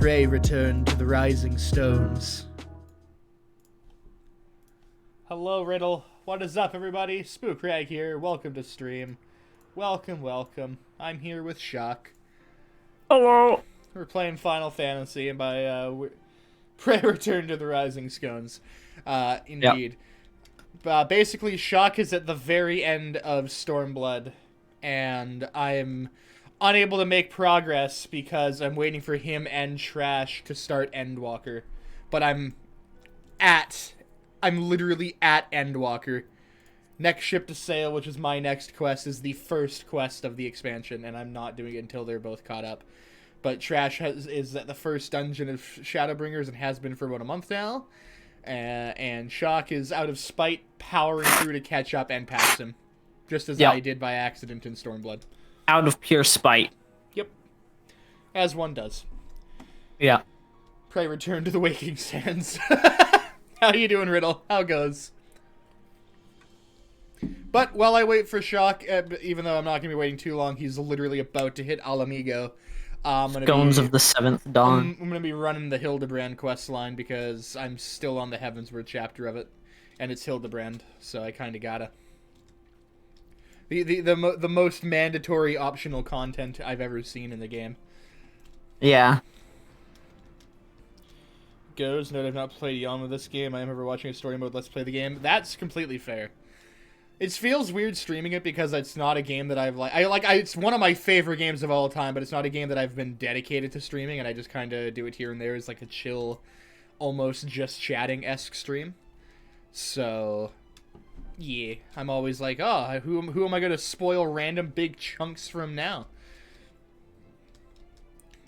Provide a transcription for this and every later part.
Pray return to the rising stones. Hello, Riddle. What is up, everybody? Spook Rag here. Welcome to stream. Welcome. I'm here with Shock. Hello. We're playing Final Fantasy, and by pray return to the rising stones. Indeed. Yep. Basically, Shock is at the very end of Stormblood, and I'm unable to make progress because I'm waiting for him and Trash to start Endwalker. But I'm literally at Endwalker. Next ship to sail, which is my next quest, is the first quest of the expansion, and I'm not doing it until they're both caught up. But Trash is at the first dungeon of Shadowbringers and has been for about a month now. And Shock is out of spite powering through to catch up and pass him. Just as I did by accident in Stormblood. Out of pure spite. Yep. As one does. Yeah. Pray return to the waking sands. How you doing, Riddle? How goes? But while I wait for Shock, even though I'm not going to be waiting too long, he's literally about to hit Alamigo. Scones of the Seventh Dawn. I'm going to be running the Hildebrand quest line because I'm still on the Heavensward chapter of it. And it's Hildebrand, so I kind of gotta. The most mandatory optional content I've ever seen in the game. Yeah. Goes, note I've not played Yawn with this game. I am ever watching a story mode Let's Play the game. That's completely fair. It feels weird streaming it because it's not a game that I've it's one of my favorite games of all time, but it's not a game that I've been dedicated to streaming, and I just kind of do it here and there as like a chill, almost just chatting-esque stream. So, yeah, I'm always like, oh, who am I going to spoil random big chunks from now?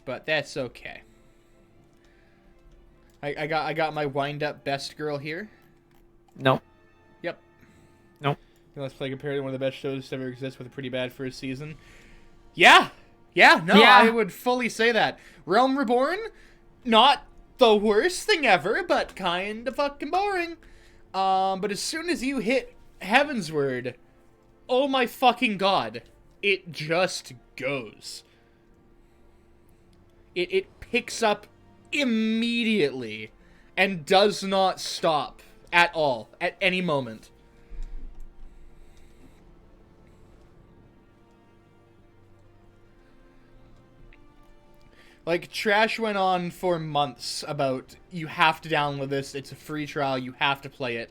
But that's okay. I got my wind-up best girl here. Nope. Yep. Nope. Let's Play compared to one of the best shows to ever exist with a pretty bad first season. Yeah, I would fully say that. Realm Reborn, not the worst thing ever, but kind of fucking boring. But as soon as you hit Heavensward, oh my fucking god, it just goes. It picks up immediately and does not stop at all, at any moment. Like, Trash went on for months about, you have to download this, it's a free trial, you have to play it.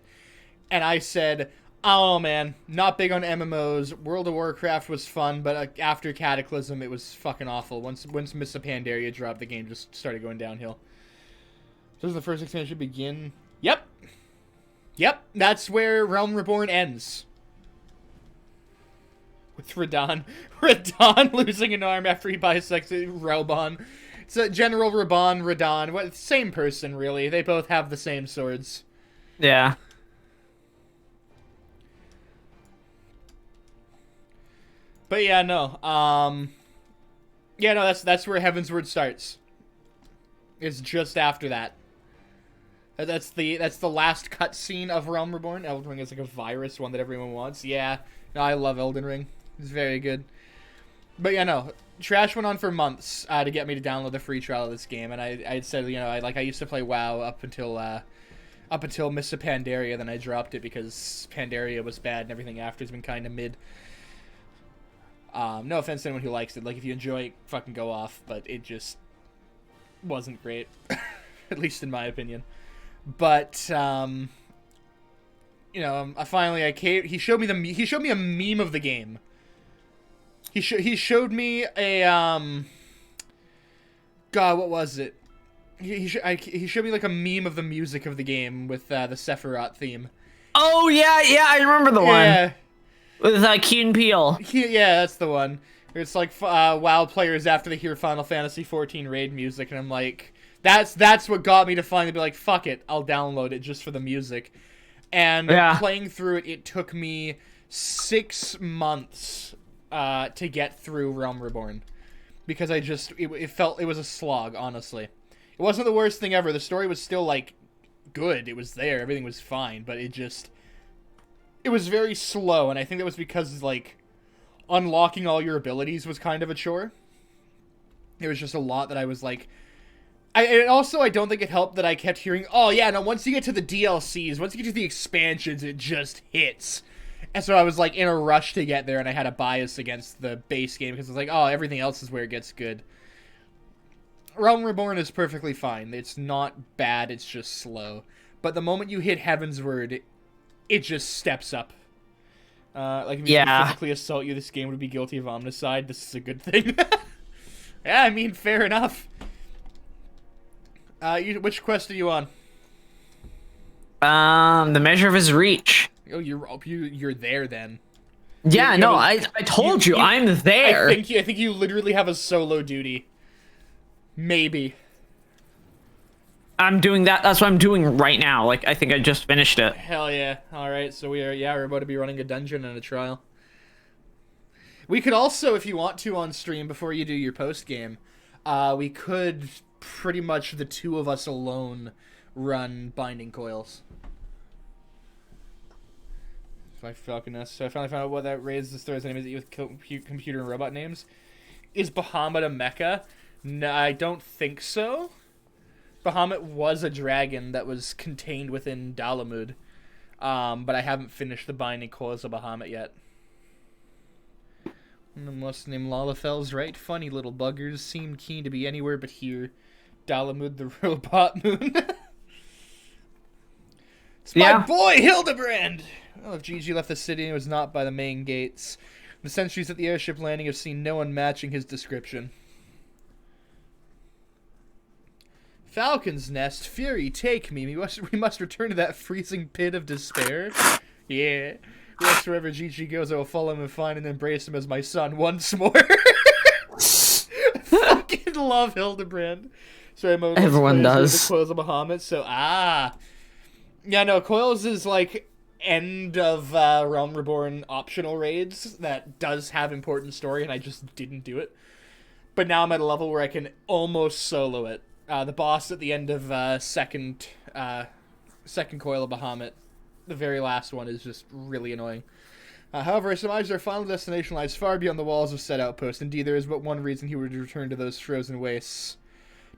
And I said, oh man, not big on MMOs, World of Warcraft was fun, but after Cataclysm it was fucking awful. Once Mists of Pandaria dropped, the game just started going downhill. Does the first expansion begin? Yep, that's where Realm Reborn ends. With Radahn losing an arm after he bisected Raubon. It's General Radahn, same person, really. They both have the same swords. Yeah. But yeah, no. That's where Heavensward starts. It's just after that. That's the last cutscene of Realm Reborn. Elden Ring is like a virus, one that everyone wants. Yeah. No, I love Elden Ring. It's very good. But yeah, no. Trash went on for months to get me to download the free trial of this game, and I said, I used to play WoW up until Mists of Pandaria, then I dropped it because Pandaria was bad and everything after has been kind of mid. No offense to anyone who likes it. Like, if you enjoy it, fucking go off, but it just wasn't great. At least in my opinion. But, I finally, he showed me a meme of the game. He showed me a, God, what was it? He showed me, like, a meme of the music of the game with, the Sephiroth theme. Oh, yeah, I remember the one. With, Keen Peele. Yeah, that's the one. It's like, WoW players after they hear Final Fantasy XIV raid music, and I'm like, that's what got me to finally be like, fuck it, I'll download it just for the music. And playing through it, it took me 6 months to get through Realm Reborn. Because it was a slog, honestly. It wasn't the worst thing ever. The story was still, like, good. It was there. Everything was fine. But it was very slow. And I think that was because, like, unlocking all your abilities was kind of a chore. It was just a lot that I was like... I don't think it helped that I kept hearing, oh yeah, no, once you get to the DLCs, once you get to the expansions, it just hits. And so I was like in a rush to get there, and I had a bias against the base game because I was like, oh, everything else is where it gets good. Realm Reborn is perfectly fine. It's not bad, it's just slow. But the moment you hit Heaven's Word, it just steps up. Like, if you could physically assault you, this game would be guilty of omnicide. This is a good thing. Yeah, I mean, fair enough. Which quest are you on? The Measure of His Reach. Oh, you're there then. Yeah, no, I told you, I'm there. I think you literally have a solo duty. Maybe. I'm doing that. That's what I'm doing right now. Like, I think I just finished it. Hell yeah. All right, so we're about to be running a dungeon and a trial. We could also, if you want to, on stream before you do your post game, we could pretty much the two of us alone run Binding Coils. So I finally found out what that raises the stories enemies with computer and robot names. Is Bahamut a mecha? No, I don't think so. Bahamut was a dragon that was contained within Dalamud, but I haven't finished the Binding Coils of Bahamut yet. The most named Lalafels, right? Funny little buggers, seem keen to be anywhere but here. Dalamud the robot moon. It's my boy Hildebrand! Well, if Gigi left the city and was not by the main gates, the sentries at the airship landing have seen no one matching his description. Falcon's Nest, Fury, take me. We must return to that freezing pit of despair. Yeah. Yes, wherever Gigi goes, I will follow him and find and embrace him as my son once more. Fucking love Hildebrand. Sorry, everyone does. The Coils of Bahamut, so yeah, no, Coils is like end of Realm Reborn optional raids that does have important story, and I just didn't do it. But now I'm at a level where I can almost solo it. The boss at the end of second Coil of Bahamut, the very last one, is just really annoying. However, I surmise our final destination lies far beyond the walls of said outpost. Indeed, there is but one reason he would return to those frozen wastes.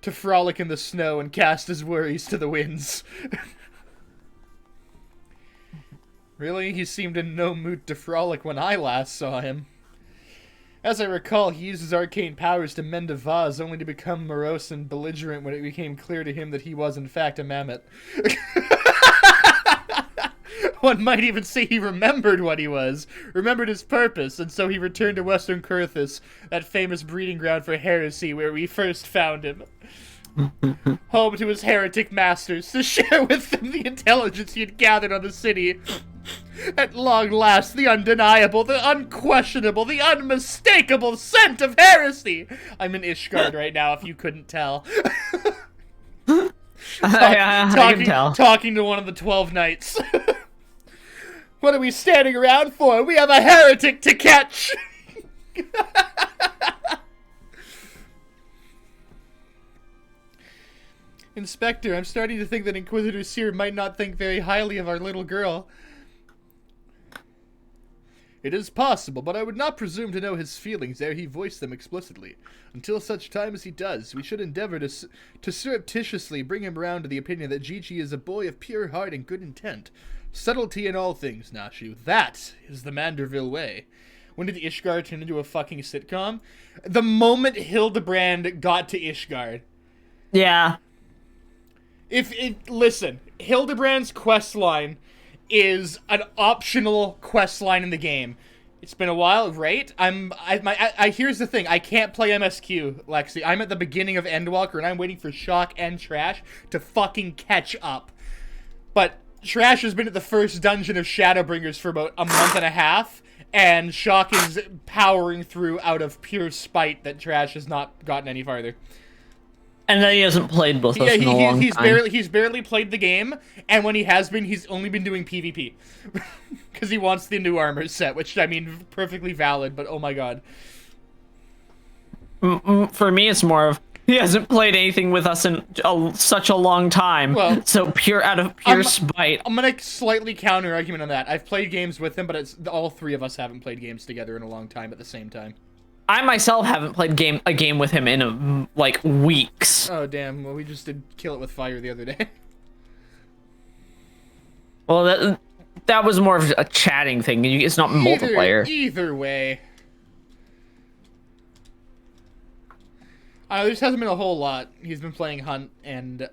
To frolic in the snow and cast his worries to the winds. Really? He seemed in no mood to frolic when I last saw him. As I recall, he used his arcane powers to mend a vase, only to become morose and belligerent when it became clear to him that he was in fact a mammoth. One might even say he remembered what he was, remembered his purpose, and so he returned to Western Kurthus, that famous breeding ground for heresy where we first found him. Home to his heretic masters, to share with them the intelligence he had gathered on the city. At long last, the undeniable, the unquestionable, the unmistakable scent of heresy! I'm in Ishgard right now, if you couldn't tell. I can tell. Talking to one of the 12 knights. What are we standing around for? We have a heretic to catch! Inspector, I'm starting to think that Inquisitor Seer might not think very highly of our little girl. It is possible, but I would not presume to know his feelings ere he voiced them explicitly. Until such time as he does, we should endeavor to surreptitiously bring him round to the opinion that Gigi is a boy of pure heart and good intent. Subtlety in all things, Nashu. That is the Manderville way. When did Ishgard turn into a fucking sitcom? The moment Hildebrand got to Ishgard. Yeah. Listen, Hildebrand's quest line is an optional quest line in the game. It's been a while, right? Here's the thing. I can't play MSQ, Lexi. I'm at the beginning of Endwalker, and I'm waiting for Shock and Trash to fucking catch up. But Trash has been at the first dungeon of Shadowbringers for about a month and a half, and Shock is powering through out of pure spite that Trash has not gotten any farther. And then he hasn't played with us in a long time. He's barely played the game, and when he has been, he's only been doing PvP. Because he wants the new armor set, which, I mean, perfectly valid, but oh my god. For me, it's more of, he hasn't played anything with us in such a long time, well, so out of pure spite. I'm gonna slightly counter-argument on that. I've played games with him, but all three of us haven't played games together in a long time at the same time. I myself haven't played a game with him in like weeks. Oh damn! Well, we just did kill it with fire the other day. Well, that was more of a chatting thing. It's not multiplayer. Either way. There just hasn't been a whole lot. He's been playing Hunt, and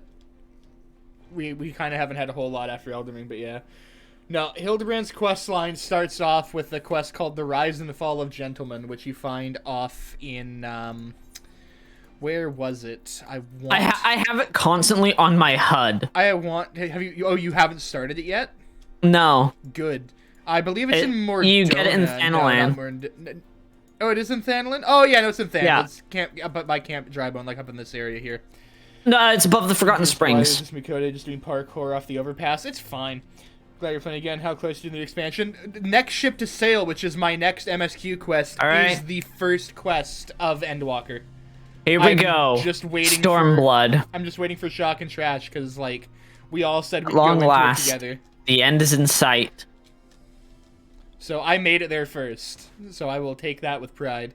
we kind of haven't had a whole lot after Elden Ring, but yeah. No, Hildebrand's quest line starts off with a quest called The Rise and the Fall of Gentlemen, which you find off in, where was it? I have it constantly on my HUD. You haven't started it yet? No. Good. I believe it's in Mordona. You get it in Thanalan. Oh, it is in Thanalan? Oh, yeah, no, it's in Thanalan. Yeah. It's but by Camp Drybone, like up in this area here. No, it's above the Forgotten Springs. Just Mikote just doing parkour off the overpass. It's fine. Glad you're playing again. How close to the expansion? Next ship to sail, which is my next MSQ quest, is the first quest of Endwalker. Here we go. Just waiting Stormblood. I'm just waiting for Shock and Trash because, like, we all said we'd Long go into last. it together. The end is in sight. So I made it there first, so I will take that with pride,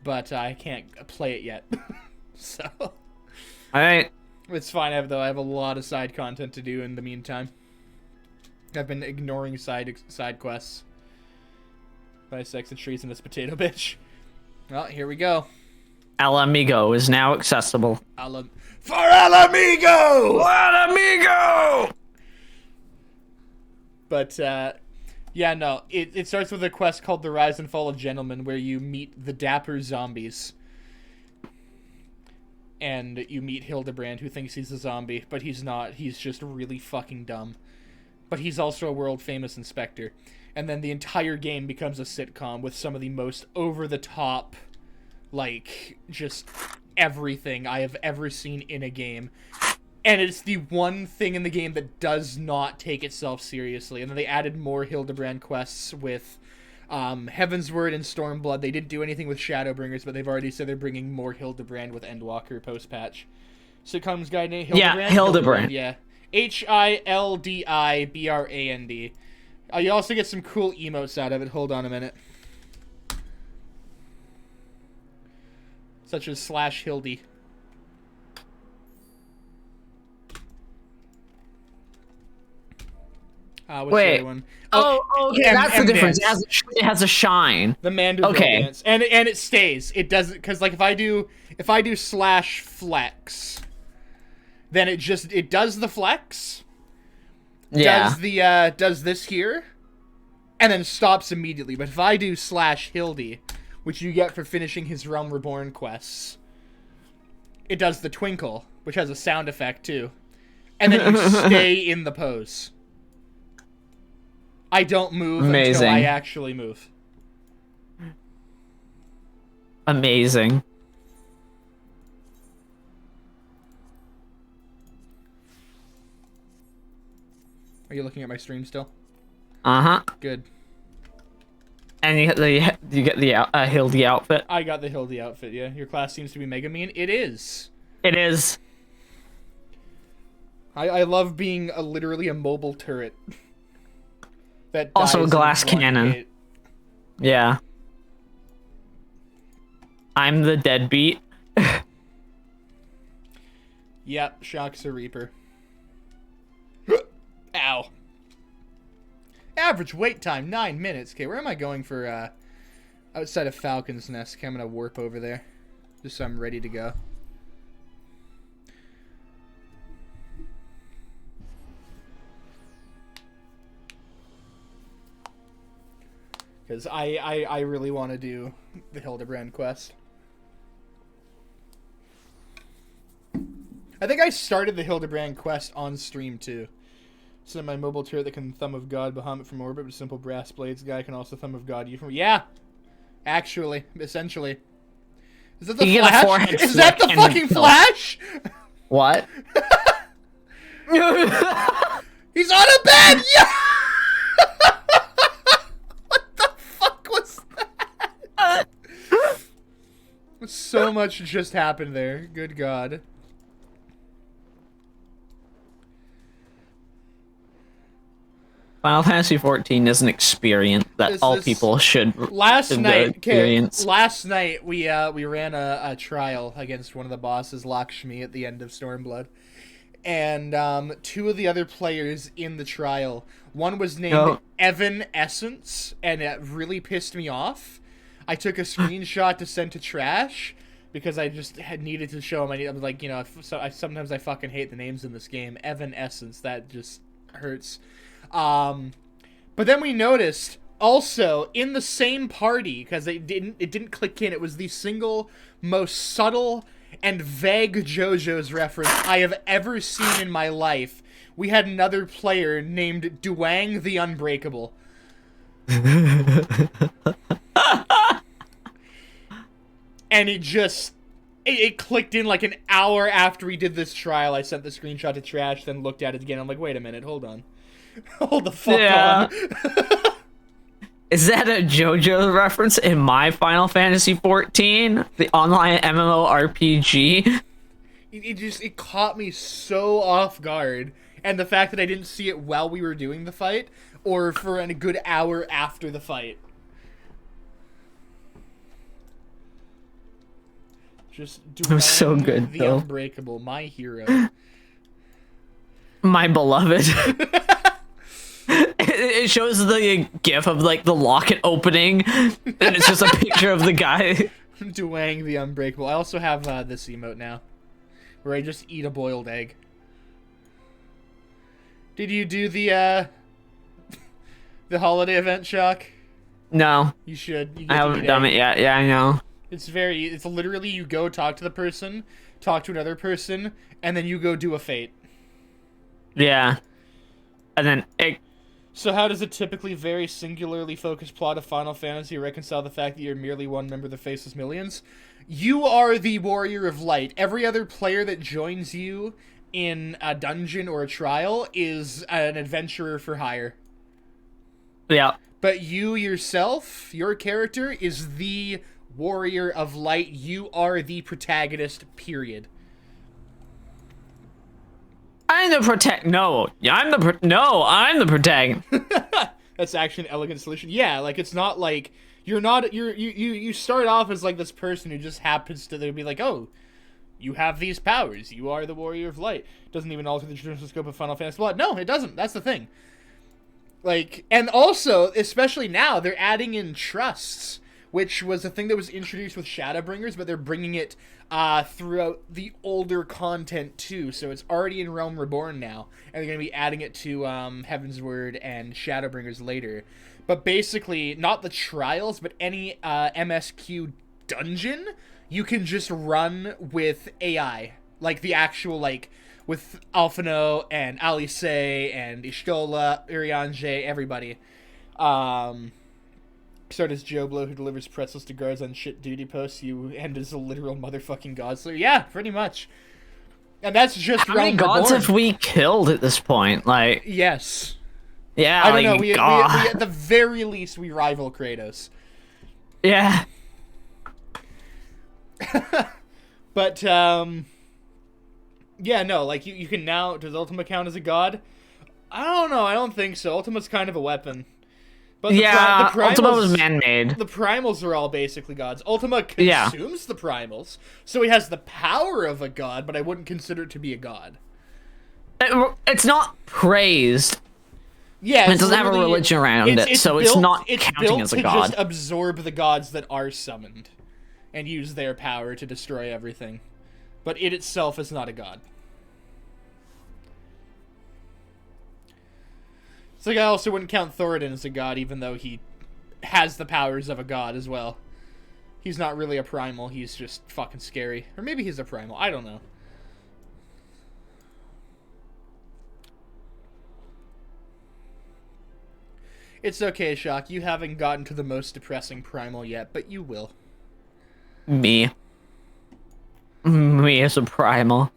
but I can't play it yet. So. All right. It's fine, I have a lot of side content to do in the meantime. I've been ignoring side quests. Bisects and trees in this potato bitch. Well, here we go. El Amigo is now accessible. For El Amigo! El Amigo! But, yeah, no. It starts with a quest called The Rise and Fall of Gentlemen, where you meet the dapper zombies. And you meet Hildebrand, who thinks he's a zombie, but he's not. He's just really fucking dumb. But he's also a world-famous inspector. And then the entire game becomes a sitcom with some of the most over-the-top, like, just everything I have ever seen in a game. And it's the one thing in the game that does not take itself seriously. And then they added more Hildebrand quests with Heavensward and Stormblood. They didn't do anything with Shadowbringers, but they've already said they're bringing more Hildebrand with Endwalker post-patch. Sitcom's guy named Hildebrand? Yeah, Hildebrand. Yeah. Hildbrand. You also get some cool emotes out of it. Hold on a minute. Such as /Hildy. What's the other one? Oh, okay, that's the difference. It has a shine. The Mandeville dance. And it stays. It doesn't, because like if I do /flex, then it does the flex. Yeah. Does this here, and then stops immediately. But if I do /Hildy, which you get for finishing his Realm Reborn quests, it does the twinkle, which has a sound effect too, and then you stay in the pose. I don't move until I actually move. Amazing. Are you looking at my stream still? Uh-huh. Good. And you get the Hildy outfit. I got the Hildy outfit, yeah. Your class seems to be Mega Mean. It is. It is. I love being literally a mobile turret. That also a glass cannon. Hit. Yeah. I'm the deadbeat. Yep, Shock's a Reaper. Ow. Average wait time, 9 minutes. Okay, where am I going for, outside of Falcon's Nest? Okay, I'm gonna warp over there. Just so I'm ready to go. Because I really want to do the Hildebrand quest. I think I started the Hildebrand quest on stream, too. So my mobile turret that can Thumb of God Bahamut from orbit with simple brass blades. Guy can also Thumb of God you from... Yeah! Actually. Essentially. Is that the Flash? Is that the fucking Flash? What? He's on a bed! Yeah! So much just happened there. Good God. Final Fantasy 14 is an experience that all people should experience. Last night we ran a trial against one of the bosses, Lakshmi, at the end of Stormblood. And two of the other players in the trial, one was named Evan Essence, and it really pissed me off. I took a screenshot to send to Trash because I just had needed to show him. I was like, sometimes I fucking hate the names in this game. Evan Essence, that just hurts. But then we noticed also in the same party, because it didn't click in. It was the single most subtle and vague JoJo's reference I have ever seen in my life. We had another player named Duang the Unbreakable. And it clicked in like an hour after we did this trial. I sent the screenshot to Trash, then looked at it again. I'm like, wait a minute, hold on. Hold the fuck on. Is that a JoJo reference in my Final Fantasy 14? The online MMORPG? It caught me so off guard. And the fact that I didn't see it while we were doing the fight, or for a good hour after the fight. Just doing so good, the though. Unbreakable, my hero. My beloved. It shows the gif of like the locket opening, and it's just a picture of the guy. Duang the Unbreakable. I also have this emote now, where I just eat a boiled egg. Did you do the holiday event, Shock? No. You should. I haven't done it yet. Yeah, I know. It's literally you go talk to the person, talk to another person, and then you go do a fate. Yeah. And then So how does a typically very singularly focused plot of Final Fantasy reconcile the fact that you're merely one member of the Faceless Millions? You are the Warrior of Light. Every other player that joins you in a dungeon or a trial is an adventurer for hire. Yeah. But you yourself, your character, is the Warrior of Light. You are the protagonist, period. I'm the protagonist. That's actually an elegant solution. Yeah, like it's not like you start off as like this person who just happens to be like, oh, you have these powers. You are the Warrior of Light. Doesn't even alter the traditional scope of Final Fantasy Blood. No, it doesn't. That's the thing. Like, and also, especially now, they're adding in trusts, which was a thing that was introduced with Shadowbringers, but they're bringing it throughout the older content too. So it's already in Realm Reborn now, and they're going to be adding it to Heaven's Word and Shadowbringers later. But basically, not the trials, but any MSQ dungeon, you can just run with AI. Like the actual, like, with Alphino and Alice and Ishtola, Urianger, everybody. Start as Joe Blow, who delivers pretzels to guards on shit duty posts. You end as a literal motherfucking godslayer. Yeah, pretty much. And that's just How many gods have we killed at this point? Like, yes. Yeah, I don't know. We at the very least, we rival Kratos. Yeah. But, yeah, no, like, you can now... Does Ultima count as a god? I don't know. I don't think so. Ultima's kind of a weapon. But the Ultima was man-made. The primals are all basically gods. Ultima consumes the primals, so he has the power of a god, but I wouldn't consider it to be a god. It's not praised. Yeah, it doesn't have a religion around it, so it's not counting as a god. It's just absorb the gods that are summoned and use their power to destroy everything. But it itself is not a god. It's like I also wouldn't count Thoradin as a god, even though he has the powers of a god as well. He's not really a primal, he's just fucking scary. Or maybe he's a primal, I don't know. It's okay, Shock, you haven't gotten to the most depressing primal yet, but you will. Me as a primal.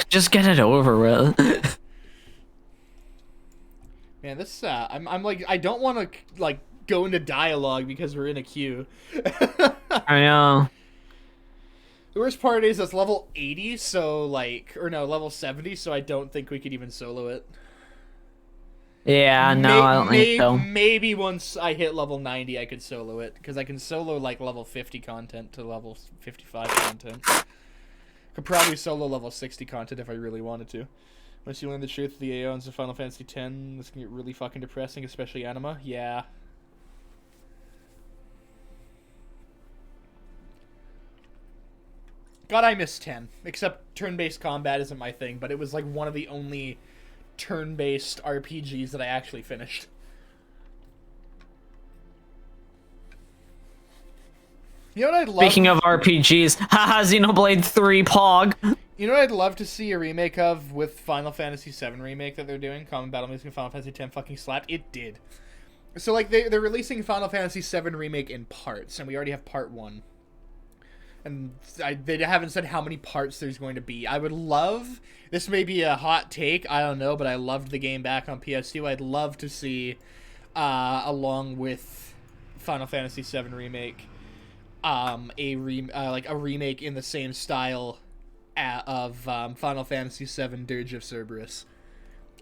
Just get it over with. Man, this I'm like, I don't want to like go into dialogue because we're in a queue. I know. The worst part is it's level 80, so like, or no, level 70, so I don't think we could even solo it. Yeah, no, I don't think so. Maybe once I hit level 90, I could solo it, because I can solo like level 50 content to level 55 content. Could probably solo level 60 content if I really wanted to. Once you learn the truth of the Aeons of Final Fantasy X, this can get really fucking depressing, especially Anima. Yeah. God, I miss 10. Except turn-based combat isn't my thing, but it was like one of the only turn-based RPGs that I actually finished. You know what I'd love? Speaking of RPGs, haha, Xenoblade 3 Pog. You know what I'd love to see a remake of with Final Fantasy VII Remake that they're doing? Common Battle Music and Final Fantasy X fucking slapped. It did. So, like, they're releasing Final Fantasy VII Remake in parts, and we already have part 1. And they haven't said how many parts there's going to be. I would love... This may be a hot take, I don't know, but I loved the game back on PS2. I'd love to see, along with Final Fantasy VII Remake, a remake in the same style of Final Fantasy VII Dirge of Cerberus.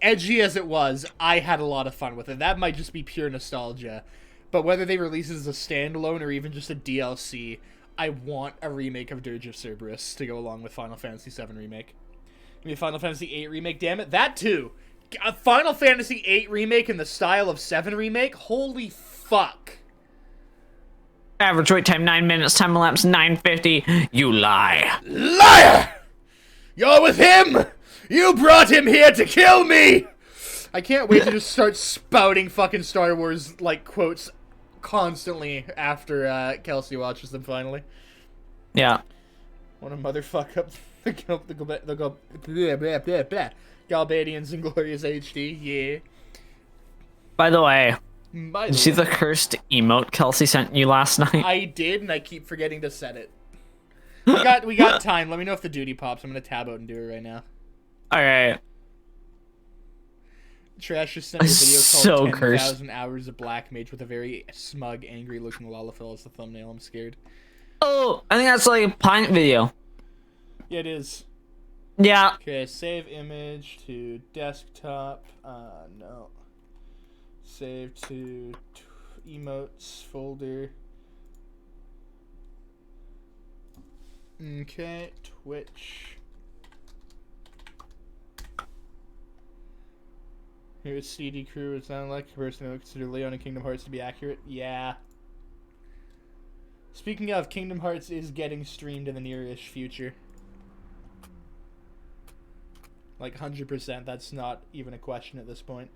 Edgy as it was, I had a lot of fun with it. That might just be pure nostalgia. But whether they release it as a standalone or even just a DLC, I want a remake of Dirge of Cerberus to go along with Final Fantasy VII Remake. I mean, Final Fantasy VIII Remake, damn it. That too! A Final Fantasy VIII Remake in the style of 7 Remake? Holy fuck. Average wait time 9 minutes, time elapsed 9:50. You lie. Liar! You're with him! You brought him here to kill me! I can't wait to just start spouting fucking Star Wars, like, quotes constantly after Kelsey watches them finally. Yeah. Want to motherfuck up the Galbadians and Glorious HD, yeah. By the way, did you see the cursed emote Kelsey sent you last night? I did, and I keep forgetting to set it. We got time. Let me know if the duty pops. I'm gonna tab out and do it right now. Alright. Trash just sent me a video called 10,000 cursed. Hours of Black Mage with a very smug, angry-looking Lalafell as the thumbnail. I'm scared. Oh, I think that's like a Pint video. Yeah, it is. Yeah. Okay, save image to desktop. No. Save to emotes folder. Okay, Twitch. Here's CD Crew. It sounded like a person who would consider Leon and Kingdom Hearts to be accurate. Yeah. Speaking of, Kingdom Hearts is getting streamed in the near-ish future. Like 100%. That's not even a question at this point.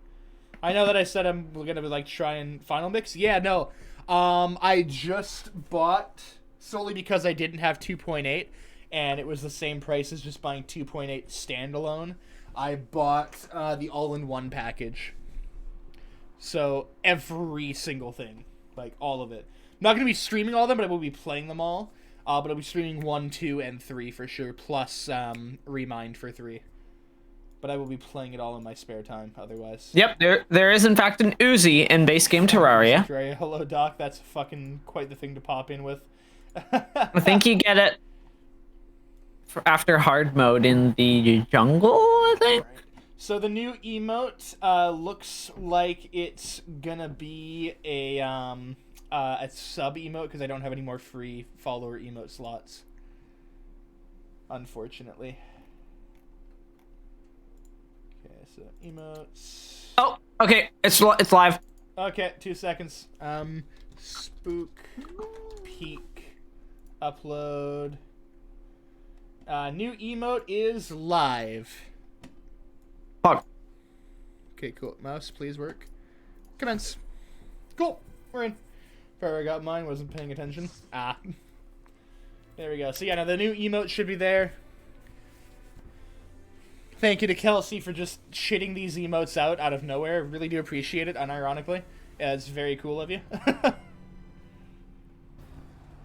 I know that I said I'm gonna be like trying Final Mix. Yeah, no. I just bought solely because I didn't have 2.8, and it was the same price as just buying 2.8 standalone. I bought the all-in-one package. So every single thing, like all of it. I'm not gonna be streaming all of them, but I will be playing them all. But I'll be streaming 1, 2, and 3 for sure, plus Remind for 3. But I will be playing it all in my spare time, otherwise. Yep, there is in fact an Uzi in base game Terraria. Hello, Doc. That's fucking quite the thing to pop in with. I think you get it after hard mode in the jungle, I think. Right. So the new emote looks like it's gonna be a sub emote because I don't have any more free follower emote slots. Unfortunately. Okay, so emotes. Oh, okay, it's live. Okay, 2 seconds. Spook, peek, upload. New emote is live. Fuck. Okay, cool. Mouse, please work. Commence. Cool. We're in. Before I got mine, wasn't paying attention. Ah. There we go. So yeah, now the new emote should be there. Thank you to Kelsey for just shitting these emotes out of nowhere. Really do appreciate it, unironically. Yeah, it's very cool of you.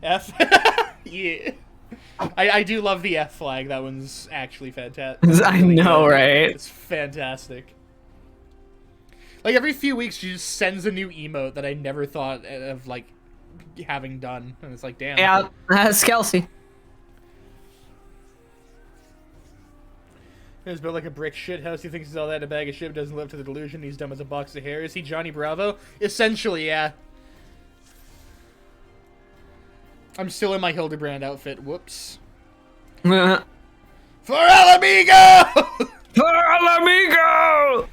F. Yeah. I do love the F flag. That one's actually fantastic. I know, right? It's fantastic. Like, every few weeks, she just sends a new emote that I never thought of, like, having done. And it's like, damn. Yeah, that's Kelsey. He's built like a brick shithouse. He thinks he's all that in a bag of shit, doesn't live to the delusion. He's dumb as a box of hair. Is he Johnny Bravo? Essentially, yeah. I'm still in my Hildebrand outfit. Whoops. For el amigo! For el amigo!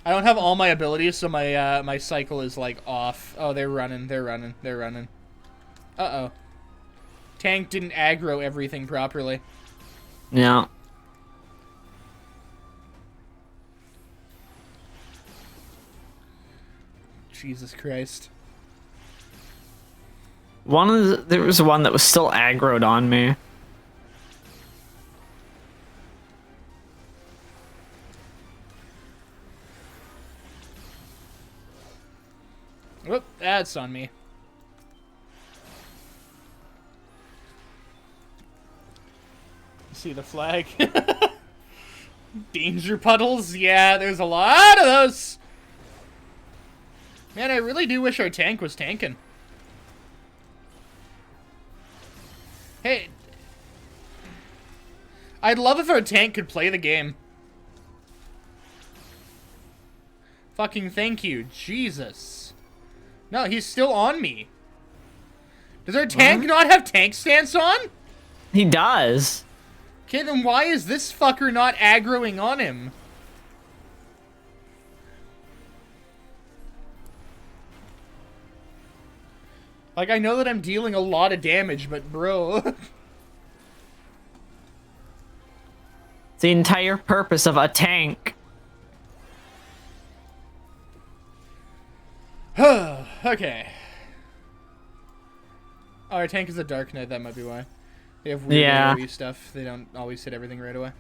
I don't have all my abilities, so my my cycle is like off. Oh, they're running. They're running. They're running. Uh-oh. Tank didn't aggro everything properly. Yeah. Jesus Christ. There was one that was still aggroed on me. Whoop, that's on me. See the flag? Danger puddles? Yeah, there's a lot of those. Man, I really do wish our tank was tanking. Hey, I'd love if our tank could play the game. Fucking thank you, Jesus. No, he's still on me. Does our tank not have tank stance on? He does. Okay, then why is this fucker not aggroing on him? Like, I know that I'm dealing a lot of damage, but bro. It's the entire purpose of a tank. Okay. Oh, our tank is a Dark Knight, that might be why. They have weird AoE stuff. They don't always hit everything right away.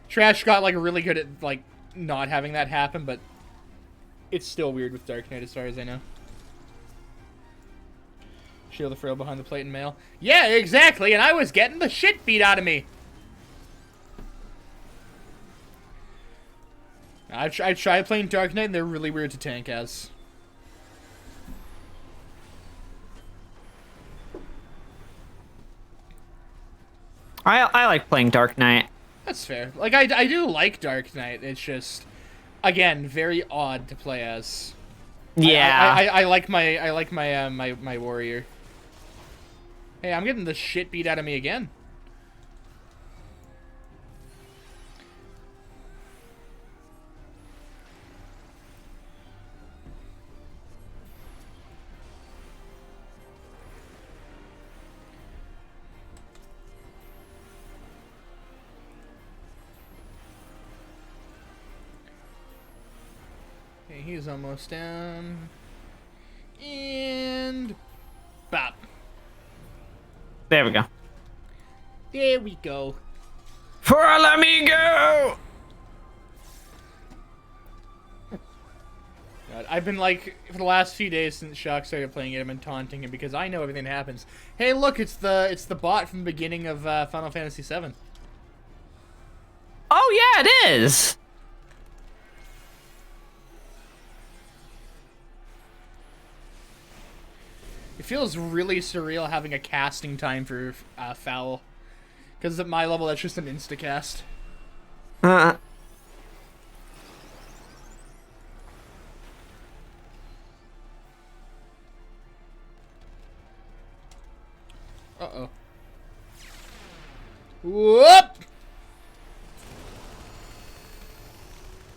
Trash got, like, really good at, like, not having that happen, but it's still weird with Dark Knight as far as I know. Shield the frail behind the plate and mail. Yeah, exactly, and I was getting the shit beat out of me. I've tried playing Dark Knight, and they're really weird to tank as. I like playing Dark Knight. That's fair. Like, I do like Dark Knight. It's just, again, very odd to play as. Yeah. I like my warrior. Hey, I'm getting the shit beat out of me again. Okay, he's almost down. And bop. There we go. There we go. For el amigo! God, I've been like, for the last few days since Shock started playing it, I've been taunting him because I know everything that happens. Hey, look, it's the bot from the beginning of Final Fantasy VII. Oh yeah, it is. It feels really surreal having a casting time for Foul. Because at my level, that's just an insta-cast. Uh-oh. Whoop!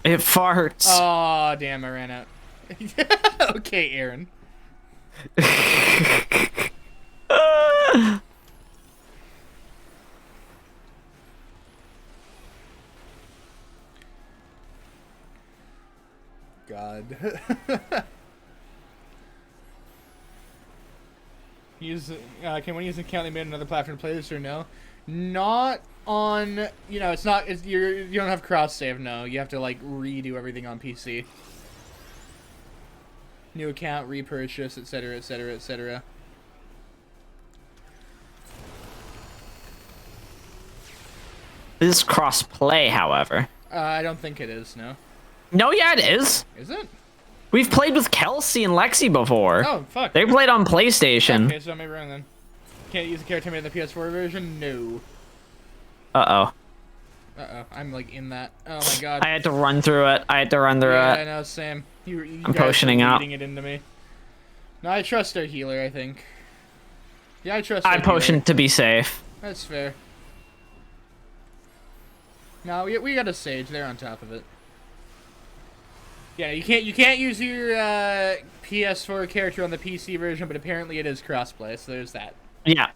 It farts. Oh, damn, I ran out. Okay, Aaron. God. Can one use an account they made another platform to play this or no? Not on, you know, you don't have cross save, no. You have to like redo everything on PC. New account, repurchase, etc., etc., etc. This is cross-play, however. I don't think it is, no. No, yeah, it is. Is it? We've played with Kelsey and Lexi before. Oh, fuck. They played on PlayStation. Okay, so I may be wrong then. Can't use a character made in the PS4 version? No. Uh-oh. Uh-oh, I'm like in that. Oh my god. I had to run through it. I know, same. You I'm guys potioning are up. leading it into me. No, I trust our healer, I think. Yeah, I trust I our potioned healer. to be safe. That's fair. No, we got a sage. They're on top of it. Yeah, you can't use your PS4 character on the PC version, but apparently it is crossplay, so there's that. Yeah.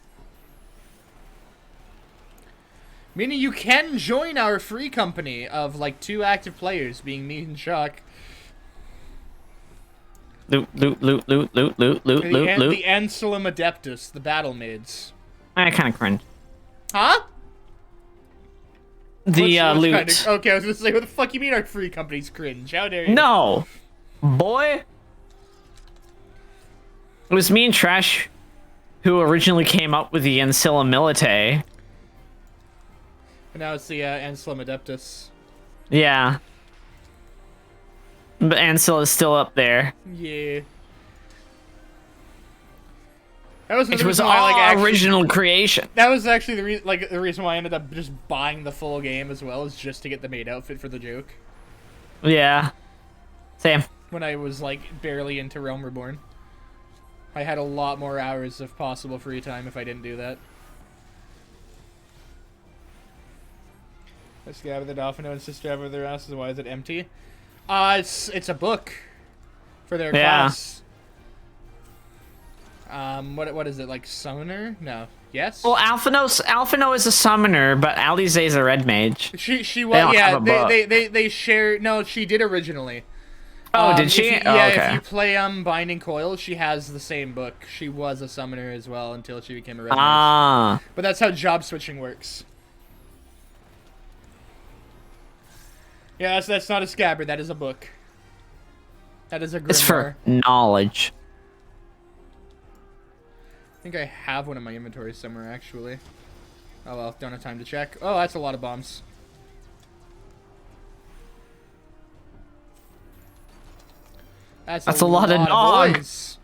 Meaning you can join our free company of like 2 active players, being me and Shock. Loot. The Anselm Adeptus, the battle maids. I kind of cringe. Huh? The loot. Okay, I was gonna say, what the fuck you mean our free company's cringe? How dare you? No, boy. It was me and Trash who originally came up with the Ancilla Militae. And now it's the Anselm Adeptus. Yeah. But Ancilla is still up there. Yeah. That was It was our original creation. That was actually the reason why I ended up just buying the full game as well, is just to get the maid outfit for the joke. Yeah. Same. When I was like barely into Realm Reborn, I had a lot more hours of possible free time if I didn't do that. Let's grab the Dolphino and Sister Ever their asses. Why is it empty? It's a book for their class. What is it, like summoner? No. Yes? Well, Alphino is a summoner, but Alize is a red mage. She was, yeah, they share. No, she did originally. Oh, did she? Okay. If you play Binding Coil, she has the same book. She was a summoner as well until she became a red mage. But that's how job switching works. Yeah, that's not a scabbard, that is a book. That is a grimoire. It's for knowledge. I think I have one in my inventory somewhere, actually. Oh well, don't have time to check. Oh, that's a lot of bombs. That's a lot of noise.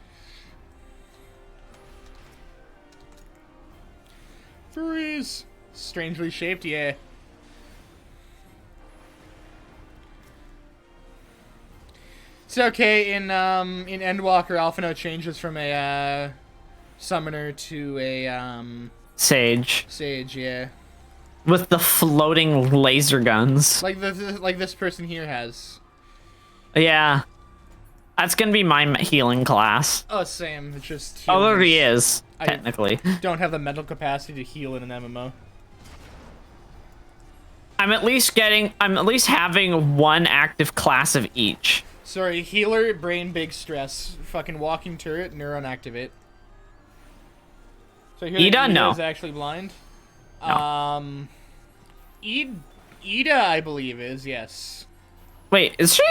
Freeze! Strangely shaped, yeah. It's okay, in Endwalker, Alphino changes from a, summoner to a, Sage. Sage, yeah. With the floating laser guns. Like this person here has. Yeah. That's gonna be my healing class. Oh, same. It's just. Although he is, technically. I don't have the mental capacity to heal in an MMO. I'm at least having one active class of each. Sorry, healer, brain, big stress. Fucking walking turret, neuron activate. So here Ida is actually blind. No. Ida, I believe, is, yes. Wait, is she?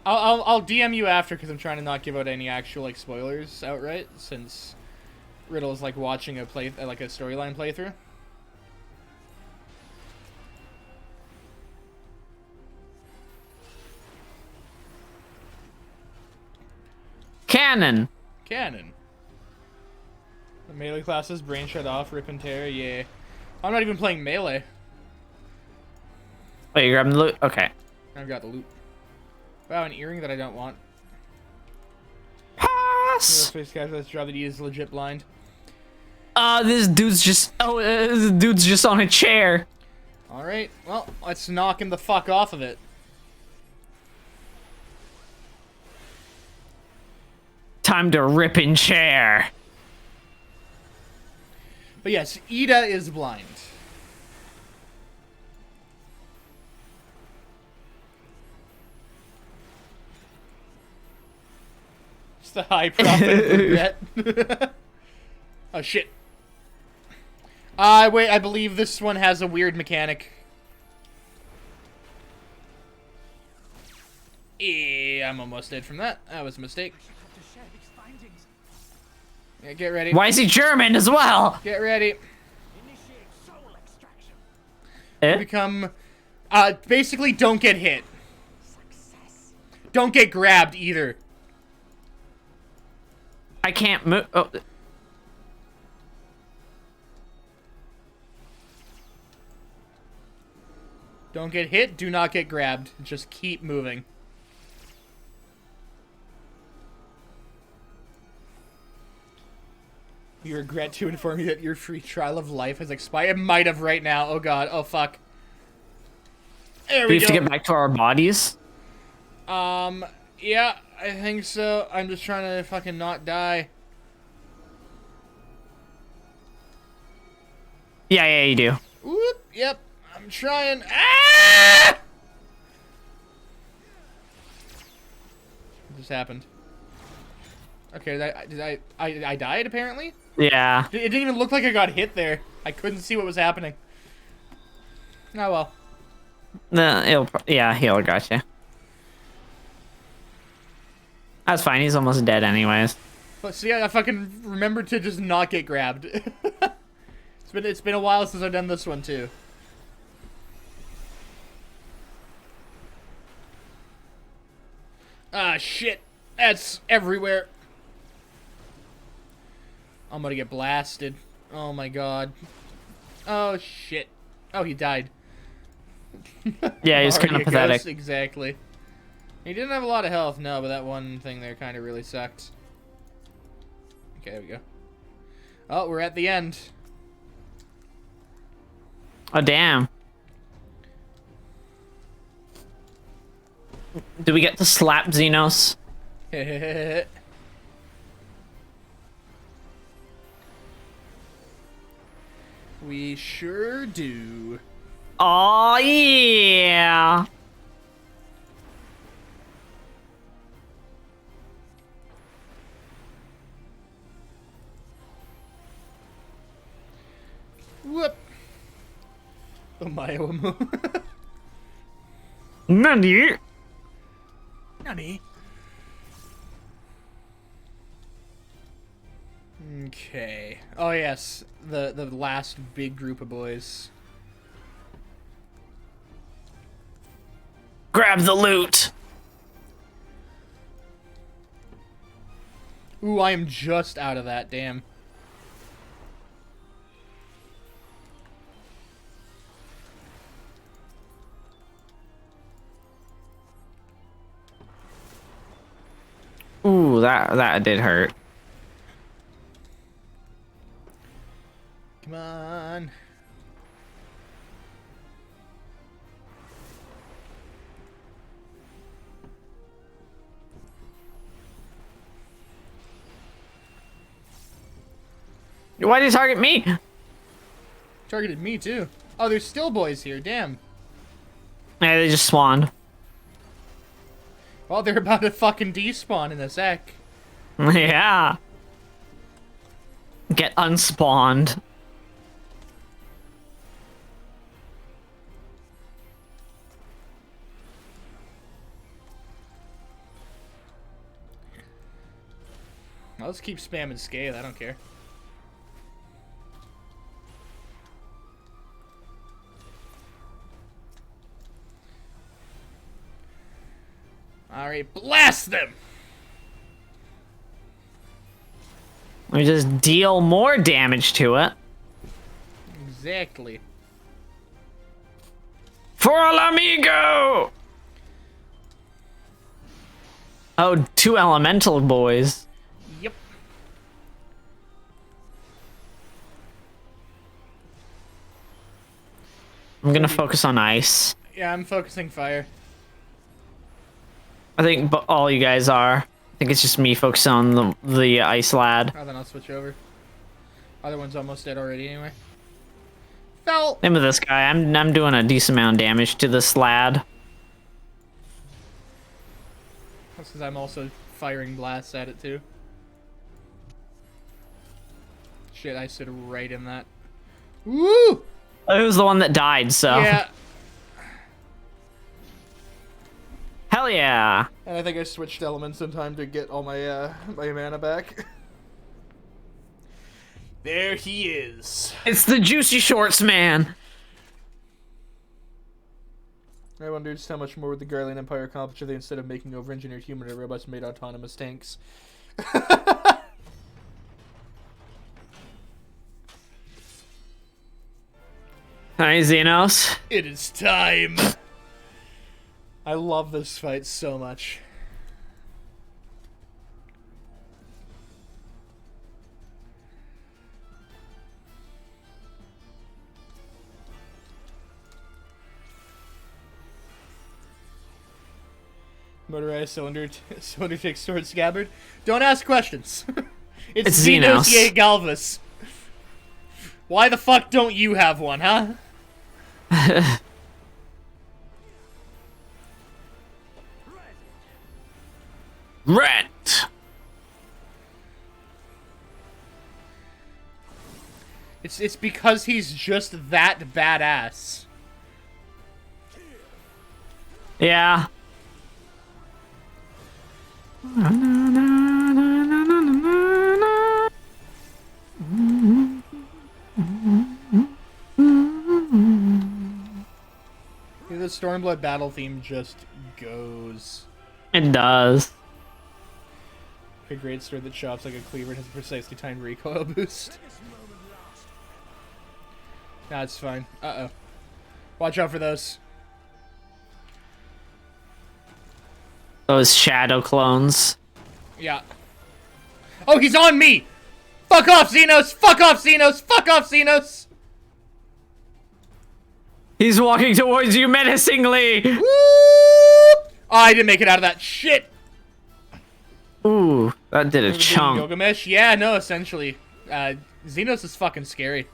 I'll DM you after because I'm trying to not give out any actual like spoilers outright, since Riddle's like watching a storyline playthrough. Cannon. The melee classes, brain shut off, rip and tear, yeah. I'm not even playing melee. Wait, you're grabbing the loot? Okay. I've got the loot. Wow, an earring that I don't want. Pass! Face guys, let's draw that he is legit blind. This dude's just on a chair. Alright, well, let's knock him the fuck off of it. Time to rip in chair. But yes, Ida is blind. It's the high profit bet. Oh shit. Wait, I believe this one has a weird mechanic. I'm almost dead from that. That was a mistake. Yeah, get ready. Why is he German as well? Get ready. Eh? Become, basically don't get hit. Don't get grabbed either. I can't move. Oh. Don't get hit, do not get grabbed. Just keep moving. We regret to inform you that your free trial of life has expired. It might have right now. Oh god. Oh fuck. There we go. We have to get back to our bodies? Yeah, I think so. I'm just trying to fucking not die. Yeah, you do. Whoop, yep. I'm trying. Ah! What just happened? Okay, I died apparently? Yeah. It didn't even look like I got hit there. I couldn't see what was happening. Oh well. No, he'll got you. That's fine. He's almost dead anyways. But see, I fucking remembered to just not get grabbed. It's been a while since I've done this one too. Ah shit. That's everywhere. I'm gonna get blasted. Oh my god. Oh shit. Oh, he died. Yeah, he's kind of pathetic. Exactly. He didn't have a lot of health, no, but that one thing there kind of really sucked. Okay, there we go. Oh, we're at the end. Oh, damn. Do we get to slap Xenos? We sure do. Oh yeah. Whoop. Omae-omu. Nani? Nani? Okay. Oh yes, the last big group of boys. Grab the loot. Ooh, I am just out of that, damn. Ooh, that did hurt. Come on. Why did you target me? Targeted me too. Oh, there's still boys here, damn. Yeah, they just spawned. Well, they're about to fucking despawn in a sec. Yeah. Get unspawned. I'll just keep spamming Scale, I don't care. Alright, blast them! We just deal more damage to it. Exactly. For el amigo! Oh, 2 elemental boys. Yep. I'm gonna focus on ice. Yeah, I'm focusing fire. I think all you guys are. I think it's just me focusing on the ice lad. Oh, then I'll switch over. Other one's almost dead already anyway. Fell! Name of this guy. I'm doing a decent amount of damage to this lad. That's because I'm also firing blasts at it too. Shit, I stood right in that. Woo! It was the one that died, so. Yeah. Hell yeah. And I think I switched elements in time to get all my my mana back. There he is. It's the juicy shorts man. I wonder just how much more would the Garlean Empire accomplish if they, instead of making over-engineered humanoid robots, made autonomous tanks. Hi, Xenos. It is time. I love this fight so much. Motorized cylinder takes sword scabbard. Don't ask questions. it's Xenos Ye Galvus. Why the fuck don't you have one, huh? Rent. It's because he's just that badass. Yeah. The Stormblood battle theme just goes. It does. A great sword that chops like a cleaver and has a precisely timed recoil boost. Nah, it's fine. Uh-oh. Watch out for those. Those shadow clones. Yeah. Oh, he's on me! Fuck off, Xenos! Fuck off, Xenos! Fuck off, Xenos! He's walking towards you menacingly! Woo! Oh, I didn't make it out of that shit! Ooh, that did a chunk. Gilgamesh? Yeah, no, essentially. Xenos is fucking scary.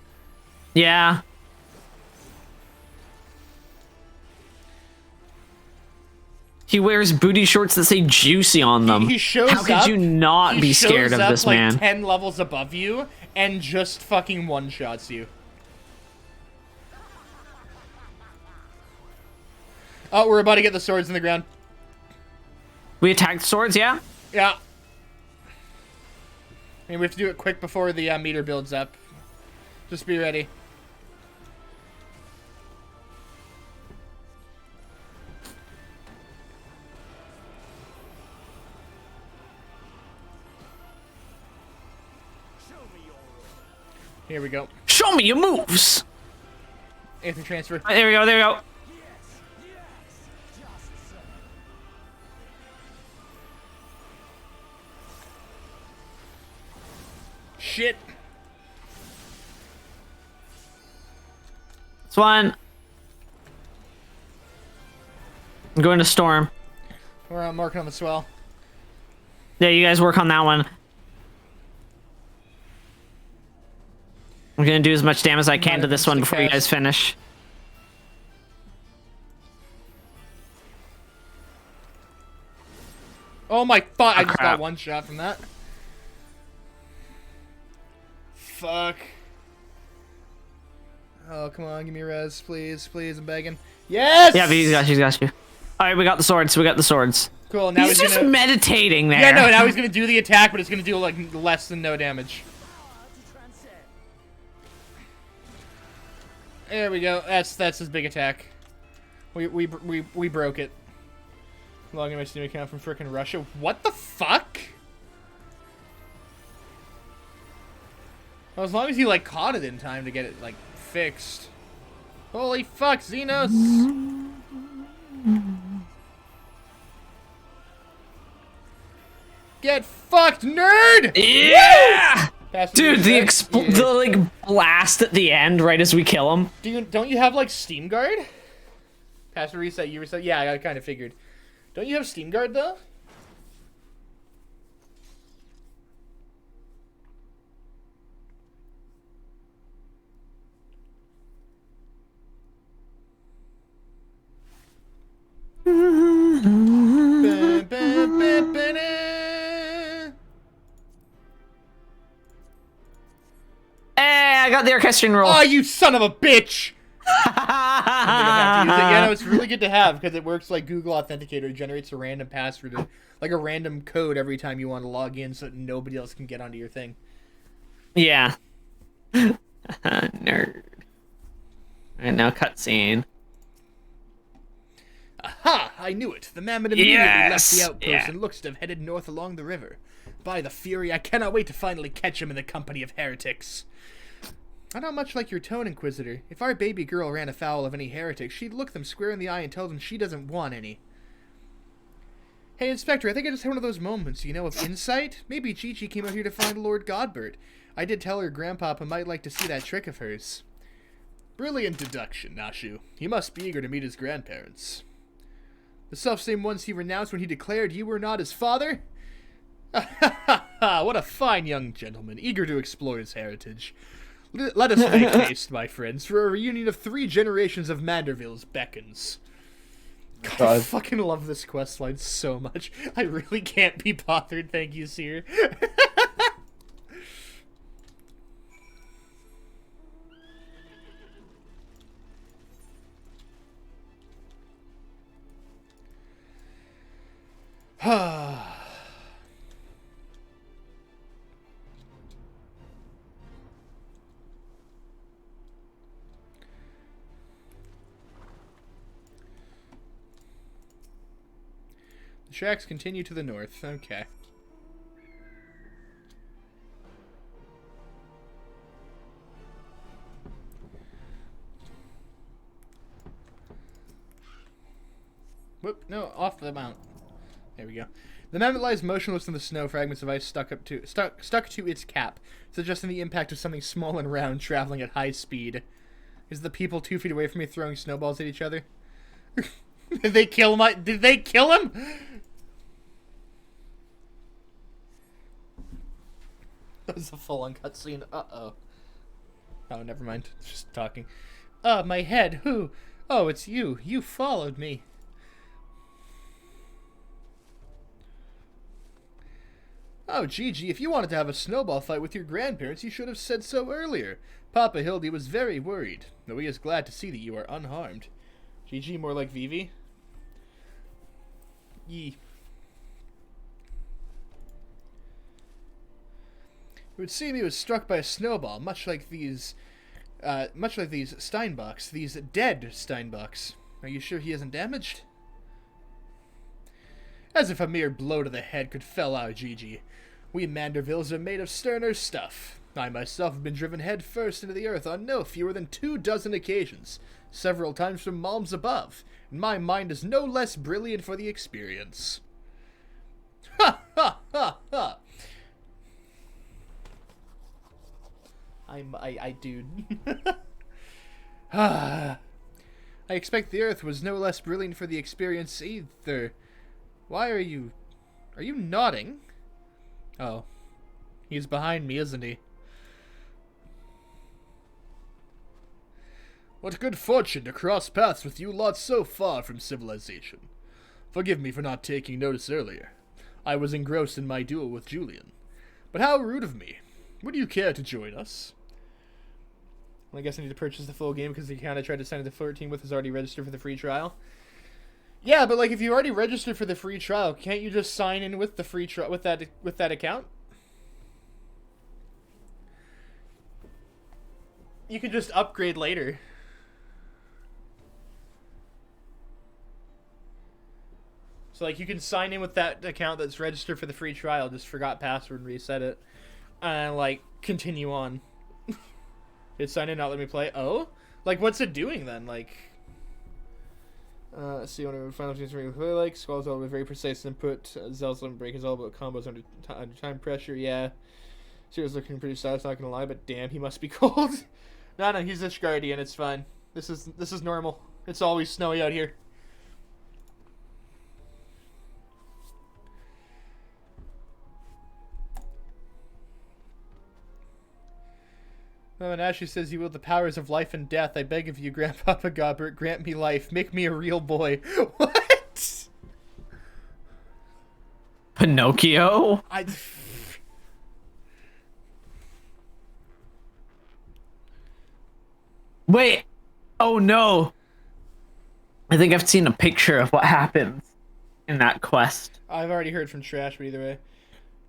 Yeah. He wears booty shorts that say juicy on them. He shows How could you not be scared of this man? He shows up like 10 levels above you and just fucking one-shots you. Oh, we're about to get the swords in the ground. We attacked swords, yeah? Yeah. And we have to do it quick before the meter builds up. Just be ready. Here we go. Show me your moves! Anything transfer. There we go, there we go. Shit. This one. I'm going to storm. We're marking on the swell. Yeah, you guys work on that one. I'm gonna do as much damage as I can to this one before you guys finish. Oh my fuck! I just got one shot from that. Fuck. Oh, come on, give me res, please, please, I'm begging. Yes! Yeah, but he's got you. Alright, we got the swords, Cool, now he's just meditating there. Yeah, no, now he's gonna do the attack, but it's gonna do, like, less than no damage. There we go, that's his big attack. We broke it. Logging my Steam account from frickin' Russia. What the fuck? Well, as long as you, like, caught it in time to get it, like, fixed. Holy fuck, Xenos! Get fucked, nerd! Yeah! Dude, the yeah. like, blast at the end right as we kill him. Don't you have, like, Steam Guard? Password reset, you reset? Yeah, I kind of figured. Don't you have Steam Guard, though? Hey, I got the orchestrion roll. Oh, you son of a bitch! Yeah, no, it's really good to have because it works like Google Authenticator. It generates a random password, like a random code every time you want to log in, so that nobody else can get onto your thing. Yeah. Nerd. Alright, now cutscene. Aha! I knew it. The mammoth immediately left the outpost and looks to have headed north along the river. By the Fury, I cannot wait to finally catch him in the company of heretics. I don't much like your tone, Inquisitor. If our baby girl ran afoul of any heretic, she'd look them square in the eye and tell them she doesn't want any. Hey, Inspector, I think I just had one of those moments, of insight? Maybe Gigi came out here to find Lord Godbert. I did tell her Grandpapa might like to see that trick of hers. Brilliant deduction, Nashu. He must be eager to meet his grandparents. The selfsame ones he renounced when he declared you were not his father? What a fine young gentleman, eager to explore his heritage. Let us make haste, my friends, for a reunion of 3 generations of Mandervilles beckons. God, I fucking love this questline so much. I really can't be bothered, thank you, Seer. The tracks continue to the north. Okay. Whoop, no, off the mount. There we go. The mammoth lies motionless in the snow, fragments of ice stuck to its cap, suggesting the impact of something small and round traveling at high speed. Is the people 2 feet away from me throwing snowballs at each other? Did they kill him? That was a full-on cutscene. Uh-oh. Oh, never mind. It's just talking. My head. Who? Oh, it's you. You followed me. Oh, Gigi, if you wanted to have a snowball fight with your grandparents, you should have said so earlier. Papa Hildy was very worried, though he is glad to see that you are unharmed. Gigi, more like Vivi? Yee. It would seem he was struck by a snowball, much like these Steinbocks, these dead Steinbocks. Are you sure he isn't damaged? As if a mere blow to the head could fell out Gigi. We Mandervilles are made of sterner stuff. I myself have been driven head first into the earth on no fewer than 24 occasions, several times from malms above, and my mind is no less brilliant for the experience. Ha ha ha ha! Dude. I expect the earth was no less brilliant for the experience either. Why are you nodding? Oh. He's behind me, isn't he? What good fortune to cross paths with you lot so far from civilization. Forgive me for not taking notice earlier. I was engrossed in my duel with Julian. But how rude of me. Would you care to join us? Well, I guess I need to purchase the full game because the account I tried to sign into 14 with is already registered for the free trial. Yeah, but like if you already registered for the free trial, can't you just sign in with the free trial with that account? You could just upgrade later. So like you can sign in with that account that's registered for the free trial, just forgot password and reset it, and like continue on. It's sign in, not let me play. Oh, like what's it doing then? Like, let's see. When Final Fantasy play like Squall's all with very precise input. Zell's limit break is all about combos under time pressure. Yeah, Zero's looking pretty stylish. Not gonna lie, but damn, he must be cold. No, he's a Guardian. It's fine. This is normal. It's always snowy out here. Mama Ashley says you wield the powers of life and death. I beg of you, Grandpapa Godbert, grant me life. Make me a real boy. What? Pinocchio? Wait. Oh no. I think I've seen a picture of what happens in that quest. I've already heard from Trash, but either way.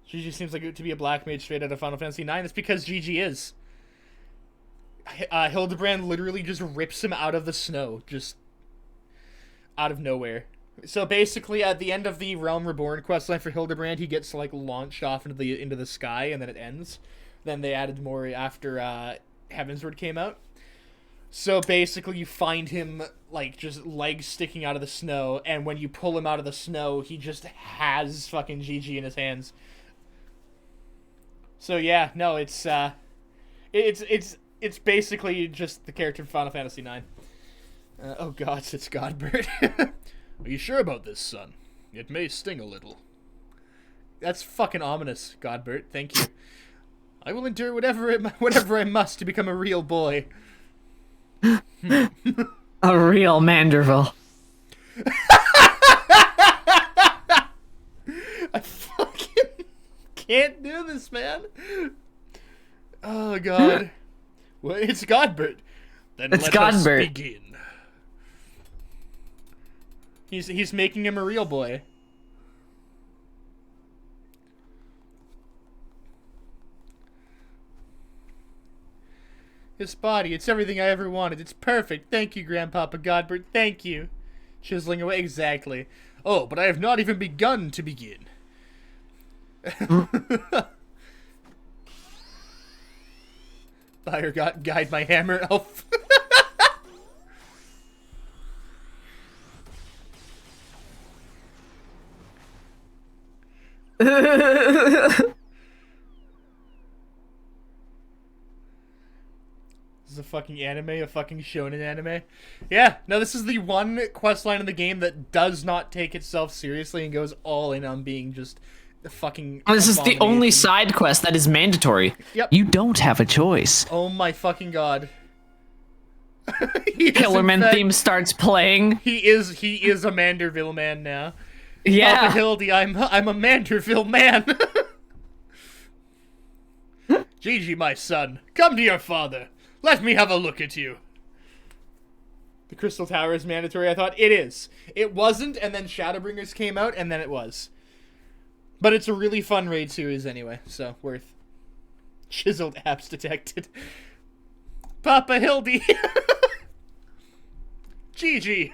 Gigi seems like it to be a black mage straight out of Final Fantasy IX. It's because Gigi is. Hildebrand literally just rips him out of the snow, just out of nowhere. So basically, at the end of the Realm Reborn questline for Hildebrand, he gets like launched off into the sky, and then it ends. Then they added more after Heavensward came out. So basically, you find him like just legs sticking out of the snow, and when you pull him out of the snow, he just has fucking GG in his hands. So yeah, no, it's basically just the character from Final Fantasy IX. Oh god, it's Godbert. Are you sure about this, son? It may sting a little. That's fucking ominous, Godbert. Thank you. I will endure whatever I must to become a real boy. A real Manderville. I fucking can't do this, man. Oh god. Well, it's Godbert. Then it's let Godbert. us begin. He's making him a real boy. His body, it's everything I ever wanted. It's perfect. Thank you, Grandpapa Godbert. Thank you. Chiseling away. Exactly. Oh, but I have not even begun to begin. Fire got guide my hammer elf. This is a fucking anime, a fucking shonen anime. Yeah, no, this is the one questline in the game that does not take itself seriously and goes all in on being just the fucking This is the only side quest that is mandatory. Yep. You don't have a choice. Oh my fucking god. Killerman theme starts playing. He is a Manderville man now. Yeah. Papa Hildy, I'm a Manderville man. Gigi, my son, come to your father. Let me have a look at you. The Crystal Tower is mandatory. I thought it is. It wasn't, and then Shadowbringers came out, and then it was. But it's a really fun raid series anyway, so worth. Chiseled apps detected. Papa Hildy. Gigi.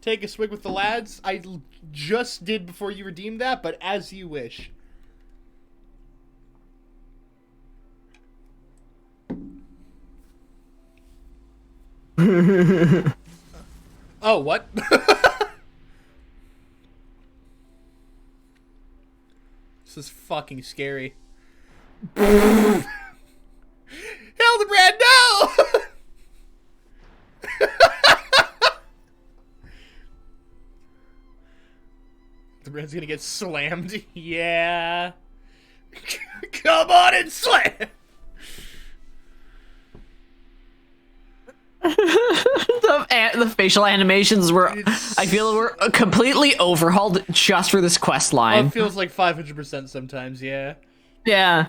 Take a swig with the lads. I just did before you redeemed that, but as you wish. Oh, what? This is fucking scary. Hildebrand, no! Hildebrand's gonna get slammed. Yeah. Come on and slam! The facial animations were, I feel, were completely overhauled just for this quest line. Oh, it feels like 500% sometimes, yeah. Yeah.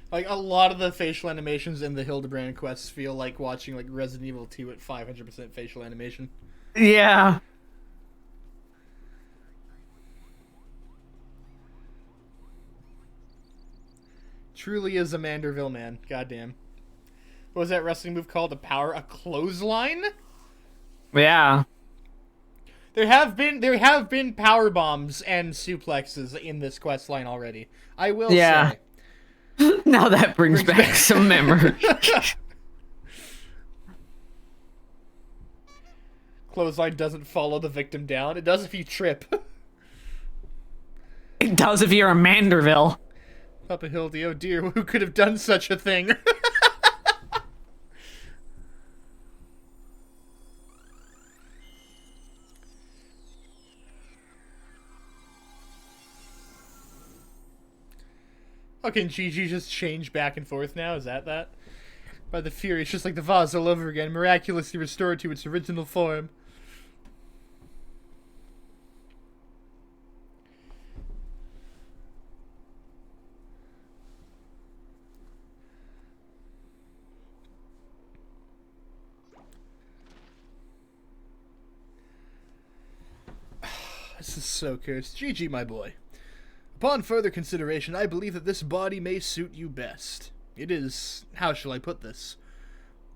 Like, a lot of the facial animations in the Hildebrand quests feel like watching, like, Resident Evil 2 at 500% facial animation. Yeah. Truly is a Manderville man. Goddamn. What was that wrestling move called? A clothesline? Yeah. There have been power bombs and suplexes in this quest line already. I will say. Now that brings back some memories. Clothesline doesn't follow the victim down. It does if you trip. It does if you're a Manderville. Papa Hildy, oh dear, who could have done such a thing? Oh, can Gigi just change back and forth now? Is that? By the Fury, it's just like the vase all over again, miraculously restored to its original form. This is so cursed. GG, my boy. Upon further consideration, I believe that this body may suit you best. It is, how shall I put this,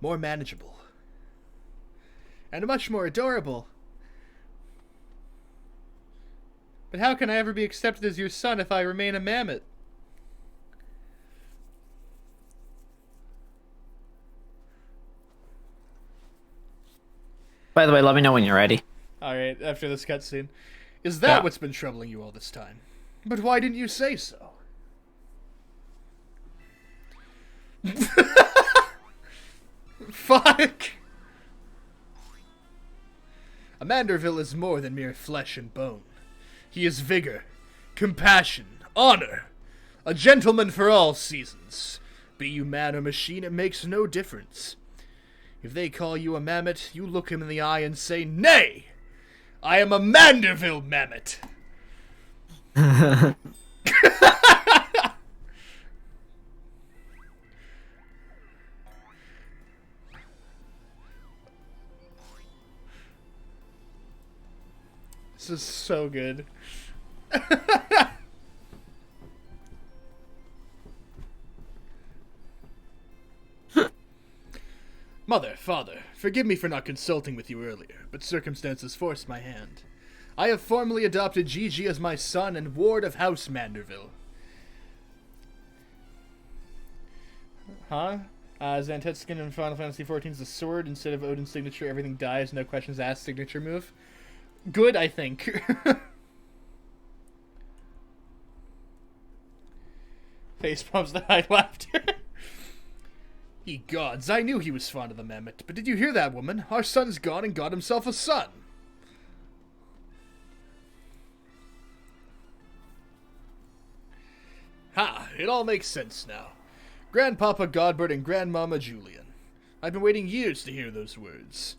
more manageable. And much more adorable. But how can I ever be accepted as your son if I remain a mammoth? By the way, let me know when you're ready. Alright, after this cutscene. Is that what's been troubling you all this time? But why didn't you say so? Fuck! A Manderville is more than mere flesh and bone. He is vigor, compassion, honor, a gentleman for all seasons. Be you man or machine, it makes no difference. If they call you a mammoth, you look him in the eye and say, "Nay! I am a Manderville mammoth!" This is so good. Mother, father, forgive me for not consulting with you earlier, but circumstances forced my hand. I have formally adopted Gigi as my son and ward of House Manderville. Huh? Xantetskin in Final Fantasy XIV is a sword. Instead of Odin's signature, everything dies, no questions asked signature move. Good, I think. Face pumps the high laughter. Ye gods, I knew he was fond of the mammoth, but did you hear that, woman? Our son's gone and got himself a son. Ha! It all makes sense now. Grandpapa Godbert and Grandmama Julian. I've been waiting years to hear those words.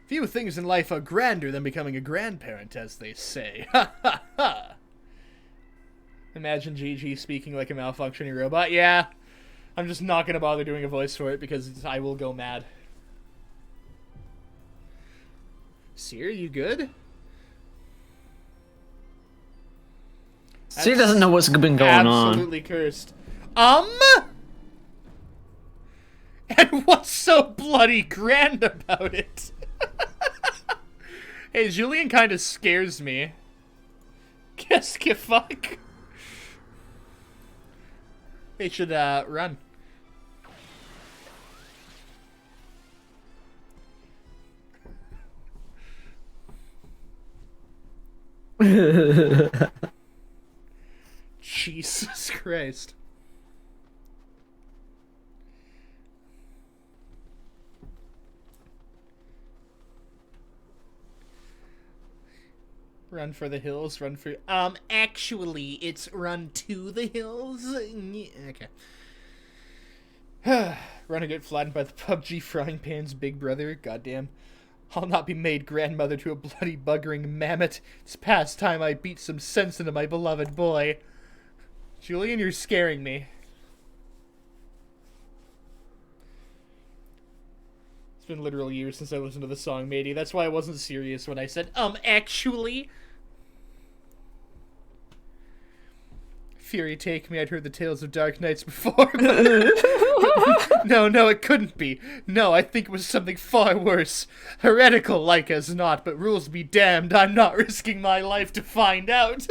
Few things in life are grander than becoming a grandparent, as they say. Ha ha ha! Imagine Gigi speaking like a malfunctioning robot. Yeah, I'm just not gonna bother doing a voice for it because I will go mad. Seer, you good? Seer doesn't know what's been going on. Absolutely cursed. And what's so bloody grand about it? Hey, Julian kind of scares me. Qu'est-ce que fuck? They should, run. Jesus Christ. Run for the hills, run for... actually, it's run to the hills? Okay. Run and get flattened by the PUBG frying pan's big brother? Goddamn. I'll not be made grandmother to a bloody buggering mammoth. It's past time I beat some sense into my beloved boy. Julian, you're scaring me. It's been literal years since I listened to the song, matey. That's why I wasn't serious when I said, actually... Fury take me, I'd heard the tales of dark nights before. No, it couldn't be. No, I think it was something far worse. Heretical like as not, but rules be damned, I'm not risking my life to find out.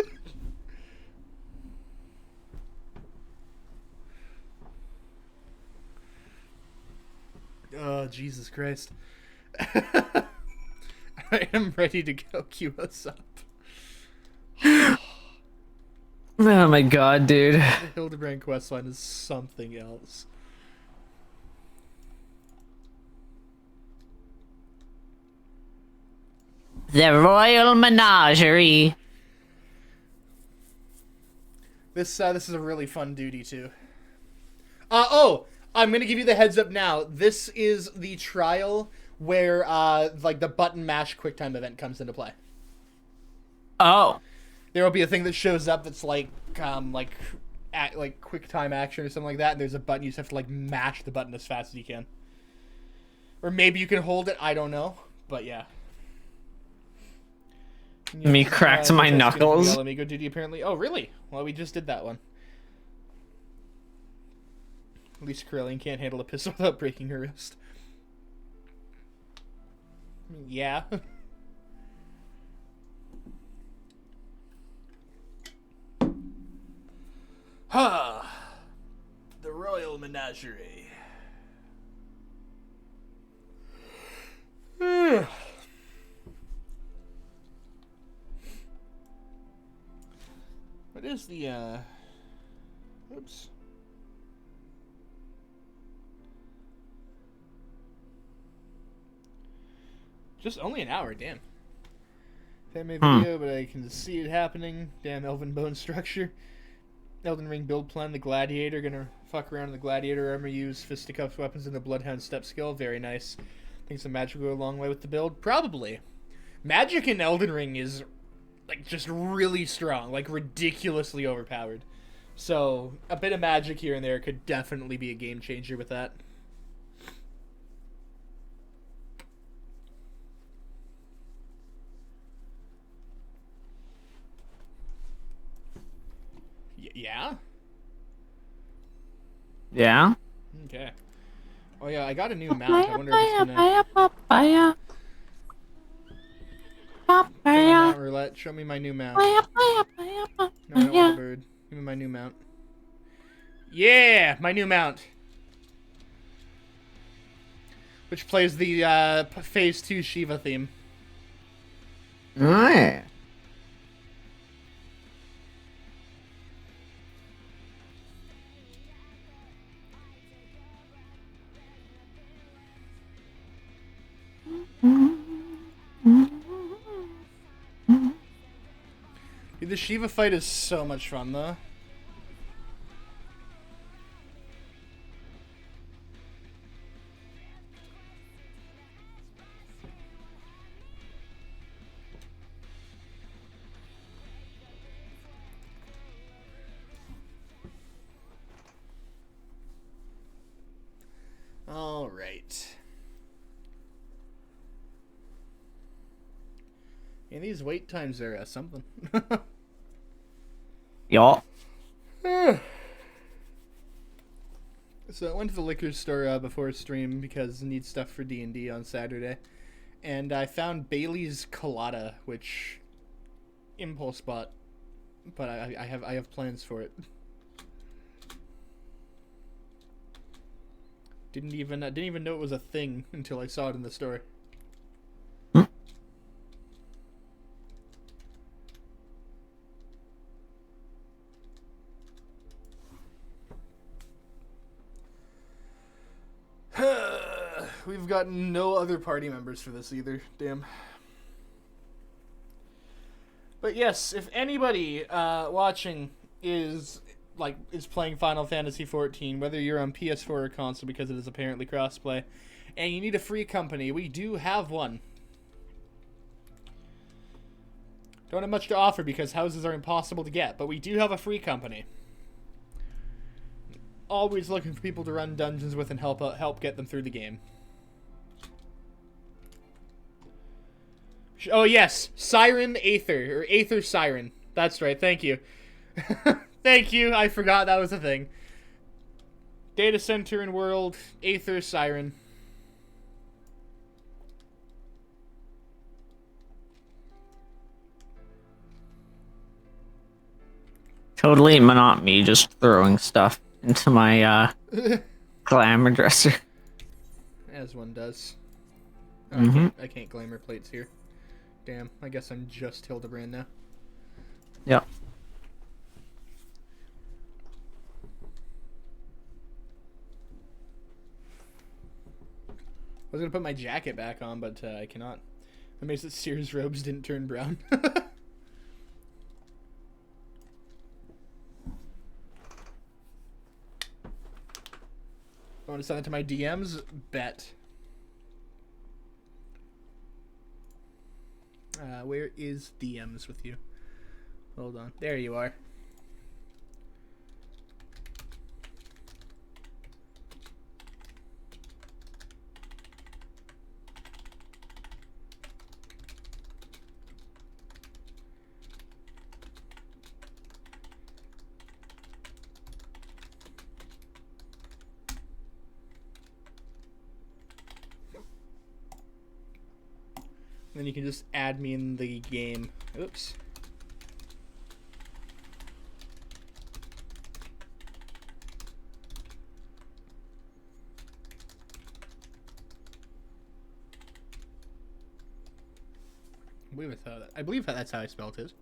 Oh, Jesus Christ. I am ready to go. Cue us up. Oh my god, dude. The Hildebrand questline is something else. The Royal Menagerie. This is a really fun duty, too. I'm gonna give you the heads up now. This is the trial where, like, the button mash QuickTime event comes into play. Oh. There will be a thing that shows up that's like QuickTime action or something like that, and there's a button, you just have to, like, mash the button as fast as you can. Or maybe you can hold it, I don't know. But, yeah. Me cracked my knuckles. Amigo duty apparently. Oh, really? Well, we just did that one. At least Corellian can't handle a pistol without breaking her wrist. Yeah. Ha! The Royal Menagerie. What is the, oops. Just only an hour, damn. Fan made video, but I can see it happening. Damn Elven bone structure. Elden Ring build plan, the Gladiator. Gonna fuck around in the Gladiator armor, use fisticuffs weapons in the Bloodhound step skill. Very nice. Think some magic will go a long way with the build? Probably. Magic in Elden Ring is, like, just really strong. Like, ridiculously overpowered. So, a bit of magic here and there could definitely be a game changer with that. Yeah? Yeah? Okay. Oh yeah, I got a new mount. I wonder if it's gonna... Mount roulette. Show me my new mount. No, I don't want the bird. Give me my new mount. Yeah! My new mount. Which plays the Phase 2 Shiva theme. Oh, yeah. Dude, the Shiva fight is so much fun, though. All right. Yeah, these wait times are something. Yeah. So I went to the liquor store before stream because I need stuff for D&D on Saturday. And I found Bailey's Colada, which... impulse bought. But I have plans for it. Didn't even know it was a thing until I saw it in the store. We've got no other party members for this either. Damn. But yes, if anybody watching is playing Final Fantasy XIV, whether you're on PS4 or console, because it is apparently crossplay, and you need a free company, we do have one. Don't have much to offer because houses are impossible to get, but we do have a free company. Always looking for people to run dungeons with and help get them through the game. Oh yes, Siren Aether, or Aether Siren. That's right, thank you. Thank you, I forgot that was a thing. Data Center and World, Aether Siren. Totally not me just throwing stuff into my glamour dresser. As one does. Oh, Mm-hmm. I can't glamour plates here. Damn, I guess I'm just Hildebrand now. Yep. I was gonna put my jacket back on, but I cannot. That makes it Sears robes didn't turn brown. I want to send it to my DMs? Bet. Where is DMs with you? Hold on. There you are. Then you can just add me in the game. Oops. I believe that's how I spelled it.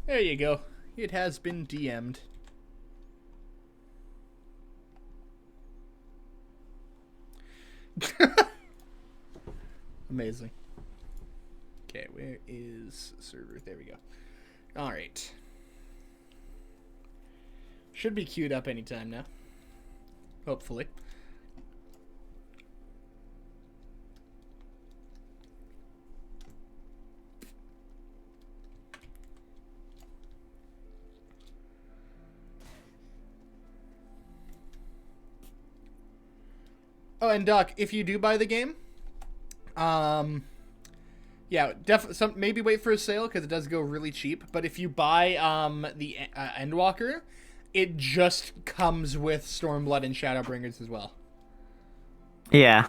There you go. It has been DM'd. Amazing. Okay, where is server? There we go. All right. Should be queued up anytime now. Hopefully. Oh, and Doc, if you do buy the game, yeah, maybe wait for a sale because it does go really cheap. But if you buy the Endwalker, it just comes with Stormblood and Shadowbringers as well. Yeah.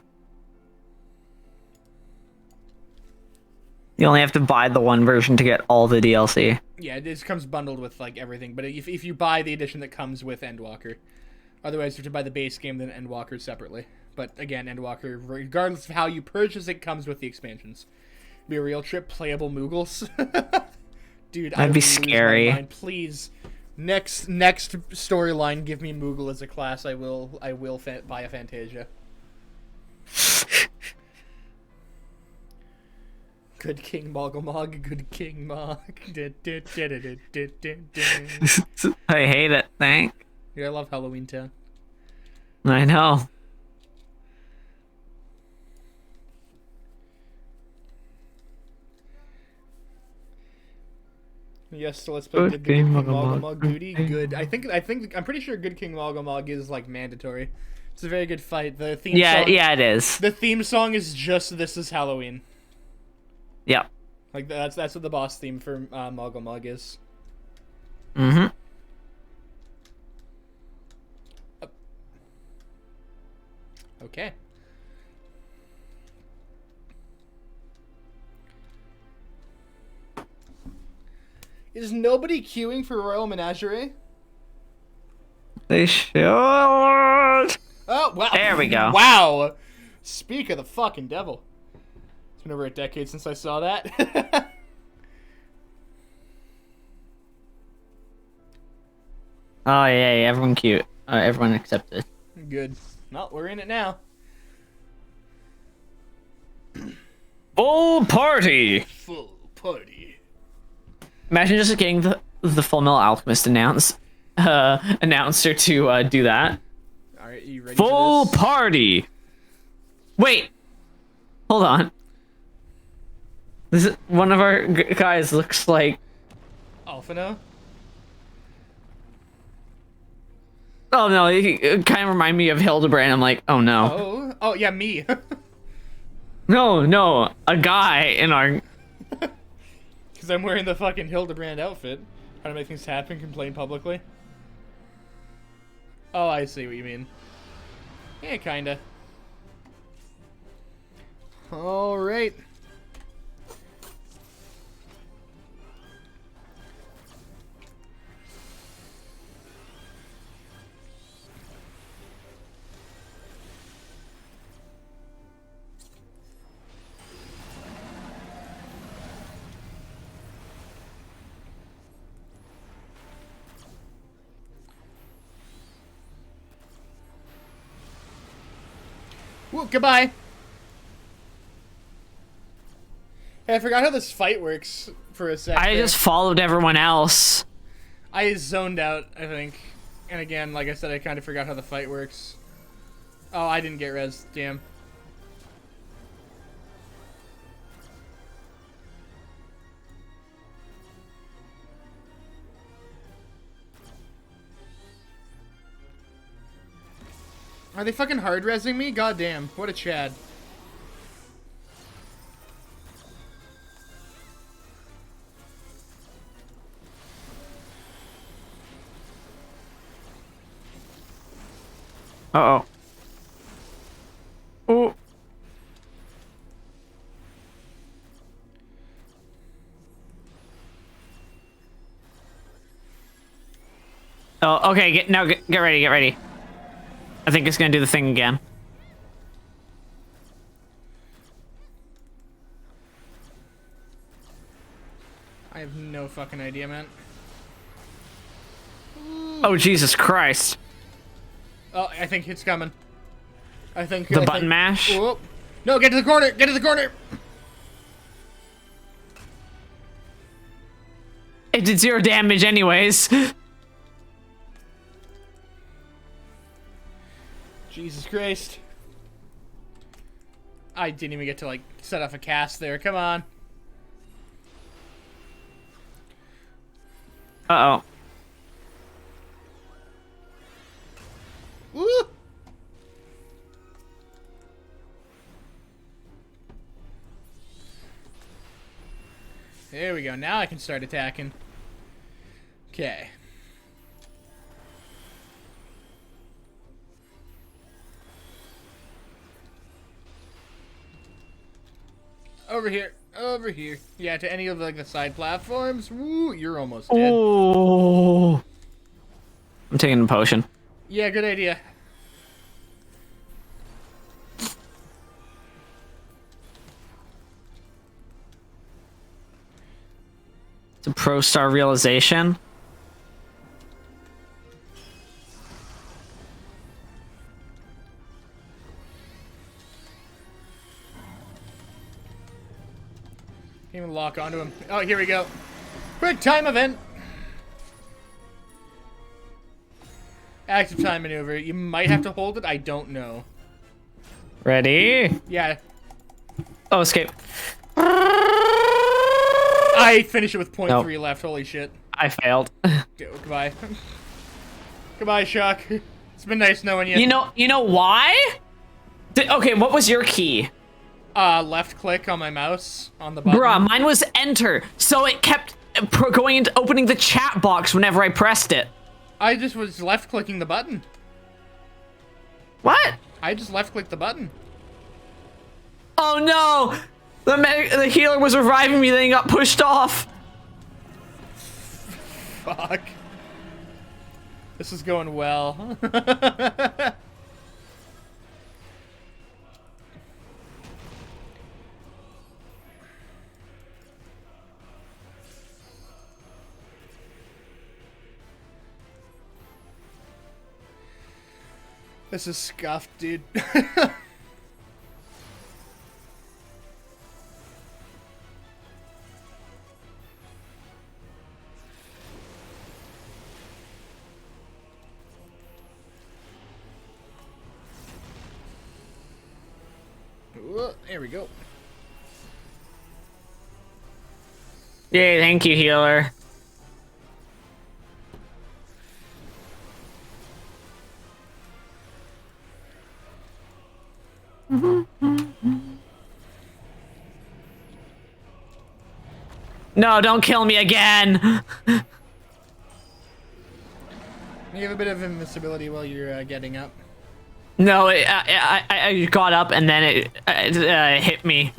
You only have to buy the one version to get all the DLC. Yeah, it just comes bundled with like everything. But if you buy the edition that comes with Endwalker, otherwise you have to buy the base game then Endwalker separately. But again, Endwalker, regardless of how you purchase it, comes with the expansions. Be a real trip, playable Moogles. Dude, that'd be scary. My mind. Please, next storyline, give me Moogle as a class. I will buy a Fantasia. Good King Mogglemog, good King Mog. I hate it. Thank. Yeah, I love Halloween Town. I know. Yes, so let's play Good King Mogglemog Goody. Good. I'm pretty sure Good King Mogglemog is like mandatory. It's a very good fight. The theme song, yeah, it is. The theme song is just "This Is Halloween." Yeah. Like that's what the boss theme for Mogglemog is. Mm-hmm. Okay. Is nobody queuing for Royal Menagerie? They should. Oh, wow. There we go. Wow. Speak of the fucking devil. It's been over a decade since I saw that. Oh, yeah, everyone cute. Everyone accepted. Good. Well, we're in it now. Full party! Full party. Imagine just getting the Full Metal Alchemist announcer to do that. Alright, you ready Full for this? party! Wait! Hold on. This is, one of our guys looks like... Alphino? Oh no, it kind of remind me of Hildebrand. I'm like, oh no. Oh, yeah, me. No, a guy in our... Because I'm wearing the fucking Hildebrand outfit. How to make things happen, complain publicly. Oh, I see what you mean. Yeah, kinda. Alright. Woo, goodbye. Hey, I forgot how this fight works for a second. I just followed everyone else. I zoned out, I think. And again, like I said, I kind of forgot how the fight works. Oh, I didn't get res. Damn. Are they fucking hard resing me? God damn, what a Chad. Uh-oh. Oh. Oh, okay, get ready, get ready. I think it's gonna do the thing again. I have no fucking idea, man. Oh, Jesus Christ. Oh, I think it's coming. I think... The button mash? Oh. No, get to the corner! Get to the corner! It did 0 damage anyways. Jesus Christ. I didn't even get to, like, set off a cast there. Come on. Uh-oh. Woo! There we go. Now I can start attacking. Okay. Over here. Over here. Yeah, to any of like the side platforms. Woo, you're almost dead. Oh. I'm taking a potion. Yeah, good idea. It's a pro star realization. Can't even lock onto him. Oh, here we go. Quick time event. Active time maneuver. You might have to hold it. I don't know. Ready? Yeah. Oh, escape. I finish it with 0.3 Nope. left. Holy shit. I failed. Goodbye. Goodbye, Shock. It's been nice knowing you. You know why? Okay, what was your key? Left click on my mouse on the button. Bruh, mine was enter, so it kept going into opening the chat box whenever I pressed it. I just was left clicking the button. What? I just left clicked the button. Oh no! The healer was reviving me, then he got pushed off. Fuck. This is going well. This is scuffed, dude. Ooh, there we go. Yay, thank you, healer. No, don't kill me again. You have a bit of invincibility while you're getting up. No, I got up and then it hit me.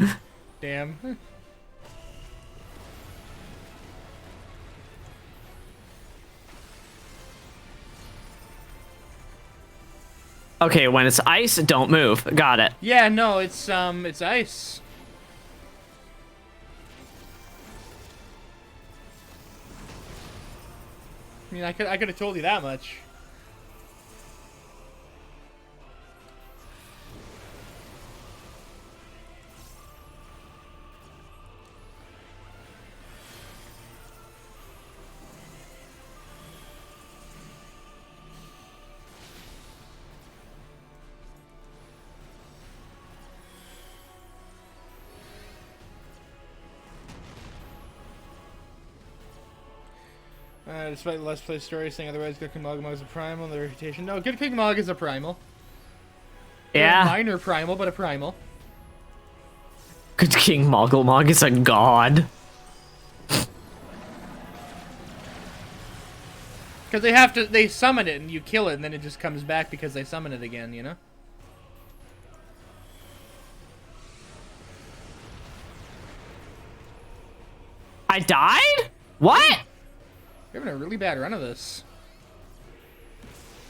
Damn. Okay, when it's ice, don't move. Got it. Yeah, no, it's ice. I mean, I could have told you that much. Despite the Let's Play story saying otherwise, Good King Mogumog is a primal, the reputation. No, Good King Mog is a primal. Yeah. A minor primal, but a primal. Good King Mogumog is a god. Because they summon it and you kill it and then it just comes back because they summon it again, you know? I died? What? You're having a really bad run of this.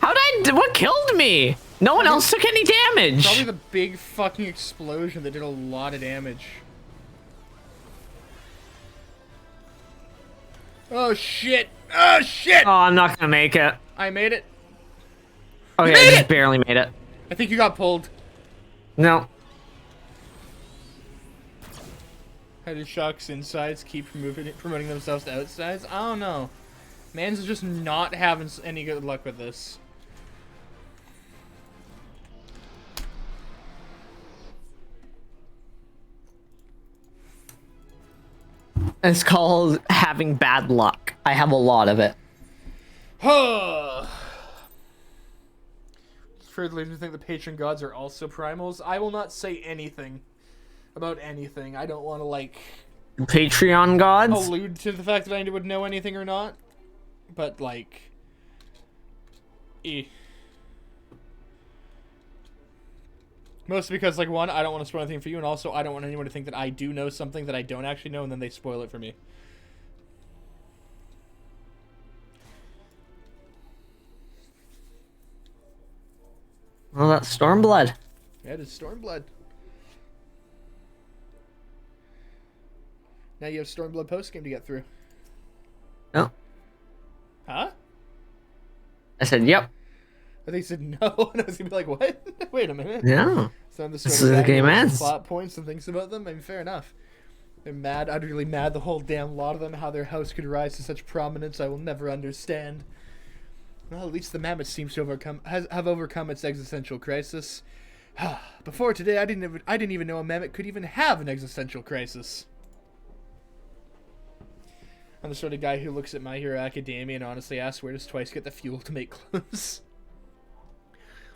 What killed me? No one else took any damage. Probably the big fucking explosion that did a lot of damage. Oh shit! Oh shit! Oh, I'm not gonna make it. I made it. Okay, I just barely made it. I think you got pulled. No. How do Shock's insides keep promoting themselves to outsides? I don't know. Man's just not having any good luck with this. It's called having bad luck. I have a lot of it. Further, do you think the patron gods are also primals? I will not say anything about anything. I don't want to, like... Patreon gods? Allude to the fact that I would know anything or not. But, like... Mostly because, like, one, I don't want to spoil anything for you, and also I don't want anyone to think that I do know something that I don't actually know, and then they spoil it for me. Well, that's Stormblood. Yeah, it is Stormblood. Now you have Stormblood postgame to get through. No. Huh? I said, yep. I think he said no, and I was gonna be like, what? Wait a minute. Yeah. So I'm just This sort is of the game ends. plot points and thinks about them. I mean, fair enough. They're mad, utterly mad, the whole damn lot of them, how their house could rise to such prominence I will never understand. Well, at least the Mammoth seems to have overcome its existential crisis. Before today, I didn't even know a Mammoth could even have an existential crisis. I'm the sort of guy who looks at My Hero Academia and honestly asks, where does Twice get the fuel to make clothes?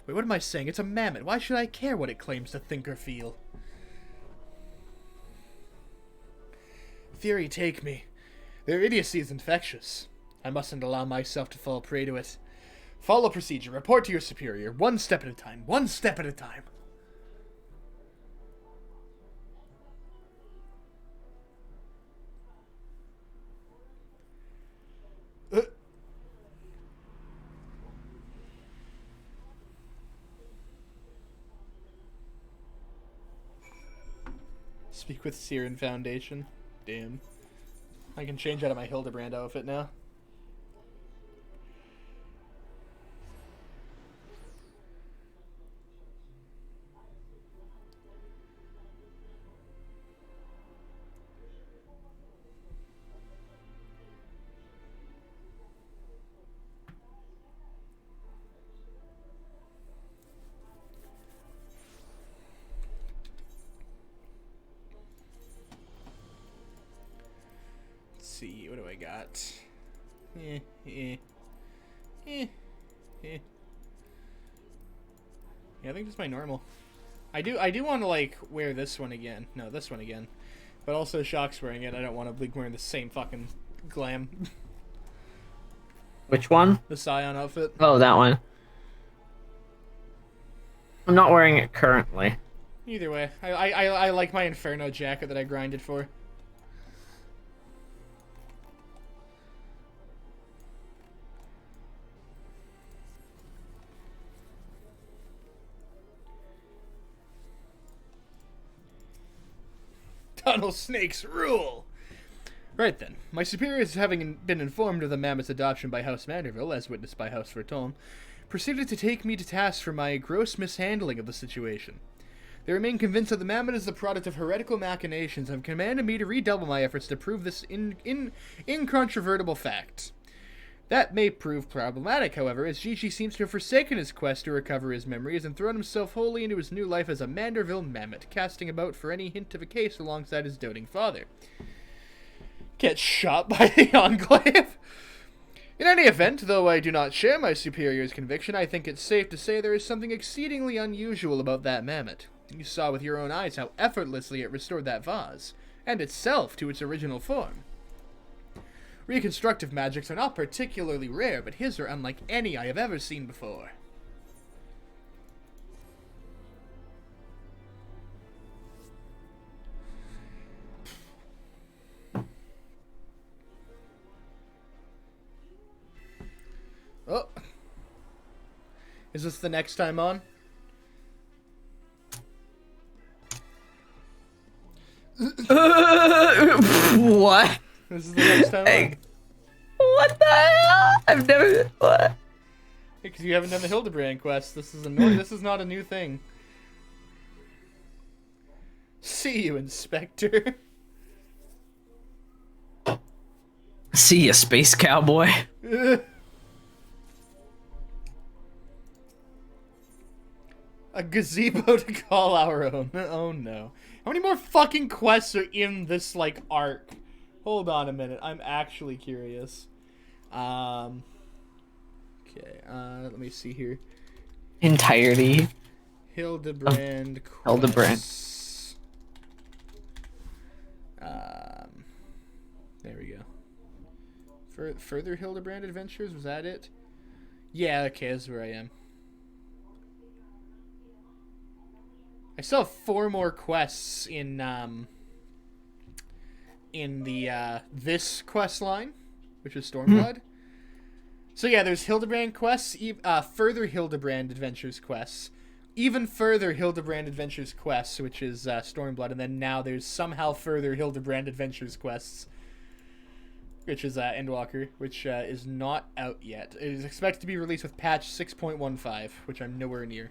Wait, what am I saying? It's a mammoth. Why should I care what it claims to think or feel? Fury, take me. Their idiocy is infectious. I mustn't allow myself to fall prey to it. Follow procedure. Report to your superior. One step at a time. One step at a time. Speak with Siren Foundation. Damn. I can change out of my Hildebrand outfit now. See, what do I got? Yeah, I think that's my normal. I do want to, like, wear this one again. No, this one again. But also Shock's wearing it. I don't want to be wearing the same fucking glam. Which one? The Scion outfit. Oh, that one. I'm not wearing it currently. Either way, I like my Inferno jacket that I grinded for. Tunnel snakes rule! Right then, my superiors, having been informed of the Mammoth's adoption by House Manderville, as witnessed by House Verton, proceeded to take me to task for my gross mishandling of the situation. They remain convinced that the Mammoth is the product of heretical machinations and have commanded me to redouble my efforts to prove this incontrovertible fact. That may prove problematic, however, as Gigi seems to have forsaken his quest to recover his memories and thrown himself wholly into his new life as a Manderville Mammoth, casting about for any hint of a case alongside his doting father. Gets shot by the Enclave? In any event, though I do not share my superior's conviction, I think it's safe to say there is something exceedingly unusual about that Mammoth. You saw with your own eyes how effortlessly it restored that vase, and itself to its original form. Reconstructive magics are not particularly rare, but his are unlike any I have ever seen before. Oh. Is this the next time on? What? This is the next time on. What the hell? I've never... What? Because you haven't done the Hildebrand quest. This is this is not a new thing. See you, Inspector. See ya, space cowboy. A gazebo to call our own. Oh no. How many more fucking quests are in this, like, arc? Hold on a minute. I'm actually curious. Okay, let me see here. Entirety. Hildebrand quests. Hildebrand. There we go. Further Hildebrand adventures? Was that it? Yeah, okay, that's where I am. I still have 4 more quests in the this quest line, which is Stormblood. So yeah, there's Hildebrand quests, further Hildebrand adventures quests, even further Hildebrand adventures quests, which is Stormblood, and then now there's somehow further Hildebrand adventures quests, which is Endwalker, which is not out yet. It is expected to be released with patch 6.15, which I'm nowhere near.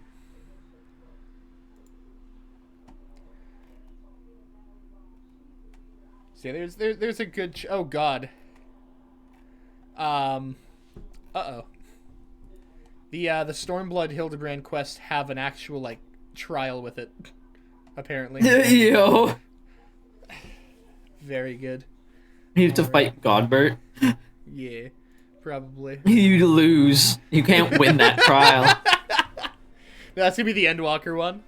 See, there's a good oh god. Uh-oh. The Stormblood Hildebrand quest have an actual, like, trial with it, apparently. Yo. Very good. You have to fight Godbert. Yeah, probably. You lose. You can't win that trial. That's gonna be the Endwalker one.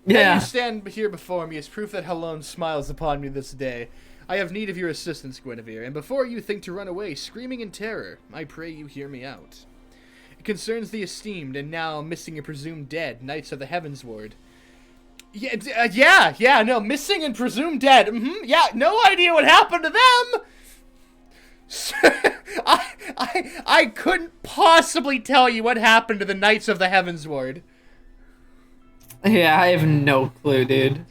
Yeah. You stand here before me as proof that Helone smiles upon me this day. I have need of your assistance, Guinevere, and before you think to run away, screaming in terror, I pray you hear me out. It concerns the esteemed and now missing and presumed dead Knights of the Heavensward. Yeah, no, missing and presumed dead. Yeah, no idea what happened to them. I couldn't possibly tell you what happened to the Knights of the Heavensward. Yeah, I have no clue, dude.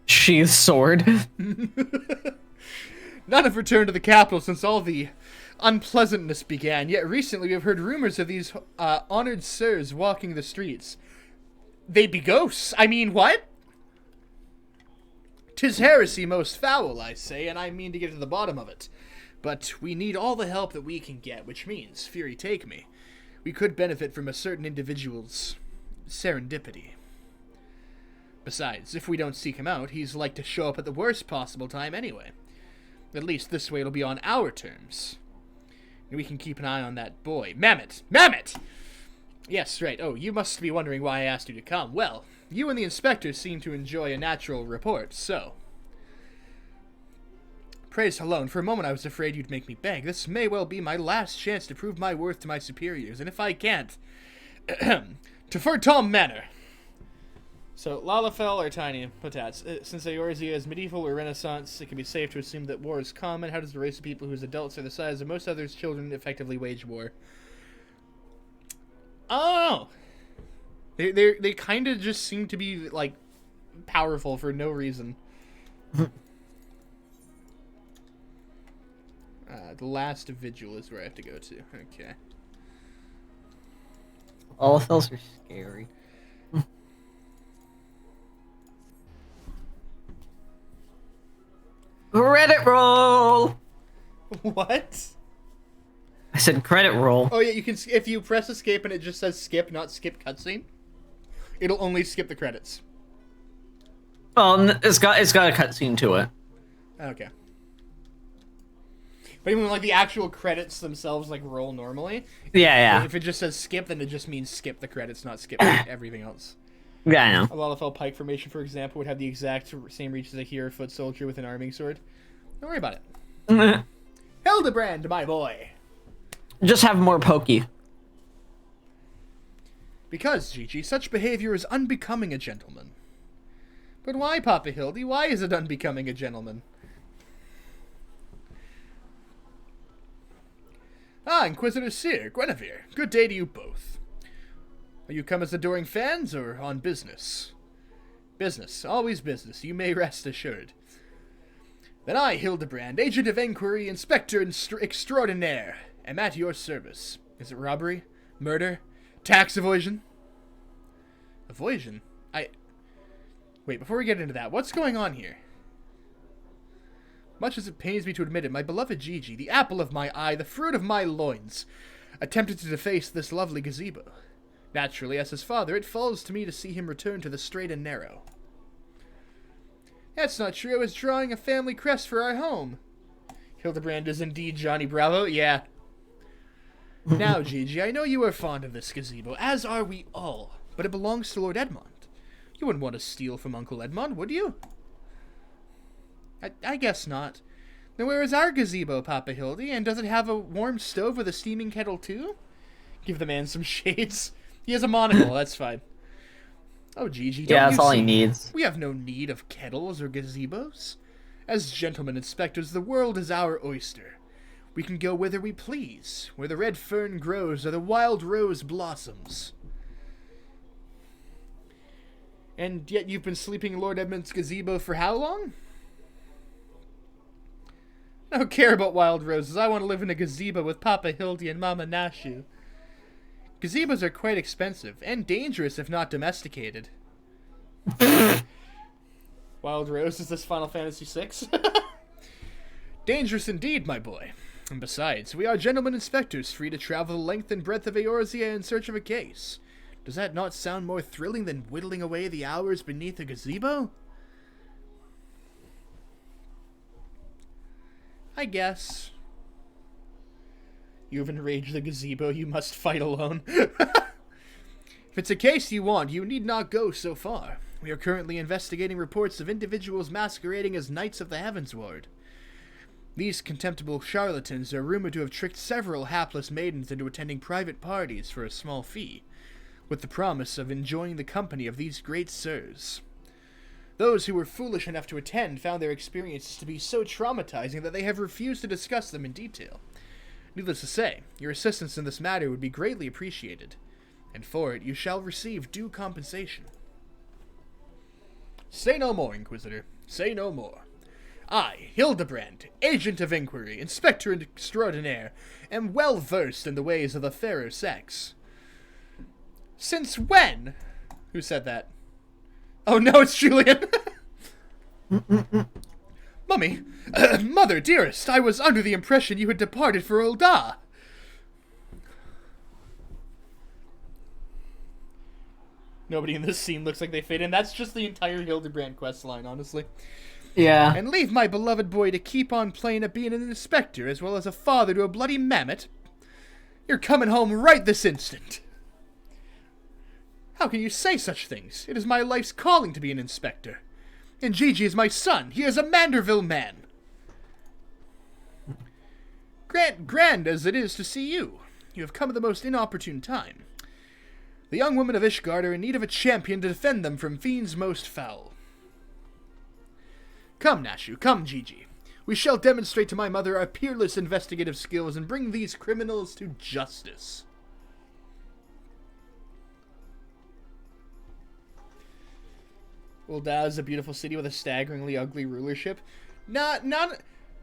Sheath sword. None have returned to the capital since all the unpleasantness began, yet recently we have heard rumors of these honored sirs walking the streets. They be ghosts. I mean, what? 'Tis heresy most foul, I say, and I mean to get to the bottom of it. But we need all the help that we can get, which means, Fury take me, we could benefit from a certain individual's serendipity. Besides, if we don't seek him out, he's like to show up at the worst possible time anyway. At least this way it'll be on our terms. And we can keep an eye on that boy. Mammet! Mammet! Yes, right. Oh, you must be wondering why I asked you to come. Well, you and the inspector seem to enjoy a natural rapport, so... Praise Helone, for a moment I was afraid you'd make me beg. This may well be my last chance to prove my worth to my superiors, and if I can't... to Furtom Manor! So, Lalafell or Tiny Potats. Since Eorzea is medieval or Renaissance, it can be safe to assume that war is common. How does the race of people whose adults are the size of most others' children effectively wage war? Oh! They kind of just seem to be, like, powerful for no reason. The last vigil is where I have to go to. Okay. Lalafels are scary. Credit roll! What? I said credit roll. Oh yeah, you can, if you press escape and it just says skip, not skip cutscene, it'll only skip the credits. Well, it's got a cutscene to it. Okay. But even like the actual credits themselves like roll normally. Yeah. If it just says skip, then it just means skip the credits, not skip everything else. Yeah, I know. A Lalafell pike formation, for example, would have the exact same reach as a hero foot soldier with an arming sword. Don't worry about it. Hildebrand, my boy. Just have more pokey. Because, Gigi, such behavior is unbecoming a gentleman. But why, Papa Hildy? Why is it unbecoming a gentleman? Ah, Inquisitor Seer, Guinevere, good day to you both. Are you come as adoring fans, or on business? Business, always business, you may rest assured. Then I, Hildebrand, Agent of Inquiry, Inspector Extraordinaire, am at your service. Is it robbery? Murder? Tax evasion? Evasion? Wait, before we get into that, what's going on here? Much as it pains me to admit it, my beloved Gigi, the apple of my eye, the fruit of my loins, attempted to deface this lovely gazebo. Naturally, as his father, it falls to me to see him return to the straight and narrow. That's not true. I was drawing a family crest for our home. Hildebrand is indeed Johnny Bravo. Yeah. Now, Gigi, I know you are fond of this gazebo, as are we all, but it belongs to Lord Edmond. You wouldn't want to steal from Uncle Edmond, would you? I guess not. Then where is our gazebo, Papa Hildy? And does it have a warm stove with a steaming kettle, too? Give the man some shades. He has a monocle, that's fine. Oh, Gigi, don't Yeah, that's you all see? he needs. We have no need of kettles or gazebos. As gentlemen inspectors, the world is our oyster. We can go whither we please, where the red fern grows or the wild rose blossoms. And yet you've been sleeping in Lord Edmund's gazebo for how long? I don't care about wild roses. I want to live in a gazebo with Papa Hildy and Mama Nashu. Gazebos are quite expensive, and dangerous if not domesticated. Wild Rose, is this Final Fantasy VI? Dangerous indeed, my boy. And besides, we are gentlemen inspectors, free to travel the length and breadth of Eorzea in search of a case. Does that not sound more thrilling than whittling away the hours beneath a gazebo? I guess. You have enraged the gazebo, you must fight alone. If it's a case you want, you need not go so far. We are currently investigating reports of individuals masquerading as Knights of the Heavensward. These contemptible charlatans are rumored to have tricked several hapless maidens into attending private parties for a small fee, with the promise of enjoying the company of these great sirs. Those who were foolish enough to attend found their experiences to be so traumatizing that they have refused to discuss them in detail. Needless to say, your assistance in this matter would be greatly appreciated, and for it you shall receive due compensation. Say no more, Inquisitor. Say no more. I, Hildebrand, Agent of Inquiry, Inspector Extraordinaire, am well versed in the ways of the fairer sex. Since when? Who said that? Oh no, it's Julian! Mummy, Mother, dearest, I was under the impression you had departed for Ul'dah. Nobody in this scene looks like they fit in. That's just the entire Hildebrand questline, honestly. Yeah. And leave my beloved boy to keep on playing at being an inspector as well as a father to a bloody mammoth? You're coming home right this instant. How can you say such things? It is my life's calling to be an inspector. And Gigi is my son. He is a Manderville man. Grand as it is to see you, you have come at the most inopportune time. The young women of Ishgard are in need of a champion to defend them from fiends most foul. Come, Nashu, come, Gigi. We shall demonstrate to my mother our peerless investigative skills and bring these criminals to justice. Ul'dah is a beautiful city with a staggeringly ugly rulership. Nanaimo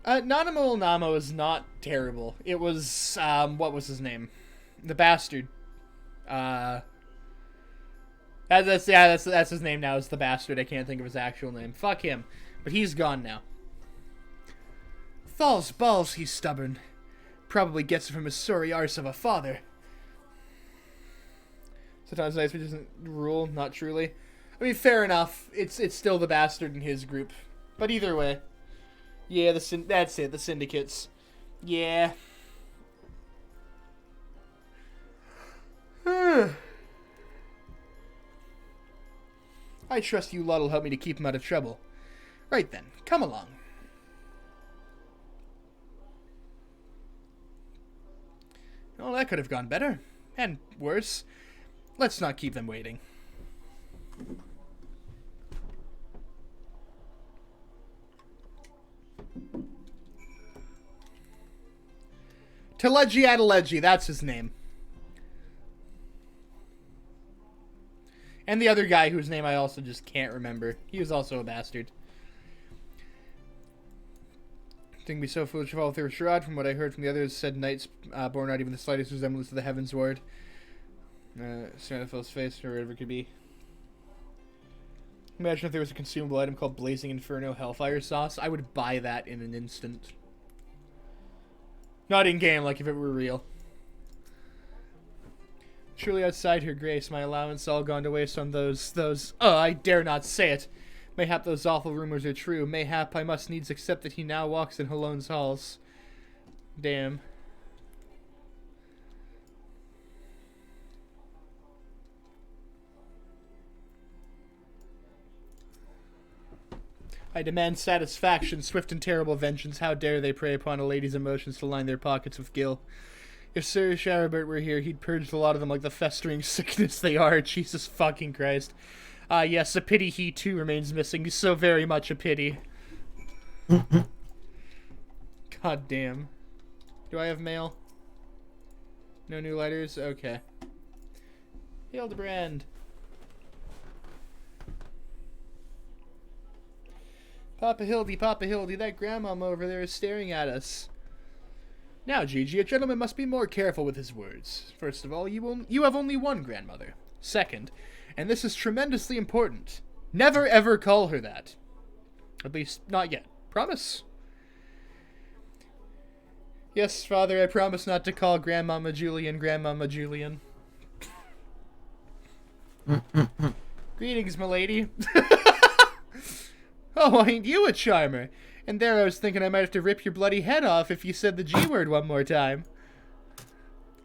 Ul'Namo is not terrible. It was, what was his name? The bastard. That's his name now, is the bastard. I can't think of his actual name. Fuck him. But he's gone now. Thal's balls, he's stubborn. Probably gets it from his sorry arse of a father. Sometimes nice, but doesn't rule, not truly. I mean, fair enough. It's still the bastard in his group. But either way. Yeah, that's it, the syndicates. Yeah. I trust you lot'll help me to keep him out of trouble. Right then, come along. Well, that could have gone better. And worse. Let's not keep them waiting. Teleji Adeleji, that's his name. And the other guy whose name I also just can't remember. He was also a bastard. Think me so foolish to follow through a charade. From what I heard from the others, said knights bore not even the slightest resemblance to the Heaven's Ward. Stanfield's face, or whatever it could be. Imagine if there was a consumable item called Blazing Inferno Hellfire Sauce. I would buy that in an instant. Not in-game, like if it were real. Truly outside her grace, my allowance all gone to waste on those, I dare not say it. Mayhap those awful rumors are true. Mayhap I must needs accept that he now walks in Halone's halls. Damn. I demand satisfaction, swift and terrible vengeance. How dare they prey upon a lady's emotions to line their pockets with gil? If Sir Charibert were here, he'd purge a lot of them like the festering sickness they are. Jesus fucking Christ. Yes, a pity he too remains missing. So very much a pity. God damn. Do I have mail? No new letters? Okay. Hildebrand. Papa Hildy, that grandmama over there is staring at us. Now, Gigi, a gentleman must be more careful with his words. First of all, you have only one grandmother. Second, and this is tremendously important, never ever call her that. At least, not yet. Promise? Yes, Father, I promise not to call Grandmama Julian Grandmama Julian. Greetings, milady. Oh, ain't you a charmer? And there I was thinking I might have to rip your bloody head off if you said the G word one more time.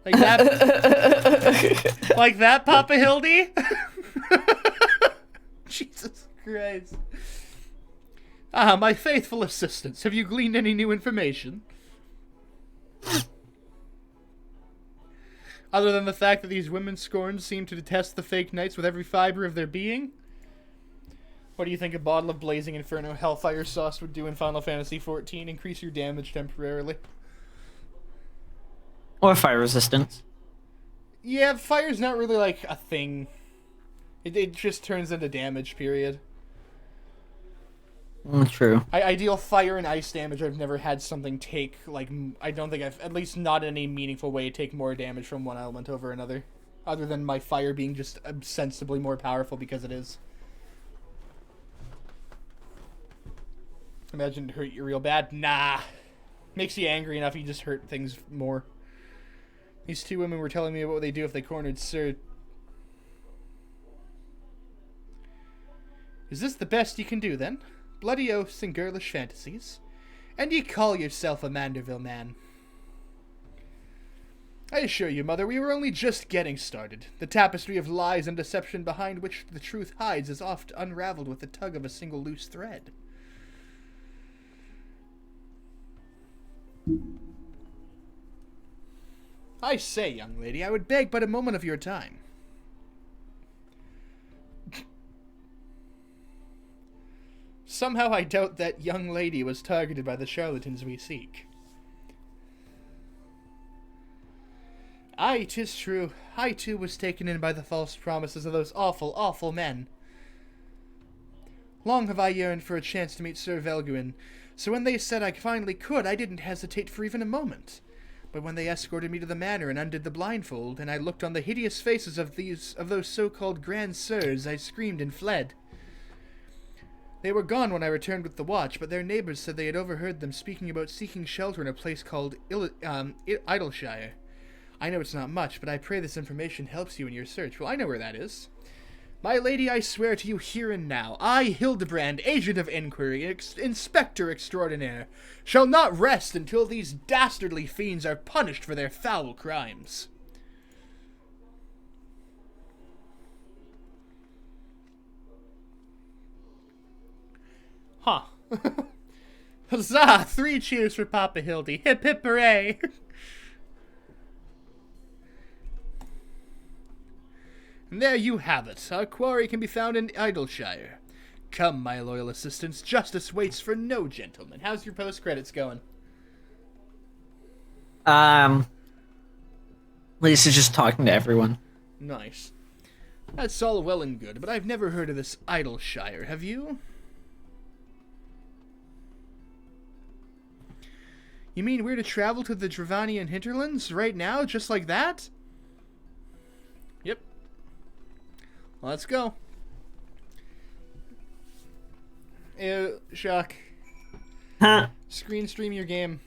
Like that? Like that, Papa Hildy? Jesus Christ. Ah, my faithful assistants, have you gleaned any new information? Other than the fact that these women scorned seem to detest the fake knights with every fiber of their being? What do you think a bottle of Blazing Inferno Hellfire Sauce would do in Final Fantasy XIV? Increase your damage temporarily. Or fire resistance. Yeah, fire's not really, like, a thing. It just turns into damage, period. True. I deal fire and ice damage. I've never had something take, like, I don't think I've, at least not in any meaningful way, take more damage from one element over another. Other than my fire being just ostensibly more powerful because it is. Imagine it hurt you real bad. Nah. Makes you angry enough, you just hurt things more. These two women were telling me what would they do if they cornered Sir... Is this the best you can do, then? Bloody oaths and girlish fantasies? And ye call yourself a Manderville man? I assure you, Mother, we were only just getting started. The tapestry of lies and deception behind which the truth hides is oft unraveled with the tug of a single loose thread. I say, young lady, I would beg but a moment of your time. Somehow I doubt that young lady was targeted by the charlatans we seek. Aye, 'tis true. I too was taken in by the false promises of those awful, awful men. Long have I yearned for a chance to meet Sir Velguin, so when they said I finally could, I didn't hesitate for even a moment. But when they escorted me to the manor and undid the blindfold, and I looked on the hideous faces of those so-called Grand Sirs, I screamed and fled. They were gone when I returned with the watch, but their neighbors said they had overheard them speaking about seeking shelter in a place called Idleshire. I know it's not much, but I pray this information helps you in your search. Well, I know where that is. My lady, I swear to you here and now, I, Hildebrand, agent of inquiry, inspector extraordinaire, shall not rest until these dastardly fiends are punished for their foul crimes. Huzzah! 3 cheers for Papa Hildy. Hip hip hooray! And there you have it. Our quarry can be found in Idleshire. Come, my loyal assistants. Justice waits for no gentleman. How's your post-credits going? Lisa's just talking to everyone. Nice. That's all well and good, but I've never heard of this Idleshire. Have you? You mean we're to travel to the Dravanian hinterlands right now, just like that? Yep. Well, let's go. Ew, Shock. Huh? Screen stream your game.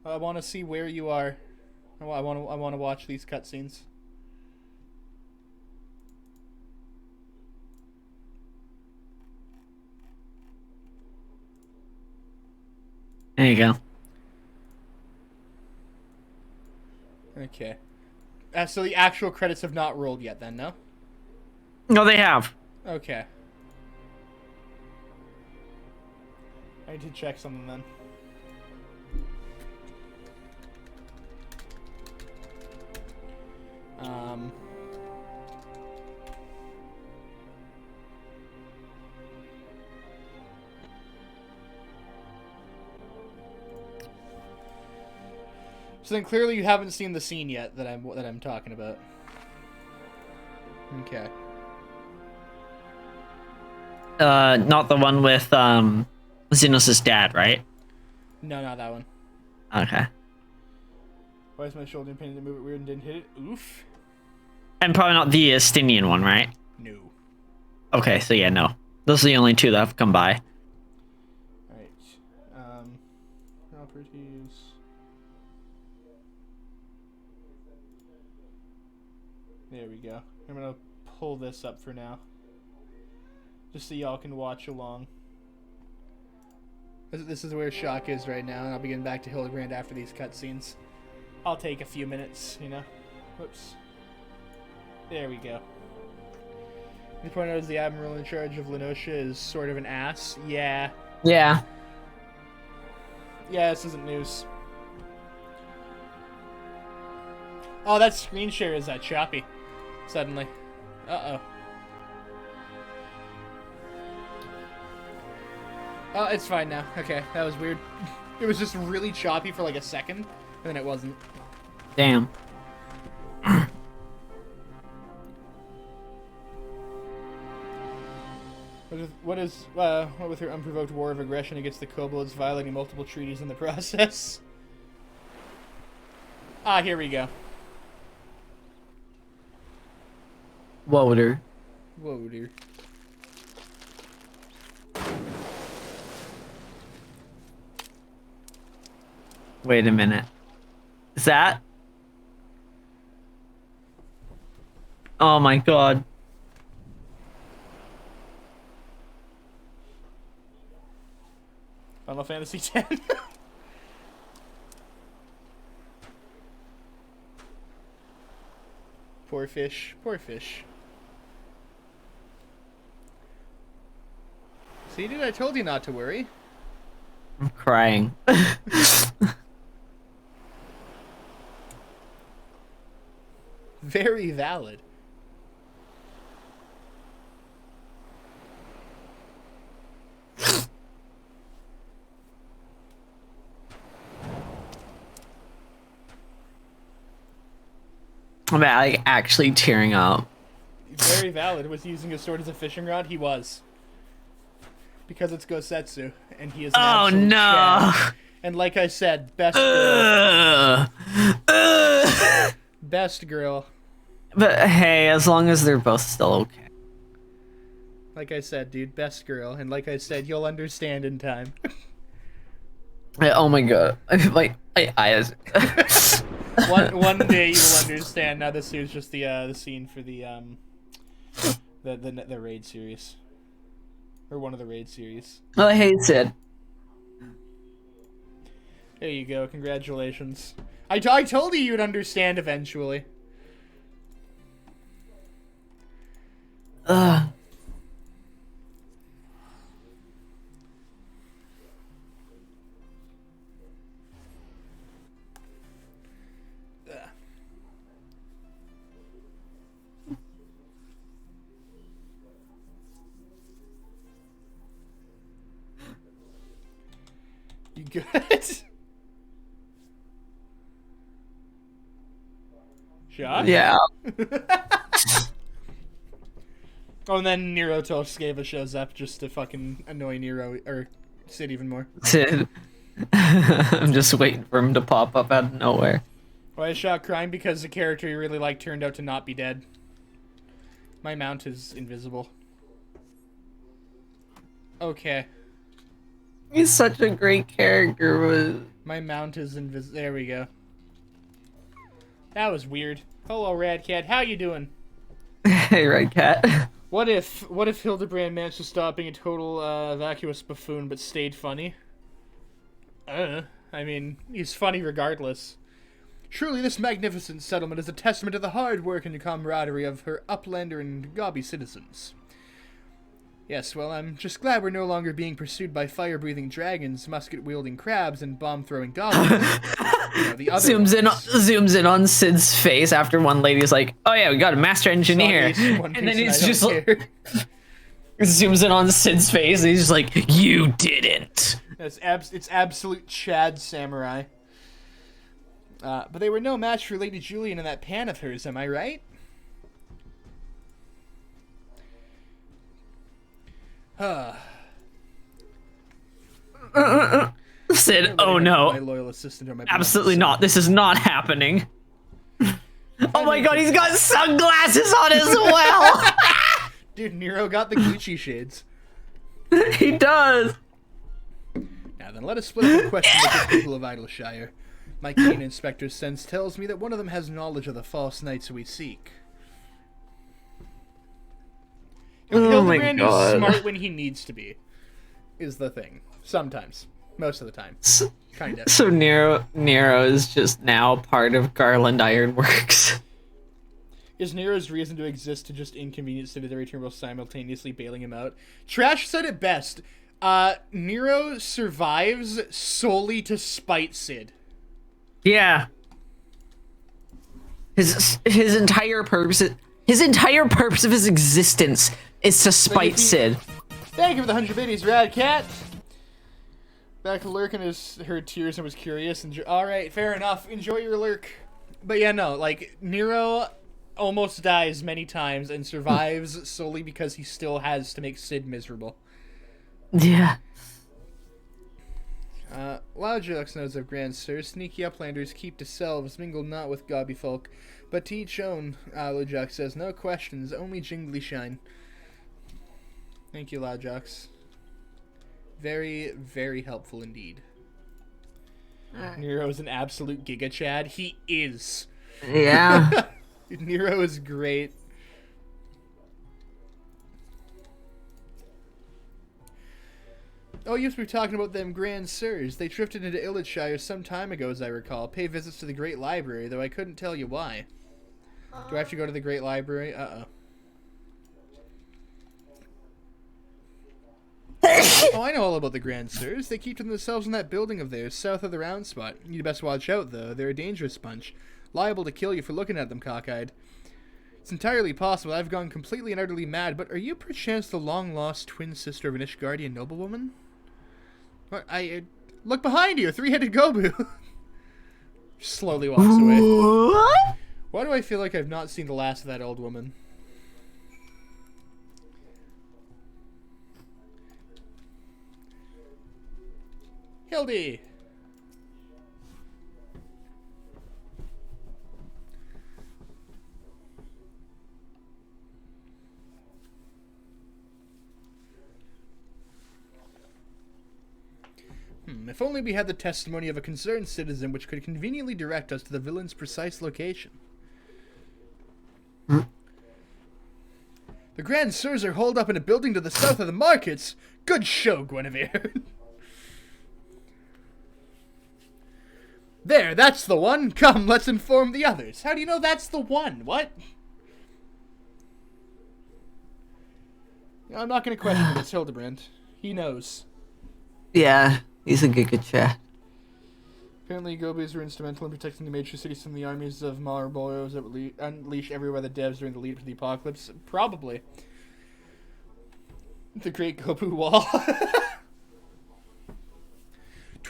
I want to see where you are. I want to watch these cutscenes. There you go. Okay. So the actual credits have not rolled yet then, no? No, they have. Okay. I need to check something then. So then clearly you haven't seen the scene yet that I'm talking about. Okay. Not the one with Xenos' dad, right? No, not that one. Okay. Why is my shoulder in pain to move it weird and didn't hit it? Oof. And probably not the Estinian one, right? No. Okay, so yeah, no. Those are the only two that have come by. Alright. Properties. There we go. I'm gonna pull this up for now. Just so y'all can watch along. This is where Shock is right now, and I'll be getting back to Hildebrand after these cutscenes. I'll take a few minutes, you know? Whoops. There we go. You point out as the admiral in charge of Lenosha is sort of an ass. Yeah. Yeah. Yeah, this isn't news. Oh, that screen share is choppy. Suddenly. Uh-oh. Oh, it's fine now. Okay, that was weird. It was just really choppy for like a second, and then it wasn't. Damn. What with her unprovoked war of aggression against the kobolds, violating multiple treaties in the process? Ah, here we go. Whoa, dear. Whoa, dear. Wait a minute. Is that? Oh my god. Final Fantasy X. Poor fish. Poor fish. See, dude, I told you not to worry. I'm crying. Very valid. I'm like actually tearing up. Very valid. Was he using his sword as a fishing rod? He was. Because it's Gosetsu, and he is an absolute Chad. And like I said, best girl. Best girl. But hey, as long as they're both still okay. Like I said, dude, best girl. And like I said, you'll understand in time. Oh my god. Like, one day you will understand. Now this here's just the scene for the raid series. Or one of the raid series. Oh, hey, Sid. There you go. Congratulations. I told you you'd understand eventually. Good. Shock? Yeah. Oh, and then Nero Toskeva shows up just to fucking annoy Nero, or Sid even more. Sid. I'm just waiting for him to pop up out of nowhere. Why is Shock crying? Because the character he really liked turned out to not be dead. My mount is invisible. Okay. He's such a great character. My mount is invisible. There we go. That was weird. Hello, Radcat. How you doing? Hey, Radcat. What if Hildebrand managed to stop being a total vacuous buffoon but stayed funny? I mean, he's funny regardless. Surely this magnificent settlement is a testament to the hard work and camaraderie of her Uplander and Gobby citizens. Yes, well, I'm just glad we're no longer being pursued by fire-breathing dragons, musket-wielding crabs, and bomb-throwing goblins. The other zooms in on Sid's face after one lady's like, "Oh yeah, we got a master engineer," and then he's just like, zooms in on Sid's face, and he's just like, "You didn't." It's absolute Chad Samurai. But they were no match for Lady Julian and that pan of hers, am I right? Sid, oh no. My loyal assistant or my absolutely not. This is not happening. Oh my god, he's got sunglasses on as well! Dude, Nero got the Gucci shades. He does. Now then, let us split up the question with the people of Idleshire. My keen inspector's sense tells me that one of them has knowledge of the false knights we seek. Hildebrand is smart when he needs to be, is the thing. Sometimes. Most of the time. Kinda. So Nero is just now part of Garland Ironworks. Is Nero's reason to exist to just inconvenience Sid while simultaneously bailing him out? Trash said it best. Nero survives solely to spite Sid. Yeah. His entire purpose of his existence is to spite Sid. Thank you for the 100 biddies, Radcat. Back to lurking has heard tears and was curious. Alright, fair enough. Enjoy your lurk. But yeah, no, like, Nero almost dies many times and survives solely because he still has to make Sid miserable. Yeah. Loudjux knows of Grand Sir. Sneaky uplanders keep to selves, mingle not with gobby folk. But to each own, Loudjux says, no questions, only jingly shine. Thank you, Loudjux. Very, very helpful indeed. Nero's an absolute Giga Chad. He is. Yeah. Nero is great. Oh, yes, we were talking about them Grand Sirs. They drifted into Illidshire some time ago, as I recall. Pay visits to the Great Library, though I couldn't tell you why. Do I have to go to the Great Library? Uh-oh. Oh, I know all about the Grand Sirs. They keep to themselves in that building of theirs, south of the round spot. You'd best watch out, though. They're a dangerous bunch. Liable to kill you for looking at them cockeyed. It's entirely possible I've gone completely and utterly mad, but are you perchance the long-lost twin sister of an Ishgardian noblewoman? What? Look behind you! A three-headed Gobu! Slowly walks away. What? Why do I feel like I've not seen the last of that old woman? Hildy! If only we had the testimony of a concerned citizen which could conveniently direct us to the villain's precise location. The Grand Sirs are holed up in a building to the south of the markets. Good show, Guinevere. There, that's the one. Come, let's inform the others. How do you know that's the one? What? I'm not going to question this, Hildebrand. He knows. Yeah, he's a Giga Chad. Apparently, Gobis were instrumental in protecting the major cities from the armies of Marboros that would unleash everywhere the devs during the lead up to the apocalypse. Probably. The Great Gobu Wall.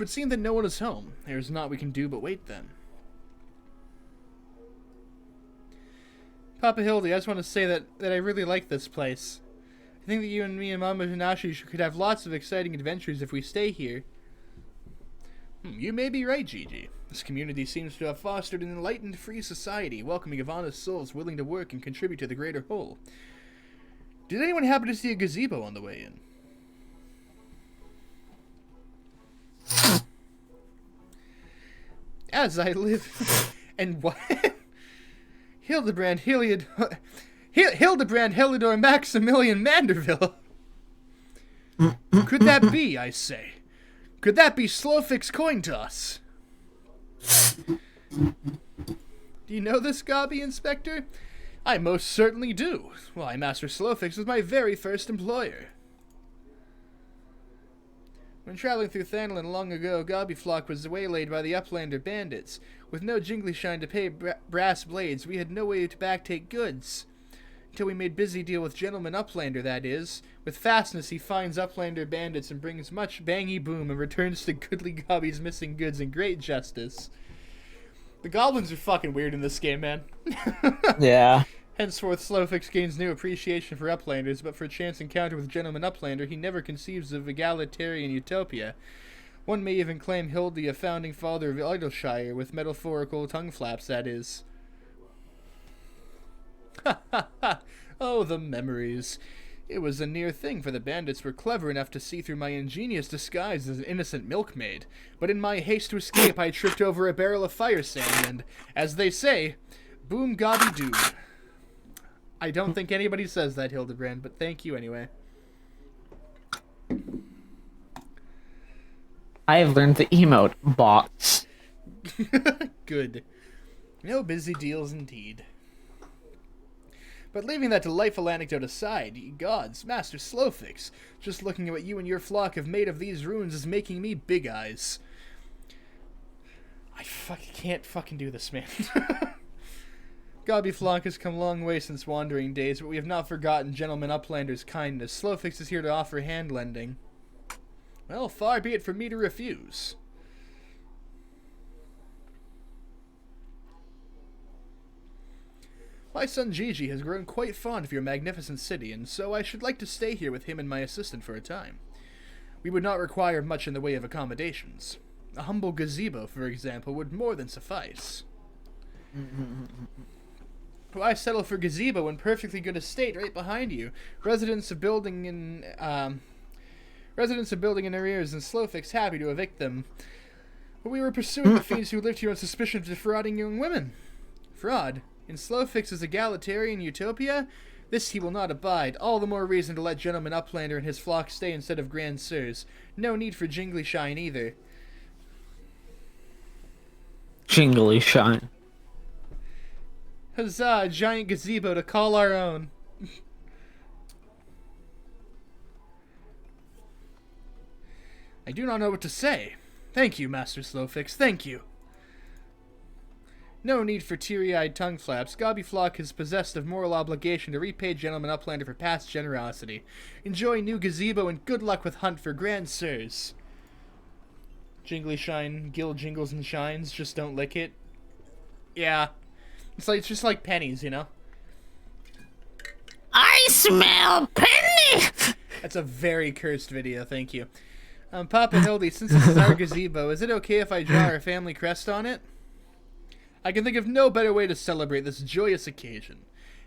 'Twould seem that no one is home. There is naught we can do but wait then. Papa Hildy, I just want to say that I really like this place. I think that you and me and Mama Hanashi could have lots of exciting adventures if we stay here. You may be right, Gigi. This community seems to have fostered an enlightened, free society, welcoming of honest souls willing to work and contribute to the greater whole. Did anyone happen to see a gazebo on the way in? As I live... and what? Hildebrand Heliodor Maximilian Manderville. Could that be, I say? Could that be Slowfix coin toss? Do you know this Gabi, Inspector? I most certainly do. Why, Master Slowfix was my very first employer. When traveling through Thanlin long ago, Gobbyflock was waylaid by the Uplander bandits. With no jingly shine to pay brass blades, we had no way to backtake goods. Until we made busy deal with Gentleman Uplander, that is. With fastness he finds Uplander bandits and brings much bangy boom and returns to goodly Gobby's missing goods in great justice. The goblins are fucking weird in this game, man. Yeah. Henceforth, Slowfix gains new appreciation for Uplanders, but for a chance encounter with Gentleman Uplander, he never conceives of egalitarian utopia. One may even claim Hildy a founding father of Idleshire, with metaphorical tongue flaps, that is. Ha ha ha! Oh, the memories. It was a near thing, for the bandits were clever enough to see through my ingenious disguise as an innocent milkmaid. But in my haste to escape, I tripped over a barrel of fire sand, and, as they say, boom gobby doo. I don't think anybody says that, Hildebrand, but thank you anyway. I have learned the emote box. Good. No busy deals indeed. But leaving that delightful anecdote aside, ye gods, Master Slowfix, just looking at what you and your flock have made of these ruins is making me big eyes. I can't fucking do this, man. Gobbyflock has come a long way since wandering days, but we have not forgotten Gentleman Uplander's kindness. Slowfix is here to offer hand-lending. Well, far be it from me to refuse. My son Gigi has grown quite fond of your magnificent city, and so I should like to stay here with him and my assistant for a time. We would not require much in the way of accommodations. A humble gazebo, for example, would more than suffice. Why settle for gazebo in perfectly good estate right behind you? Residents of building in arrears, and Slowfix happy to evict them. But we were pursuing the fiends who lived here on suspicion of defrauding young women. Fraud. In Slowfix's egalitarian utopia, this he will not abide. All the more reason to let Gentleman Uplander and his flock stay instead of Grand Sirs. No need for jingly shine either. Jingly shine. Huzzah, a giant gazebo to call our own. I do not know what to say. Thank you, Master Slowfix, thank you. No need for teary-eyed tongue flaps. Gobbyflock is possessed of moral obligation to repay Gentleman Uplander for past generosity. Enjoy new gazebo and good luck with hunt for Grand Sirs. Jingly shine, gill jingles and shines, just don't lick it. Yeah. It's just like pennies, you know? I smell penny! That's a very cursed video, thank you. Papa Hildy, since this is our gazebo, is it okay if I draw our family crest on it? I can think of no better way to celebrate this joyous occasion.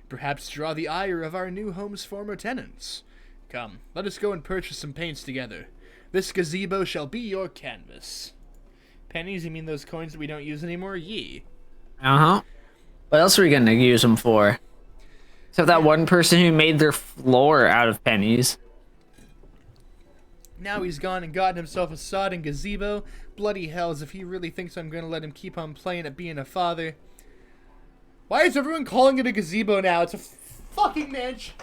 Perhaps draw the ire of our new home's former tenants. Come, let us go and purchase some paints together. This gazebo shall be your canvas. Pennies, you mean those coins that we don't use anymore? Yee. Uh-huh. What else are we gonna use them for? Except that one person who made their floor out of pennies. Now he's gone and gotten himself a sodden gazebo. Bloody hells if he really thinks I'm gonna let him keep on playing at being a father. Why is everyone calling it a gazebo now? It's a fucking mansion.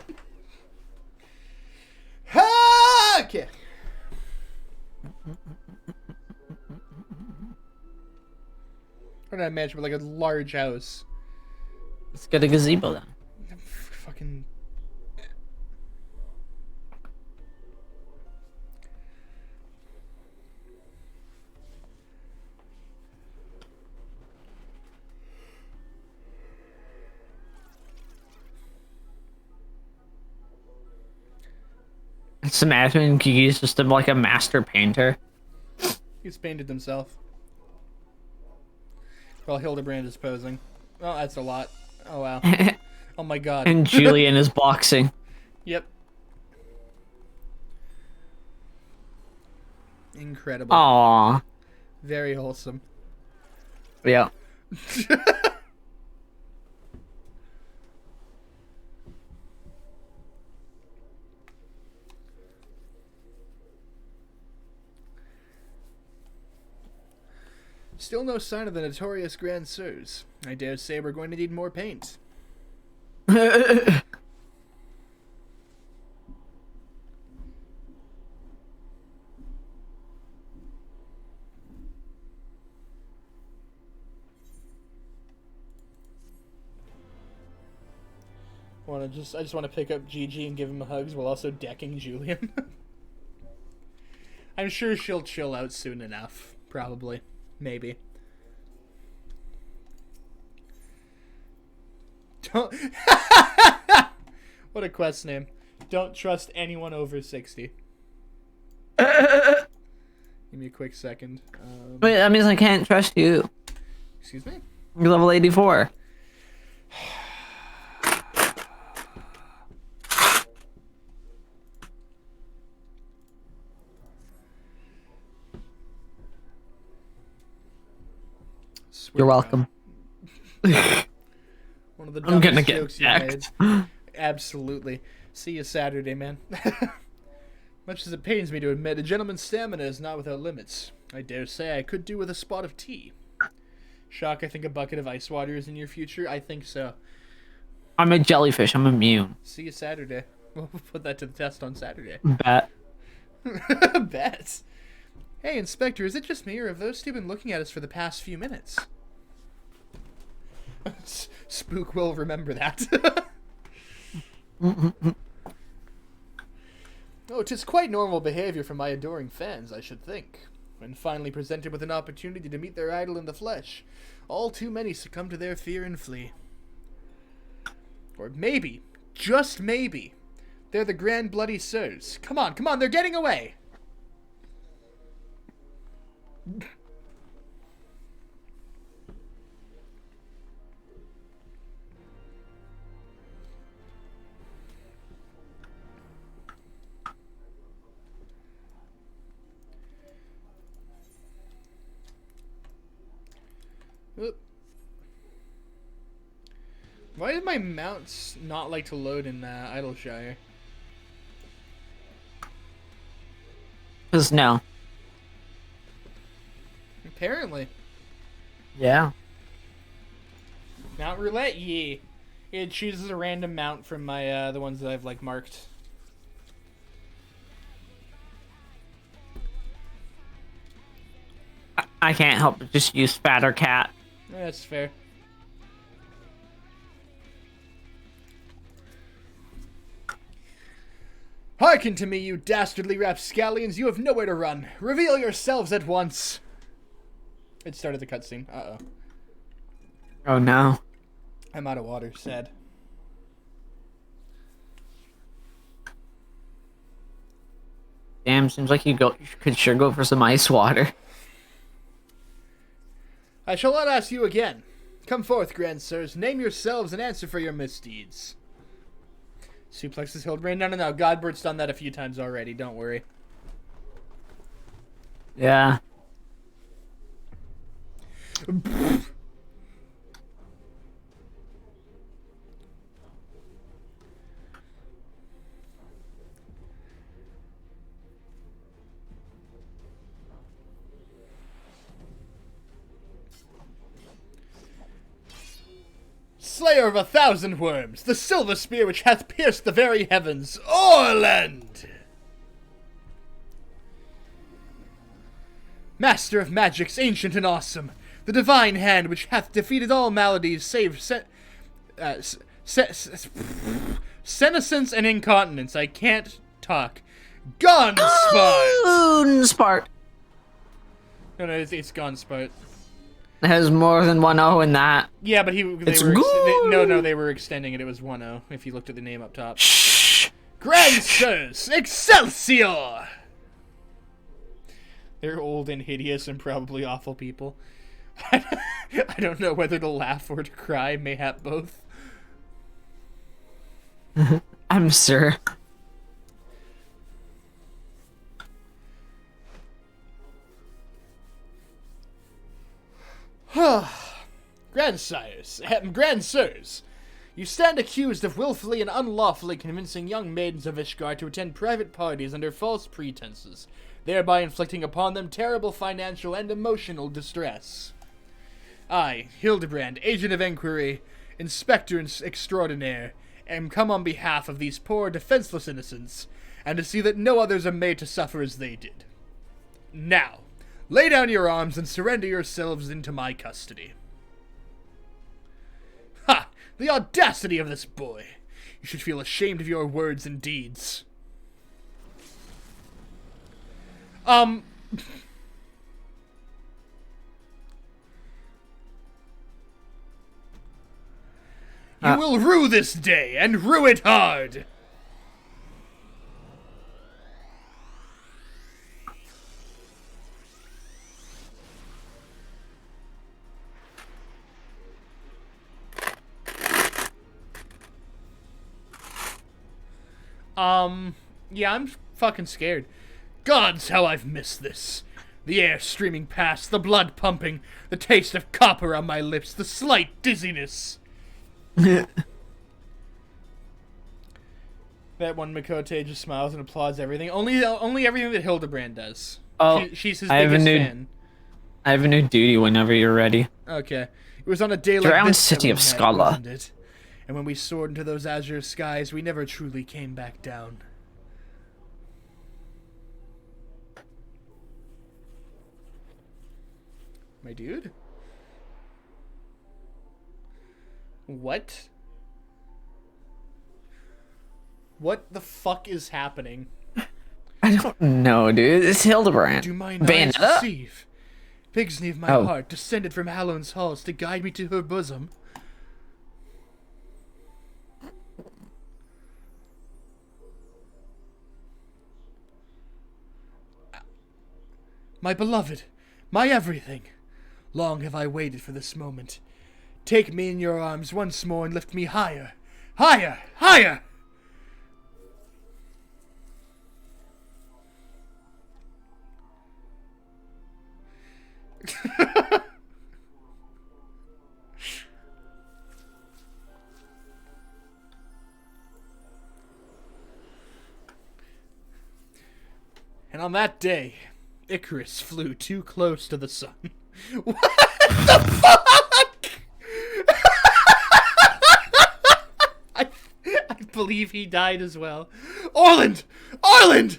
Okay. Or not a mansion, but like a large house. Let's get a gazebo then. Fucking... Just imagine Gigi's just like a master painter. He's painted himself. While Hildebrand is posing. Oh, that's a lot. Oh, wow. Oh, my God. And Julian is boxing. Yep. Incredible. Aww. Very wholesome. Yeah. Still no sign of the notorious Grand Sirs. I dare say we're going to need more paint. I just want to pick up Gigi and give him hugs while also decking Julian. I'm sure she'll chill out soon enough. Probably. Maybe. Don't. What a quest name. Don't trust anyone over 60. Give me a quick second. Wait, that means I can't trust you. Excuse me? You're level 84. You're welcome. One of the I'm gonna dumbest get jokes you decked. made. Absolutely. See you Saturday, man. Much as it pains me to admit, a gentleman's stamina is not without limits. I dare say I could do with a spot of tea. Shock, I think a bucket of ice water is in your future. I think so. I'm a jellyfish. I'm immune. See you Saturday. We'll put that to the test on Saturday. Bet. Bet. Hey, Inspector, is it just me, or have those two been looking at us for the past few minutes? Spook will remember that. Oh, 'tis quite normal behavior from my adoring fans, I should think. When finally presented with an opportunity to meet their idol in the flesh, all too many succumb to their fear and flee. Or maybe, just maybe, they're the Grand Bloody Sirs. Come on, they're getting away! Oop. Why did my mounts not like to load in Idleshire? Because no. Apparently. Yeah. Mount roulette, ye. It chooses a random mount from my the ones that I've like marked. I can't help but just use Spatter Cat. That's fair. Hearken to me, you dastardly rapscallions! You have nowhere to run. Reveal yourselves at once. It started the cutscene. Uh-oh. Oh no. I'm out of water. Sad. Damn, seems like you could sure go for some ice water. I shall not ask you again. Come forth, Grand Sirs. Name yourselves and answer for your misdeeds. Suplexes Hildebrand. No. Godbert's done that a few times already. Don't worry. Yeah. Slayer of 1,000 worms, the silver spear which hath pierced the very heavens, Orland! Master of magics, ancient and awesome, the divine hand which hath defeated all maladies save senescence and incontinence. I can't talk. Gonspart! Gonspart. No, it's Gonspart. It has more than one O in that. Yeah, but they were extending it. It was 1-0 if you looked at the name up top. Shh. Grand Sirs, Excelsior! They're old and hideous and probably awful people. I don't know whether to laugh or to cry, mayhap both. I'm sure. Grandsires, Grandsirs, you stand accused of willfully and unlawfully convincing young maidens of Ishgard to attend private parties under false pretenses, thereby inflicting upon them terrible financial and emotional distress. I, Hildebrand, Agent of Inquiry, Inspector Extraordinaire, am come on behalf of these poor, defenseless innocents, and to see that no others are made to suffer as they did. Now, lay down your arms and surrender yourselves into my custody. Ha! The audacity of this boy! You should feel ashamed of your words and deeds. You will rue this day, and rue it hard! Yeah, I'm fucking scared. Gods, how I've missed this. The air streaming past, the blood pumping, the taste of copper on my lips, the slight dizziness. That one Makote just smiles and applauds everything. Only everything that Hildebrand does. Oh, she's his biggest fan. I have a new duty whenever you're ready. Okay. It was on a day like Drowned this city of that we met, Scala. wasn't it? And when we soared into those azure skies, we never truly came back down. My dude? What? What the fuck is happening? I don't know, dude. It's Hildebrand. Do mine eyes deceive? Pigsney of my heart descended from Halloween's halls to guide me to her bosom. My beloved, my everything. Long have I waited for this moment. Take me in your arms once more and lift me higher. Higher! Higher! And on that day, Icarus flew too close to the sun. What the fuck? I believe he died as well. Orland! Orland!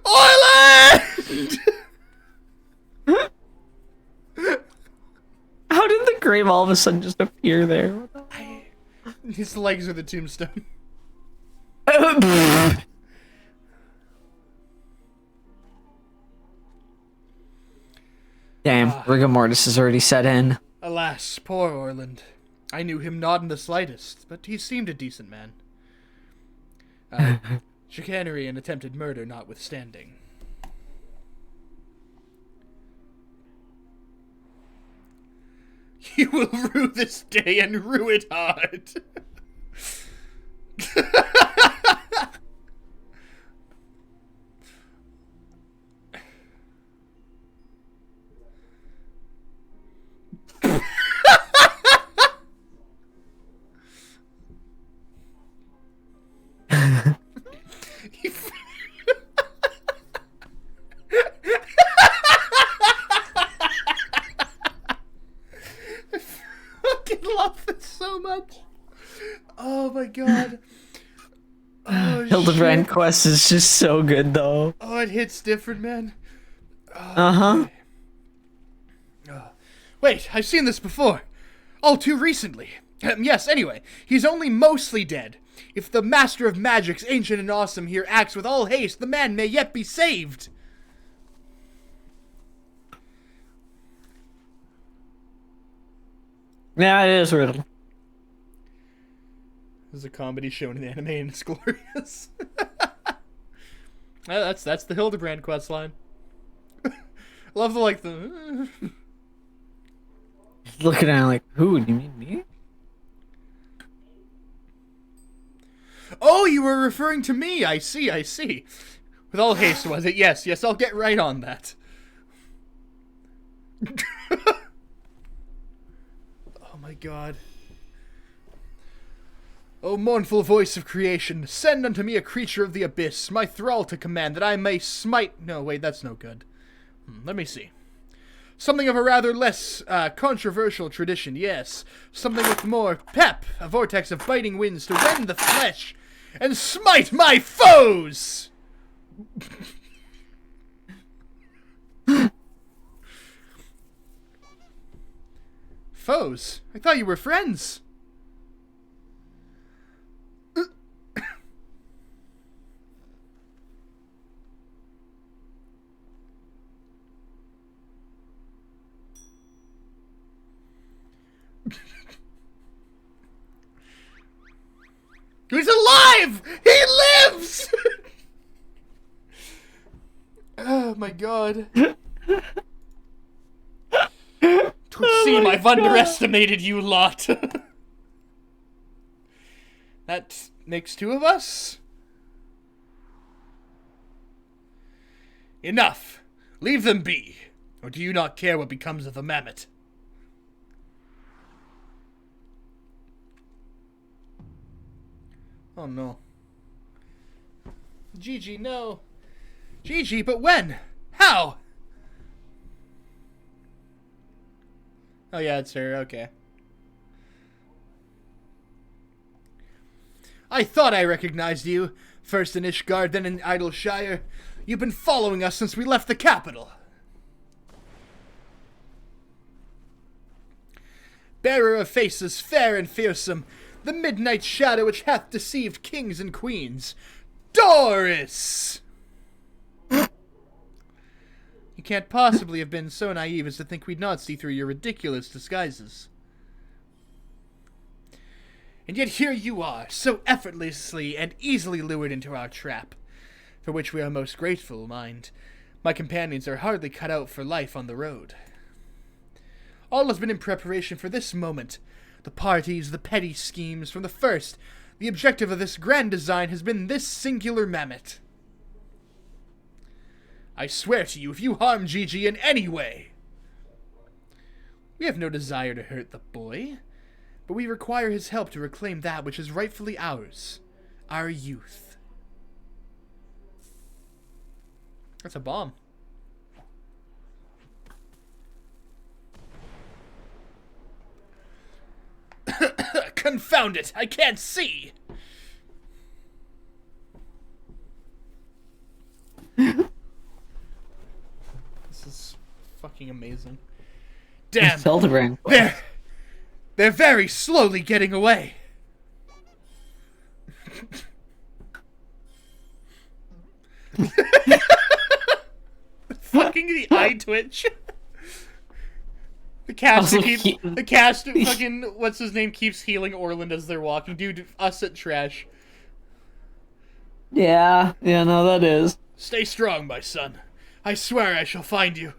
Orland! How did the grave all of a sudden just appear there? His legs are the tombstone. Damn, rigor mortis has already set in. Alas, poor Orland. I knew him not in the slightest, but he seemed a decent man. Chicanery and attempted murder notwithstanding. You will rue this day and rue it hard. Love this so much. Oh my god. Oh, Hildebrand quest is just so good though. Oh, it hits different, man. Oh, Wait, I've seen this before. All too recently. Yes, anyway, he's only mostly dead. If the Master of Magic's ancient and awesome here acts with all haste, the man may yet be saved. Yeah, it is riddle. This is a comedy shown in anime and it's glorious. That's the Hildebrand quest line. Love the like the. Looking at him like, who? Do you mean me? Oh, you were referring to me. I see. I see. With all haste, was it? Yes. Yes. I'll get right on that. Oh my God. O mournful voice of creation, send unto me a creature of the abyss, my thrall to command, that I may smite... No, wait, that's no good. Let me see. Something of a rather less controversial tradition, yes. Something with more pep, a vortex of biting winds to rend the flesh and smite my foes! Foes? I thought you were friends. He's alive! He lives! Oh my God. Twould seem I've underestimated you lot. That makes two of us? Enough. Leave them be. Or do you not care what becomes of the mammoth? Oh no. Gigi, no. Gigi, but when? How? Oh yeah, it's her, okay. I thought I recognized you. First in Ishgard, then in Idleshire. You've been following us since we left the capital. Bearer of faces fair and fearsome, the midnight shadow which hath deceived kings and queens. Doris! You can't possibly have been so naive as to think we'd not see through your ridiculous disguises. And yet here you are, so effortlessly and easily lured into our trap, for which we are most grateful, mind. My companions are hardly cut out for life on the road. All has been in preparation for this moment. The parties, the petty schemes, from the first, the objective of this grand design has been this singular mammoth. I swear to you, if you harm Gigi in any way... We have no desire to hurt the boy, but we require his help to reclaim that which is rightfully ours, our youth. That's a bomb. Confound it! I can't see! This is fucking amazing. Damn! They're very slowly getting away. Fucking the eye twitch. The cast fucking what's his name keeps healing Orland as they're walking. Dude, us at trash. Yeah, no, that is. Stay strong, my son. I swear I shall find you.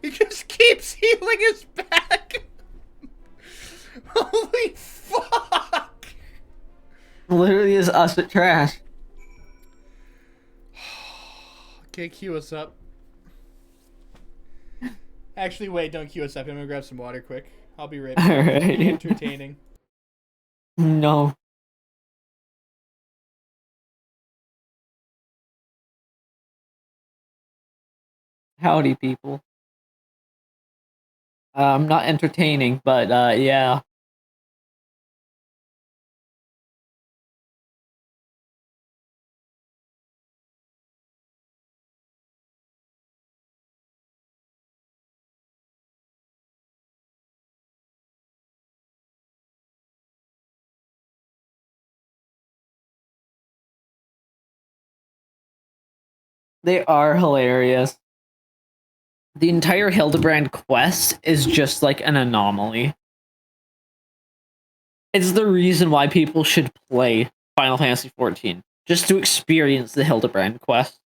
He just keeps healing his back. Holy fuck! Literally is us at trash. Okay, cue us up. Actually, wait, don't cue us up. I'm gonna grab some water quick. I'll be right back. Alright. Entertaining. No. Howdy, people. Not entertaining, but, yeah. They are hilarious. The entire Hildebrand quest is just like an anomaly. It's the reason why people should play Final Fantasy 14 just to experience the Hildebrand quest.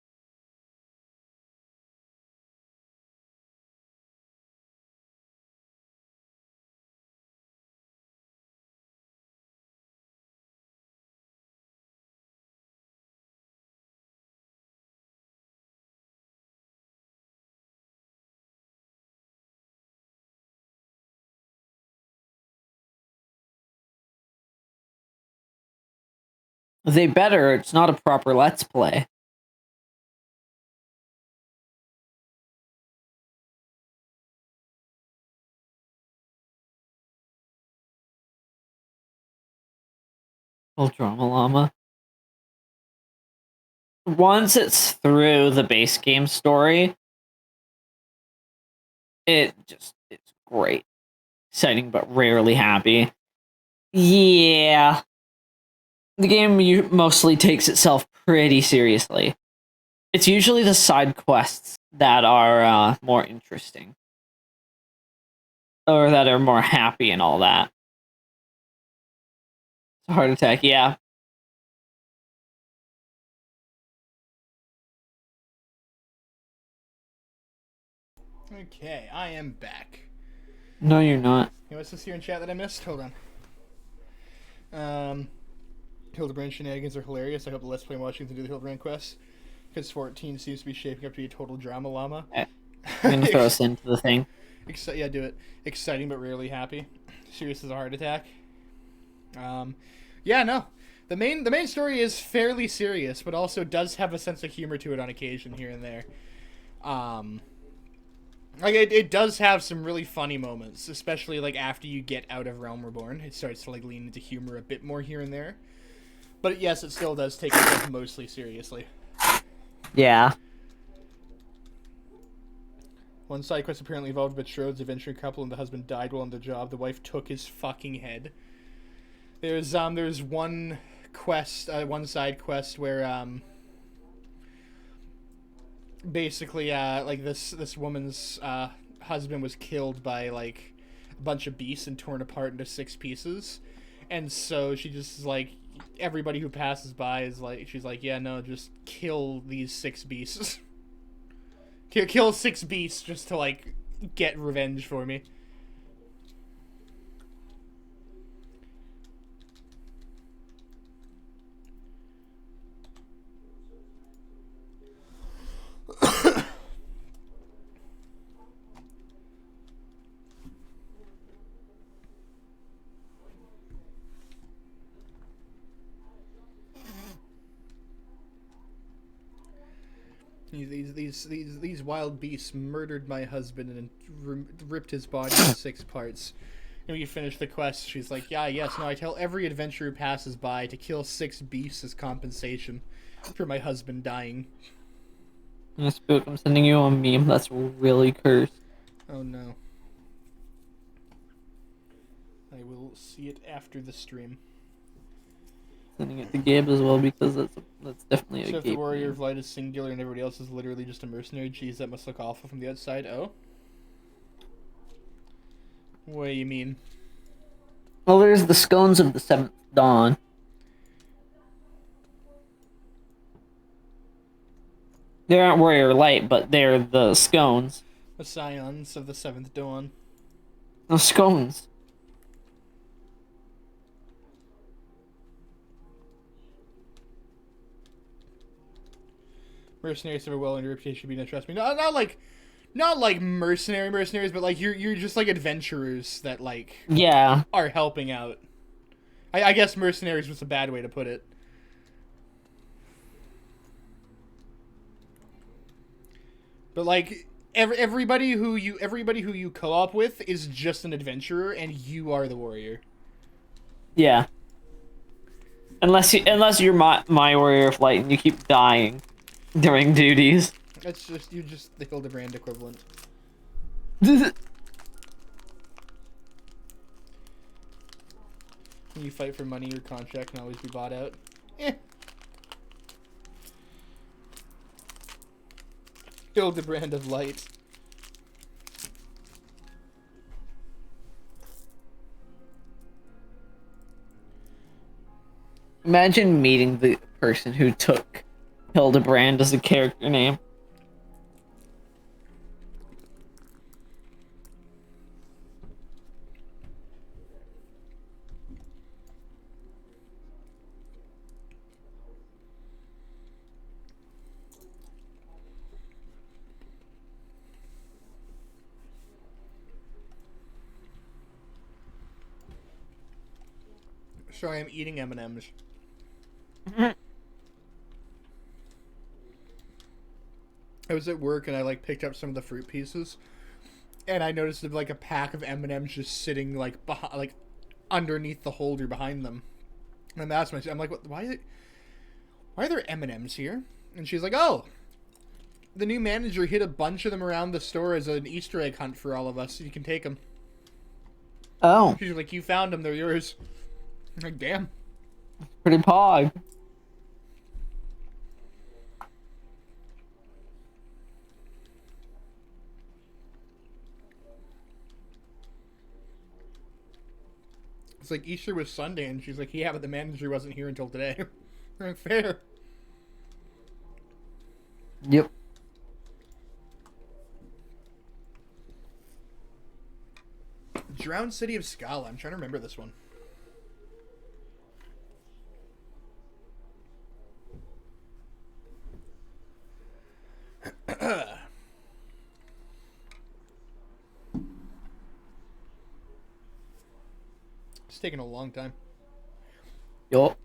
They better, it's not a proper Let's Play. Well, Drama Llama. Once it's through the base game story, it's great. Exciting but rarely happy. Yeah. The game mostly takes itself pretty seriously. It's usually the side quests that are more interesting. Or that are more happy and all that. It's a heart attack, yeah. Okay, I am back. No, you're not. You know what's this here in chat that I missed? Hold on. Hildebrand shenanigans are hilarious. I hope the Let's Play watching to do the Hildebrand quest. Because 14 seems to be shaping up to be a total drama llama. I'm gonna throw us into the thing. Yeah, do it. Exciting but rarely happy. Serious as a heart attack. Yeah, no. The main story is fairly serious, but also does have a sense of humor to it on occasion here and there. Like it does have some really funny moments, especially like after you get out of Realm Reborn. It starts to like lean into humor a bit more here and there. But yes, it still does take itself mostly seriously. Yeah. One side quest apparently involved a betrothed adventuring couple, and the husband died while on the job. The wife took his fucking head. There's one quest, one side quest where basically like this woman's husband was killed by like a bunch of beasts and torn apart into 6 pieces, and so she just like everybody who passes by is like, she's like, yeah, no, just kill these 6 beasts. Kill 6 beasts just to like get revenge for me. These wild beasts murdered my husband and ripped his body into 6 parts. And when you finish the quest, she's like, yeah, yes, no, I tell every adventurer who passes by to kill 6 beasts as compensation for my husband dying. Yeah, Spook, I'm sending you a meme that's really cursed. Oh no. I will see it after the stream. Sending it to Gabe as well because that's definitely a Gabe. So if the warrior of light is singular and everybody else is literally just a mercenary, geez, that must look awful from the outside. Oh? What do you mean? Well, there's the scones of the 7th dawn. They aren't warrior light, but they're the scones. The scions of the 7th dawn. The scones. Mercenaries have a well-earned reputation, be no trust me. Not like mercenaries, but like you're just like adventurers that like are helping out. I guess mercenaries was a bad way to put it. But like everybody who you co-op with is just an adventurer, and you are the warrior. Yeah. Unless you're my warrior of light and you keep dying during duties. That's just you're just the Hildebrand equivalent. When you fight for money, your contract can always be bought out. Eh. Hildebrand of light. Imagine meeting the person who took Hildebrand as a character name. Sorry, I'm eating M&Ms. I was at work and I like picked up some of the fruit pieces, and I noticed like a pack of M&Ms just sitting like like underneath the holder behind them. And I'm asking myself, I'm like, what? Why are there M&Ms here? And she's like, oh, the new manager hid a bunch of them around the store as an Easter egg hunt for all of us. So you can take them. Oh, She's like, you found them, they're yours. I'm like, damn. pretty pog. It's like Easter was Sunday, and she's like, yeah, but the manager wasn't here until today. I'm like, fair. Yep. Drowned City of Scala. I'm trying to remember this one. It's taking a long time. Yup.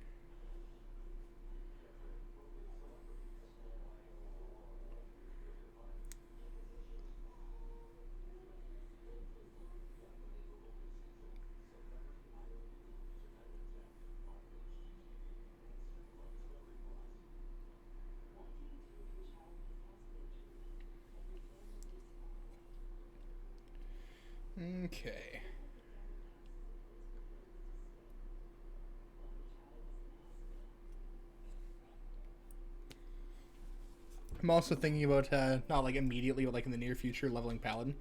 Okay. I'm also thinking about, not like immediately, but like in the near future, leveling Paladin.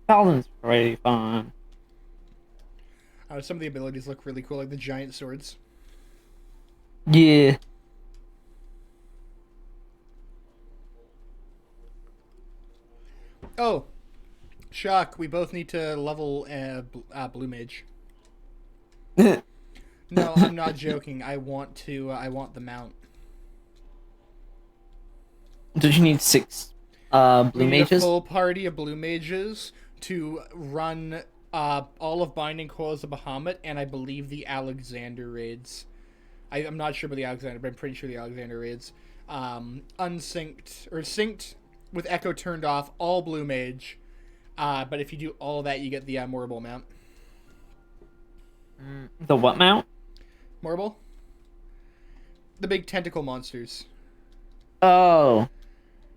Paladin's pretty fun. Some of the abilities look really cool, like the giant swords. Yeah. Oh, Shock, we both need to level Blue Mage. No, I'm not joking. I want the mount. Don't you need 6 We blue need a mages? full party of Blue Mages to run all of Binding Coils of Bahamut, and I believe the Alexander raids. I'm not sure about the Alexander, but I'm pretty sure the Alexander raids. Unsynced, or synced with Echo turned off, all Blue Mage. But if you do all of that, you get the Morble mount. The what mount? Morble? The big tentacle monsters. Oh.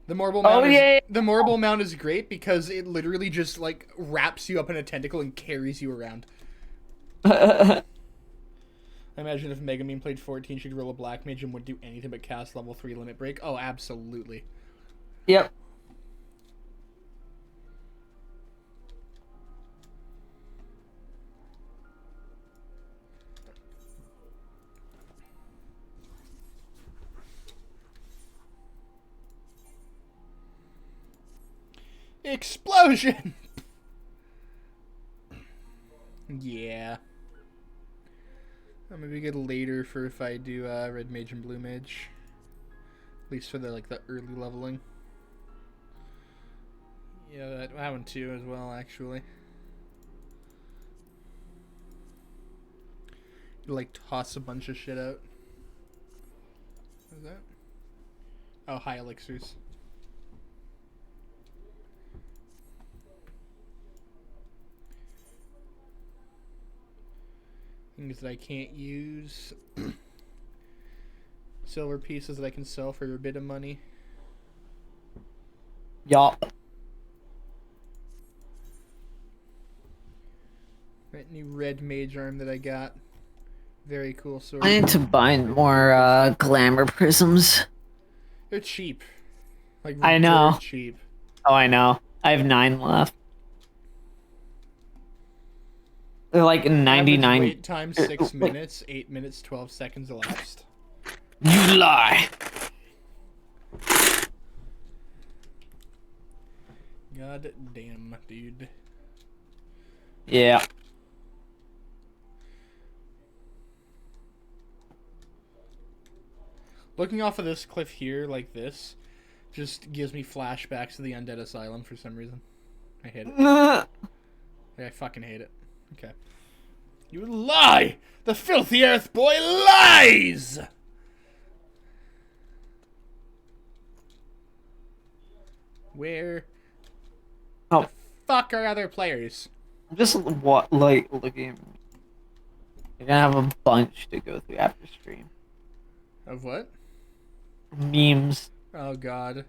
The Morble mount yeah. The Morble mount is great because it literally just like wraps you up in a tentacle and carries you around. I imagine if Megamine played 14, she'd roll a Black Mage and wouldn't do anything but cast level 3 Limit Break. Oh, absolutely. Yep. Explosion! Yeah. Maybe get later for if I do Red Mage and Blue Mage. At least for the early leveling. Yeah, that one too as well, actually. You toss a bunch of shit out. What is that? Oh, high elixirs. Things that I can't use. Silver pieces that I can sell for a bit of money. Yup. That new red mage arm that I got. Very cool sword. I need to buy more glamour prisms. They're cheap. I know. dirt cheap. Oh, I know. I have 9 left. They're like Average 99. wait time 6 minutes. 8 minutes 12 seconds elapsed. You lie. God damn, dude. Yeah. Looking off of this cliff here, like this, just gives me flashbacks to the Undead Asylum for some reason. I hate it. I fucking hate it. Okay. You lie! The filthy earth boy lies! Where Oh, the fuck are other players? I'm just looking. You're gonna have a bunch to go through after stream. Of what? Memes. Oh god.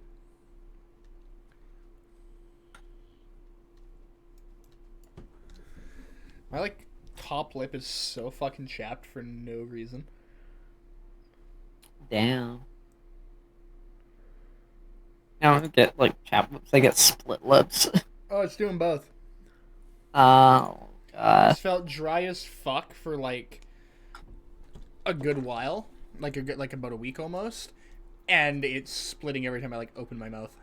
My like top lip is so fucking chapped for no reason. Damn. I don't get like chap lips. I get split lips. Oh, it's doing both. Oh god. This felt dry as fuck for like a good while, like about a week almost, and it's splitting every time I like open my mouth.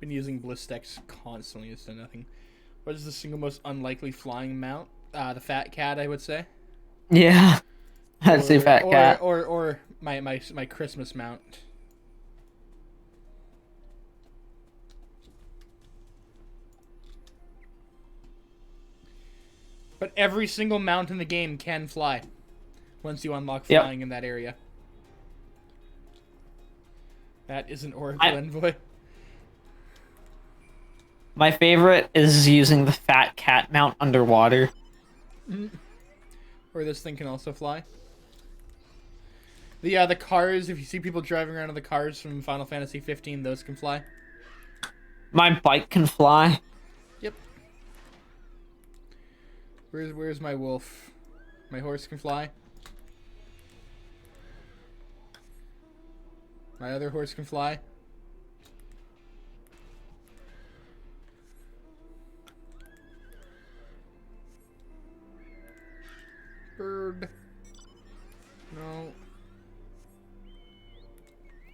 Been using Blistex constantly. It's done nothing. What is the single most unlikely flying mount? The fat cat, I would say. Yeah. I'd say fat cat. Or my Christmas mount. But every single mount in the game can fly once you unlock flying in that area. That is an Oracle envoy. My favorite is using the fat cat mount underwater. Or this thing can also fly. The cars, if you see people driving around in the cars from Final Fantasy 15, those can fly. My bike can fly. Yep. Where's my wolf? My horse can fly. My other horse can fly. Bird. No.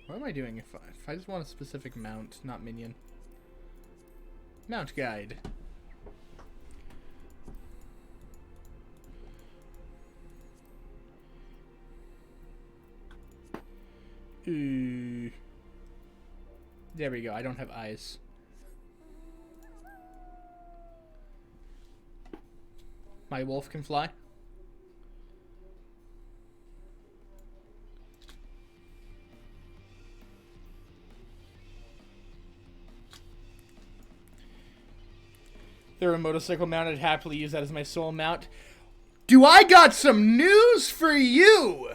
What am I doing if I just want a specific mount, not minion? Mount guide. Ooh. There we go. I don't have eyes. My wolf can fly. They're a motorcycle mount. I'd happily use that as my sole mount. Do I got some news for you?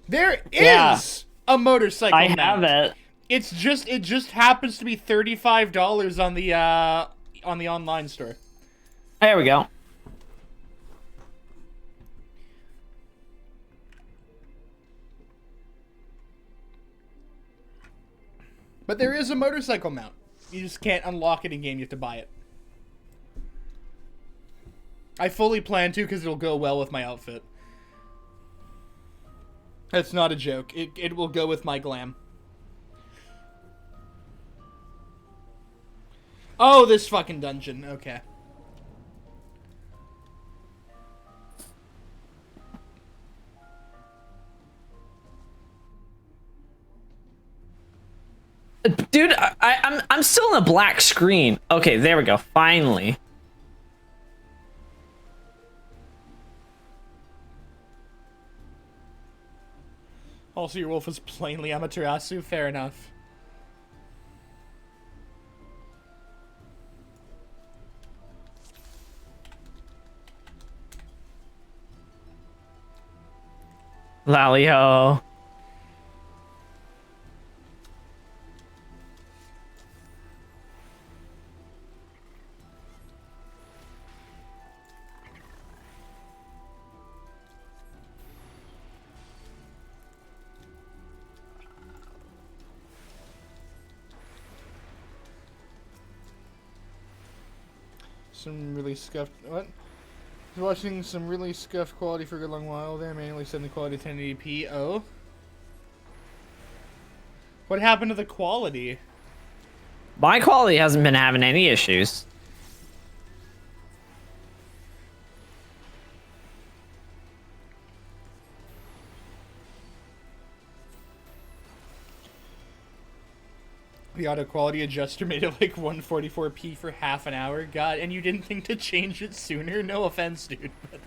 There is a motorcycle I mount. have it. It just happens to be $35 on the online store. There we go. But there is a motorcycle mount. You just can't unlock it in game. You have to buy it. I fully plan to because it'll go well with my outfit. That's not a joke. It will go with my glam. Oh, this fucking dungeon. Okay. Dude, I'm still in a black screen. Okay, there we go. Finally. Also, your wolf is plainly Amaterasu. Fair enough. Lalio. some really scuffed... What? I was watching some really scuffed quality for a good long while there. Manually setting the quality to 1080p. Oh? What happened to the quality? My quality hasn't been having any issues. The auto quality adjuster made it like 144p for half an hour. God, and you didn't think to change it sooner? No offense, dude. But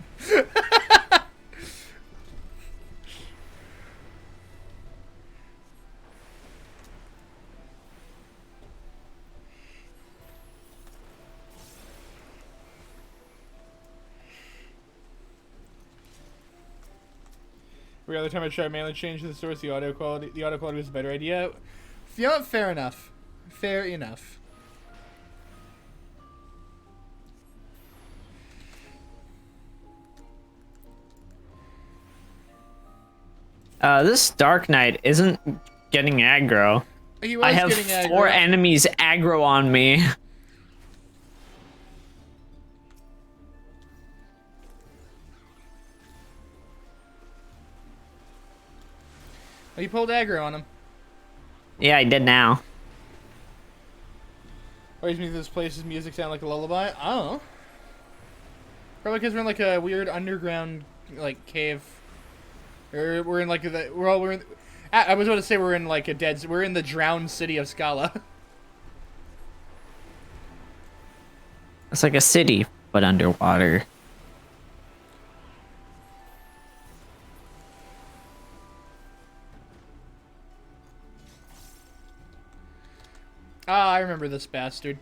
every other time I tried manually changing the source, the auto quality was a better idea. You know what? Fair enough. Fair enough. This Dark Knight isn't getting aggro. He was I have getting 4 aggro. enemies aggro on me. Oh, you pulled aggro on him. Yeah, I did now. Always means this place's music sound like a lullaby. I don't know. Probably because we're in like a weird underground like cave. Or we're in like the we're in. I was about to say we're in like we're in the drowned city of Scala. It's like a city, but underwater. Ah, I remember this bastard.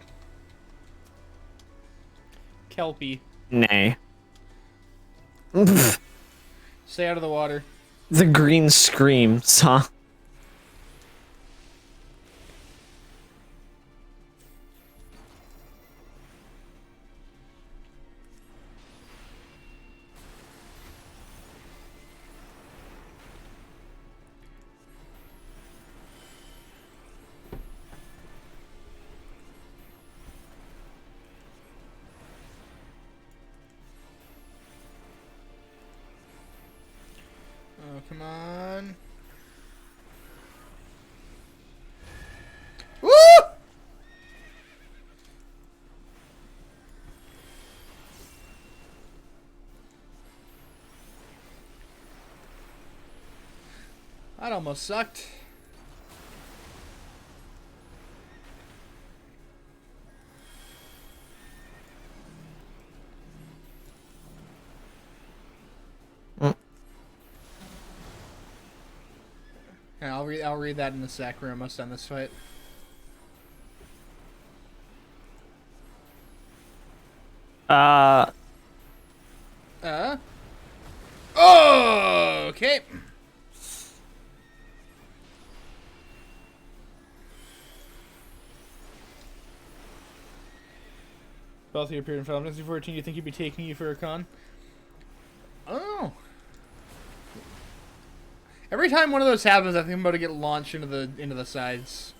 Kelpie. Nay. Stay out of the water. The green screams, huh? Oh, come on. Woo! That almost sucked. Yeah, I'll read that in a sec. We're almost done this fight. Oh, okay. Both appeared in Final Fantasy 14. You think he'd be taking you for a con? Oh. Every time one of those happens, I think I'm about to get launched into the sides.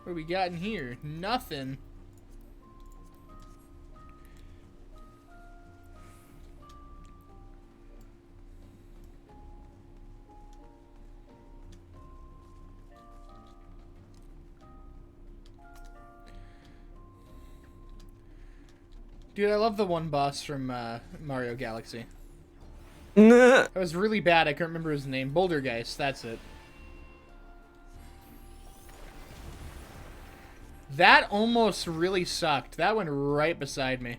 What do we got in here? Nothing. Dude, I love the one boss from Mario Galaxy. That was really bad. I can't remember his name. Bouldergeist, that's it. That almost really sucked. That went right beside me.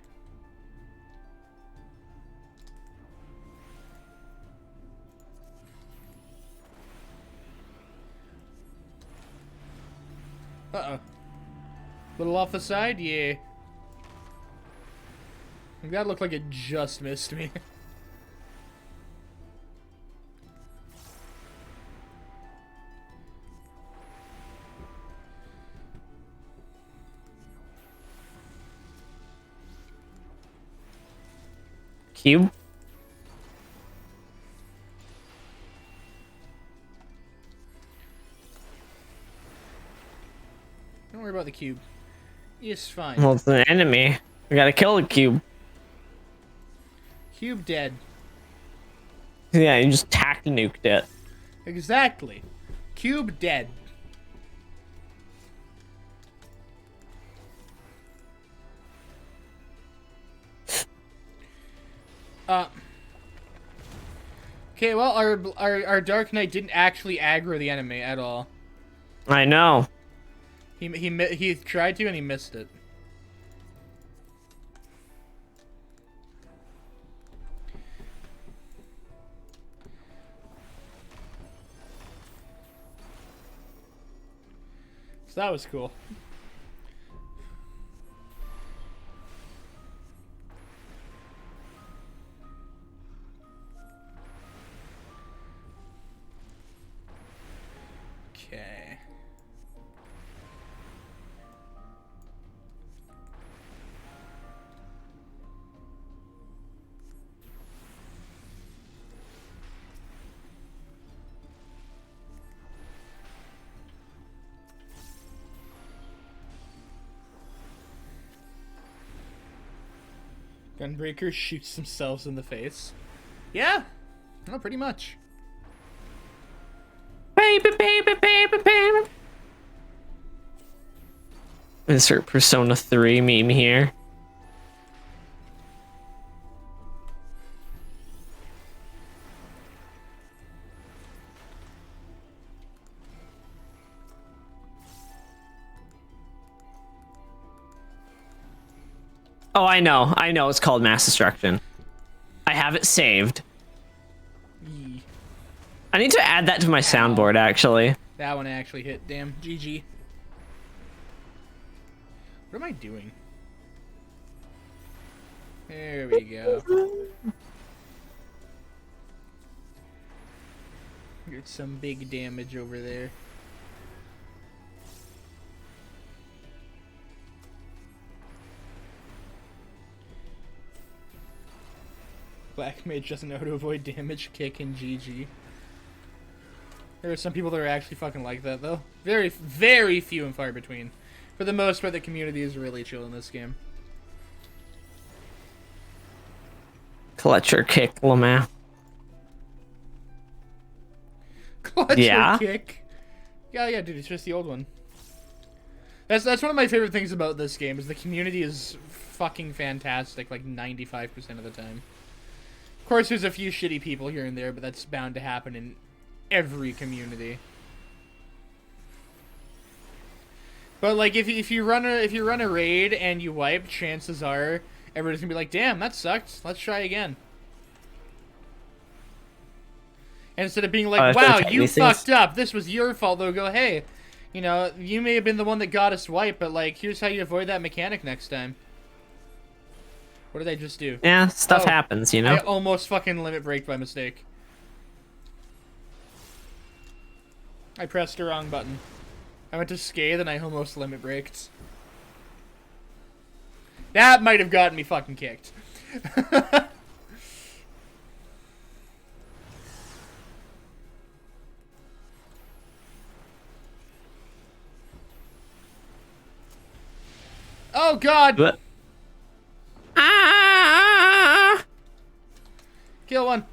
Uh-oh. Little off the side? Yeah. That looked like it just missed me. Cube? Don't worry about the cube. It's fine. Well, it's an enemy. We gotta kill the cube. Cube dead. Yeah, you just tack nuked it. Exactly. Cube dead. Okay, well, our Dark Knight didn't actually aggro the enemy at all. I know. He tried to and he missed it. So that was cool. Okay. Gunbreaker shoots themselves in the face. Yeah, no, pretty much. Baby, baby, baby, baby. Insert Persona 3 meme here. Oh, I know. I know it's called Mass Destruction. I have it saved. Yee. I need to add that to my soundboard, actually. That one actually hit. Damn. GG. What am I doing? There we go. Get some big damage over there. Black Mage doesn't know how to avoid damage, kick, and GG. There are some people that are actually fucking like that, though. Very, very few and far between. For the most part, the community is really chill in this game. Clutch or kick, Lamau. Clutch Yeah? or kick. Yeah, dude, it's just the old one. That's one of my favorite things about this game, is the community is fucking fantastic, like 95% of the time. Of course, there's a few shitty people here and there, but that's bound to happen in every community. But like, if you run a raid and you wipe, chances are everybody's gonna be like, "Damn, that sucked. Let's try again." And instead of being like, "Wow, you fucked up. This was your fault," they'll go, "Hey, you know, you may have been the one that got us wiped, but like, here's how you avoid that mechanic next time." What did I just do? Yeah, stuff happens, you know? I almost fucking limit breaked by mistake. I pressed the wrong button. I went to scathe and I almost limit braked. That might have gotten me fucking kicked. Oh god! What? Kill one.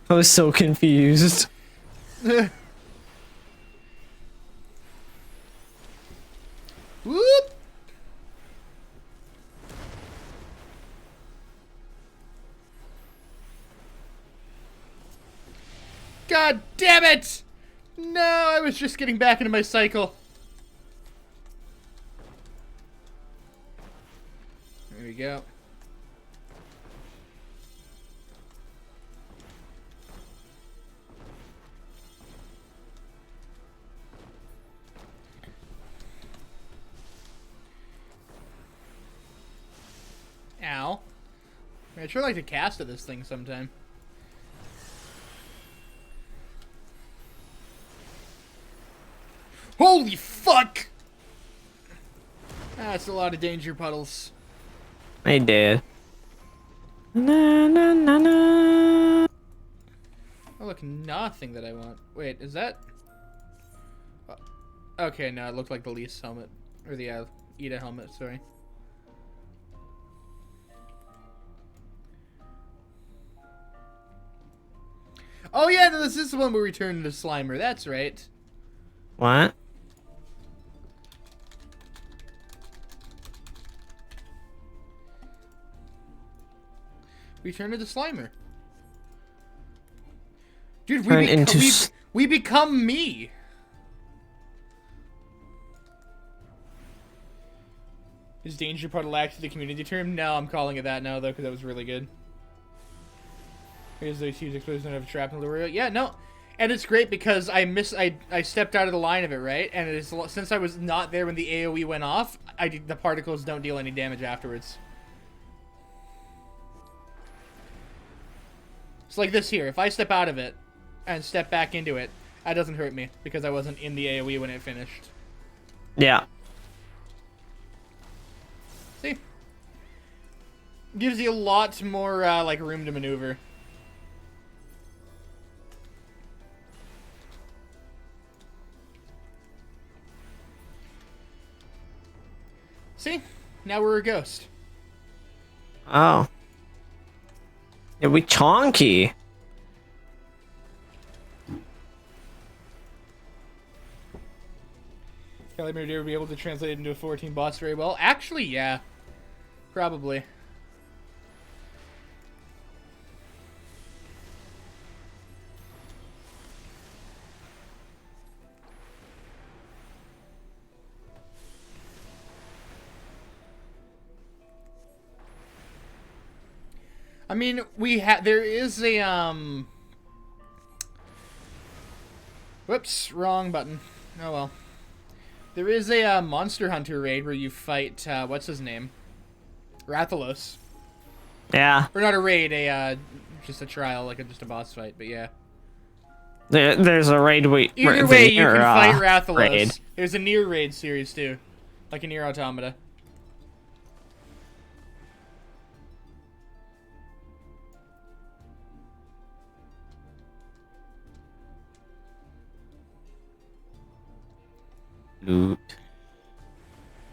I was so confused. Whoop! God damn it! No, I was just getting back into my cycle. There we go. Ow. I'd sure like to cast at this thing sometime. Holy fuck! That's a lot of danger puddles. They did. Na, na, na, na. Oh, look, nothing that I want. Wait, is that... Okay, no, it looked like the Lease helmet. Or the Ida helmet, sorry. Oh yeah, no, this is the one where we turn into Slimer, that's right. What? We turn into Slimer. Dude, Turn into we become me. Is danger part of lack to the community term? No, I'm calling it that now though, because that was really good. Here's those huge explosions of trap in the world. Yeah, no, and it's great because I stepped out of the line of it, right? And it is, since I was not there when the AOE went off, the particles don't deal any damage afterwards. It's like this here. If I step out of it and step back into it, that doesn't hurt me because I wasn't in the AOE when it finished. Yeah. See? Gives you a lot more, like, room to maneuver. See? Now we're a ghost. Oh. Yeah, we chonky. Kelly Murder would be able to translate it into a 14 boss very well. Actually, yeah. Probably. I mean, there is a, whoops, wrong button. Oh well. There is a Monster Hunter raid where you fight, what's his name? Rathalos. Yeah. Or not a raid, just a trial, like just a boss fight, but yeah. There's a raid Either way, you can fight Rathalos. Raid. There's a Nier raid series too. Like a Nier Automata. Loot.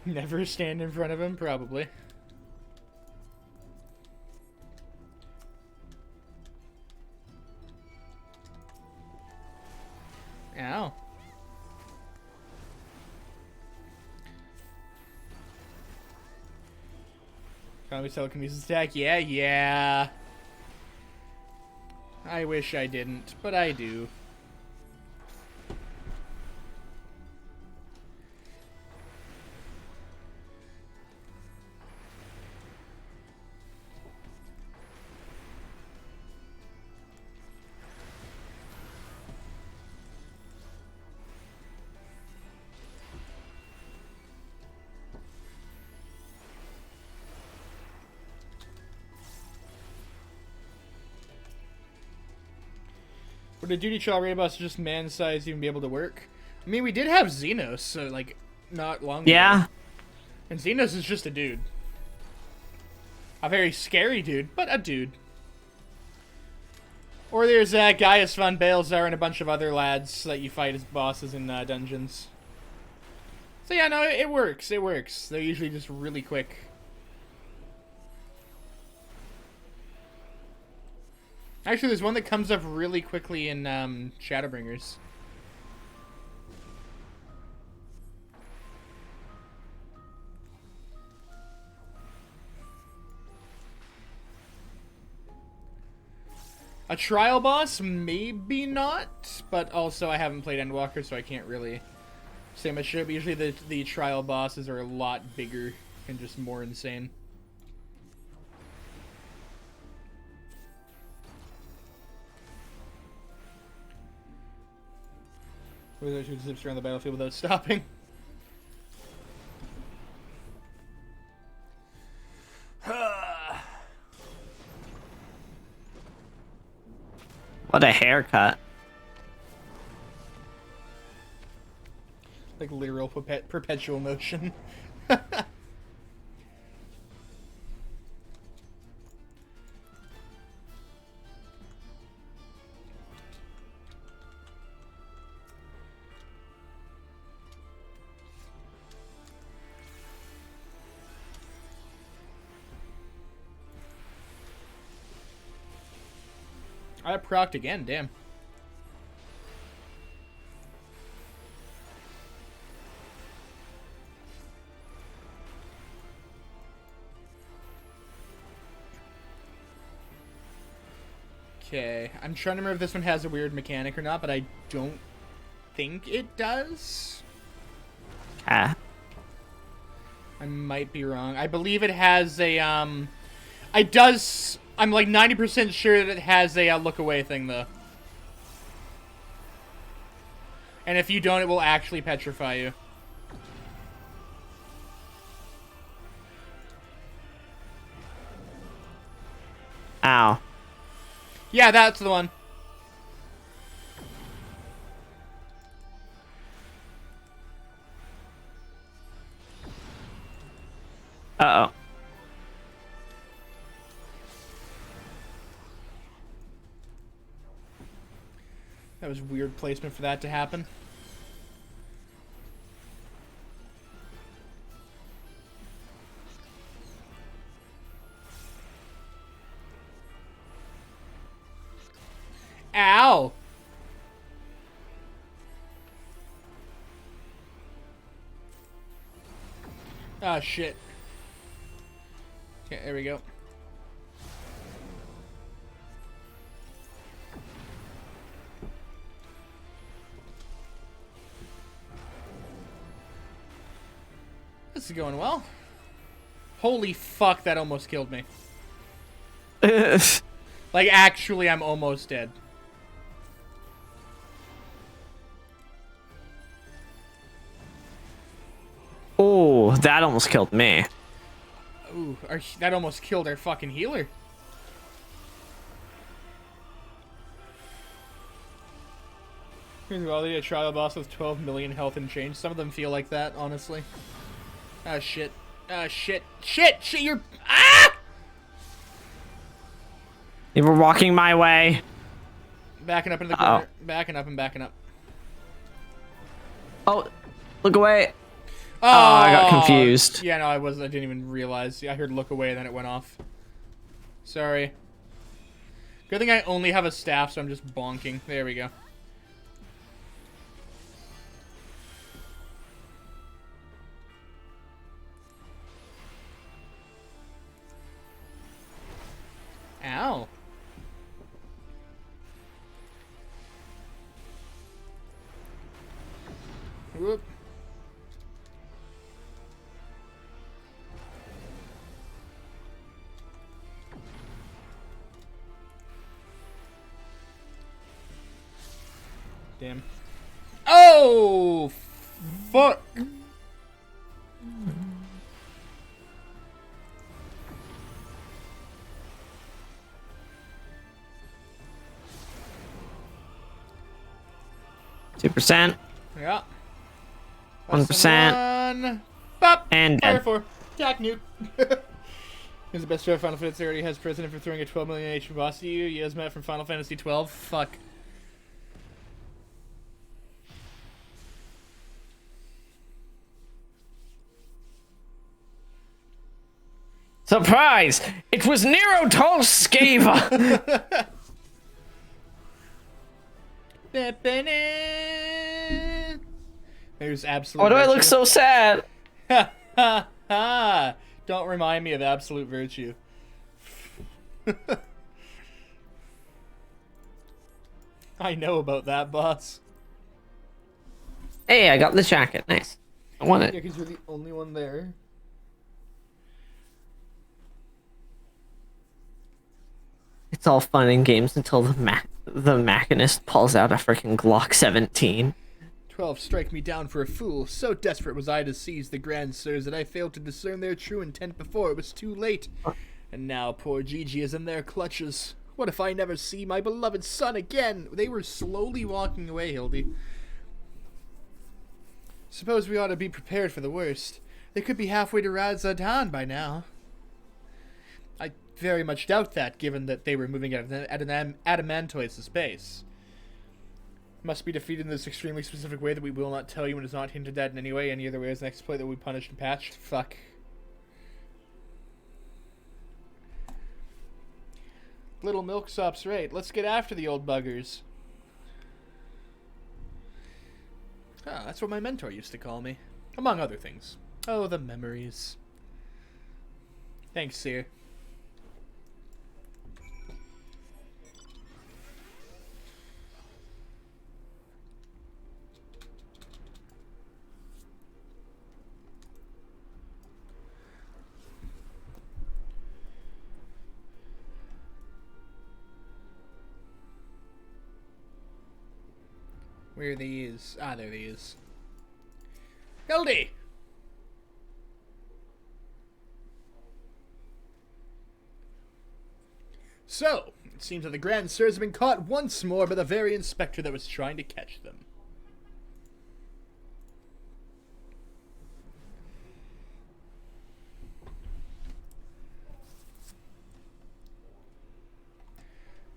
Never stand in front of him, probably. Ow. Probably telekinesis attack. Yeah. I wish I didn't, but I do. Would a duty trial raid boss just man size even be able to work? I mean, we did have Xenos, so like not long ago. Yeah. And Xenos is just a dude. A very scary dude, but a dude. Or there's Gaius von Balezar and a bunch of other lads that you fight as bosses in dungeons. So yeah, no, it works. It works. They're usually just really quick. Actually, there's one that comes up really quickly in Shadowbringers. A trial boss? Maybe not, but also I haven't played Endwalker, so I can't really say much. But usually the trial bosses are a lot bigger and just more insane. Wizard who zips around the battlefield without stopping. What a haircut. Like literal perpetual motion. I procced again, damn. Okay, I'm trying to remember if this one has a weird mechanic or not, but I don't think it does. Ah. I might be wrong. I believe it has a, it does, I'm like 90% sure that it has a look away thing, though. And if you don't, it will actually petrify you. Ow. Yeah, that's the one. Uh-oh. That was weird placement for that to happen. Ow! Ah, shit. Okay, there we go. This is going well. Holy fuck, that almost killed me. Like, actually, I'm almost dead. Oh, that almost killed me. Ooh, that almost killed our fucking healer. Well, they a trial boss with 12 million health and change. Some of them feel like that, honestly. Ah, shit. Ah, shit. Shit! Shit, you're... Ah! You were walking my way. Backing up into the corner. Backing up and backing up. Oh, look away. Oh, I got confused. Yeah, no, I wasn't. I didn't even realize. Yeah, I heard look away and then it went off. Sorry. Good thing I only have a staff, so I'm just bonking. There we go. Ow. Whoop. Damn. Oh! Fuck! %. Yeah. 1%. Bop! And Fire dead. 4. Attack nuke. Who's the best player of Final Fantasy already has president for throwing a 12 million HP boss to you? Yasmet from Final Fantasy 12. Fuck. Surprise! It was Nero Tolskava! There's absolute. Why do I virtue. look so sad? Ha ha ha! Don't remind me of absolute virtue. I know about that, boss. Hey, I got the jacket. Nice. I want Yeah, it. because you're the only one there. It's all fun and games until the machinist pulls out a freaking Glock 17. 12 strike me down for a fool. So desperate was I to seize the Grand Sirs that I failed to discern their true intent before it was too late. And now poor Gigi is in their clutches. What if I never see my beloved son again? They were slowly walking away, Hildy. Suppose we ought to be prepared for the worst. They could be halfway to Razzadan by now. I very much doubt that, given that they were moving at an adamantoid space. Must be defeated in this extremely specific way that we will not tell you and is not hinted at in any way. Any other way is an exploit that we punished and patched. Fuck. Little Milksop's right. Let's get after the old buggers. Ah, that's what my mentor used to call me. Among other things. Oh, the memories. Thanks, Seer. Where are these? Ah, there he is. Hildy! So, it seems that the Grand Sirs have been caught once more by the very inspector that was trying to catch them.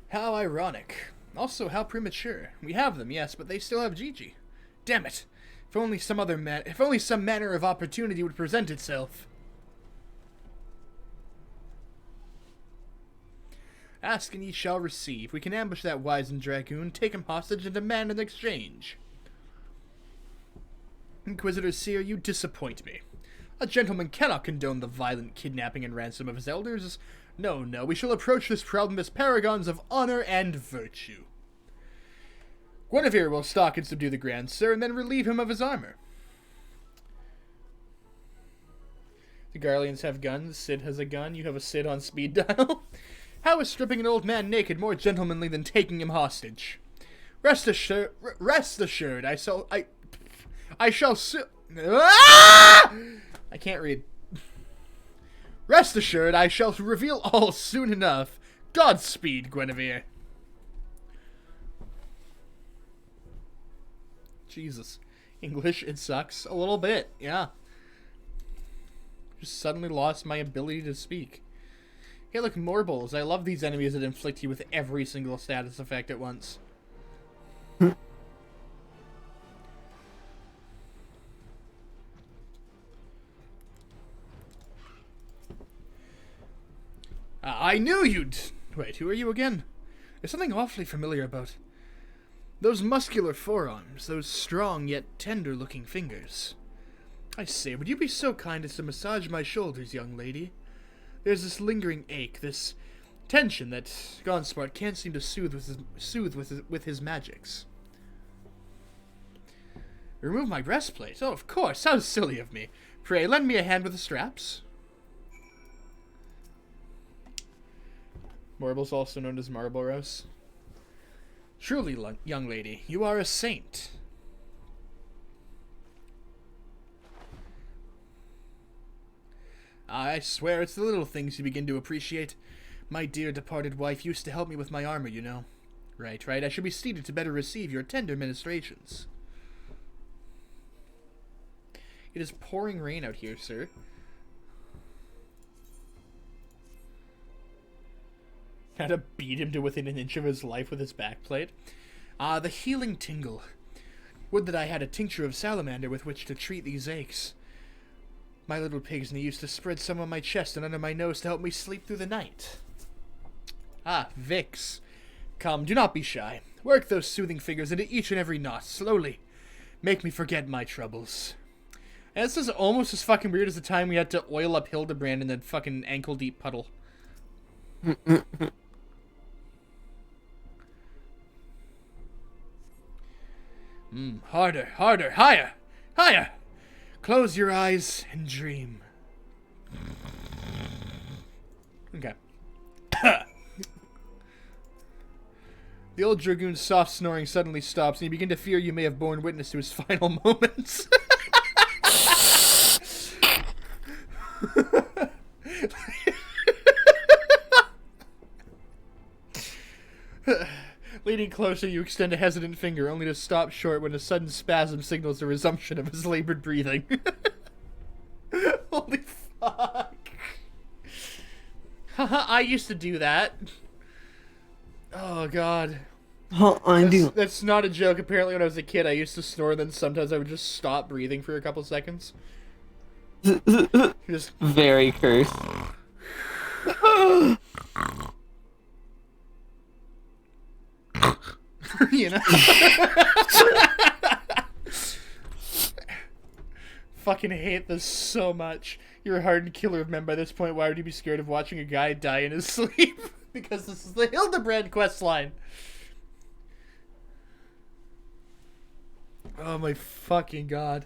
How ironic. Also, how premature. We have them, yes, but they still have Gigi. Damn it. If only some manner of opportunity would present itself. Ask and ye shall receive. We can ambush that wizened dragoon, take him hostage, and demand an exchange. Inquisitor Seer, you disappoint me. A gentleman cannot condone the violent kidnapping and ransom of his elders. No, no, we shall approach this problem as paragons of honor and virtue. Guinevere will stalk and subdue the Grand Sir, and then relieve him of his armor. The Garleans have guns. Sid has a gun. You have a Sid on speed dial. How is stripping an old man naked more gentlemanly than taking him hostage? Rest assured, I can't read. Rest assured, I shall reveal all soon enough. Godspeed, Guinevere. Jesus. English, it sucks a little bit, yeah. Just suddenly lost my ability to speak. Hey, look, Morbles. I love these enemies that inflict you with every single status effect at once. I knew you'd... Wait, who are you again? There's something awfully familiar about... those muscular forearms, those strong yet tender-looking fingers. I say, would you be so kind as to massage my shoulders, young lady? There's this lingering ache, this tension that Gonspart can't seem to soothe with his magics. Remove my breastplate? Oh, of course, how silly of me. Pray, lend me a hand with the straps. Marbles, also known as Marlboros. Truly, young lady, you are a saint. I swear it's the little things you begin to appreciate. My dear departed wife used to help me with my armor, you know. Right, right, I should be seated to better receive your tender ministrations. It is pouring rain out here, sir. Had to beat him to within an inch of his life with his backplate. Ah, the healing tingle. Would that I had a tincture of salamander with which to treat these aches. My little pigs used to spread some on my chest and under my nose to help me sleep through the night. Ah, Vicks. Come, do not be shy. Work those soothing fingers into each and every knot, slowly. Make me forget my troubles. And this is almost as fucking weird as the time we had to oil up Hildebrand in the fucking ankle-deep puddle. Harder, harder, higher, higher! Close your eyes and dream. Okay. The old dragoon's soft snoring suddenly stops, and you begin to fear you may have borne witness to his final moments. Leaning closer, you extend a hesitant finger, only to stop short when a sudden spasm signals the resumption of his labored breathing. Holy fuck. Haha, I used to do that. Oh, God. That's not a joke. Apparently, when I was a kid, I used to snore, then sometimes I would just stop breathing for a couple seconds. Just very cursed. You know? Fucking hate this so much. You're a hardened killer of men by this point. Why would you be scared of watching a guy die in his sleep? Because this is the Hildebrand questline. Oh my fucking god.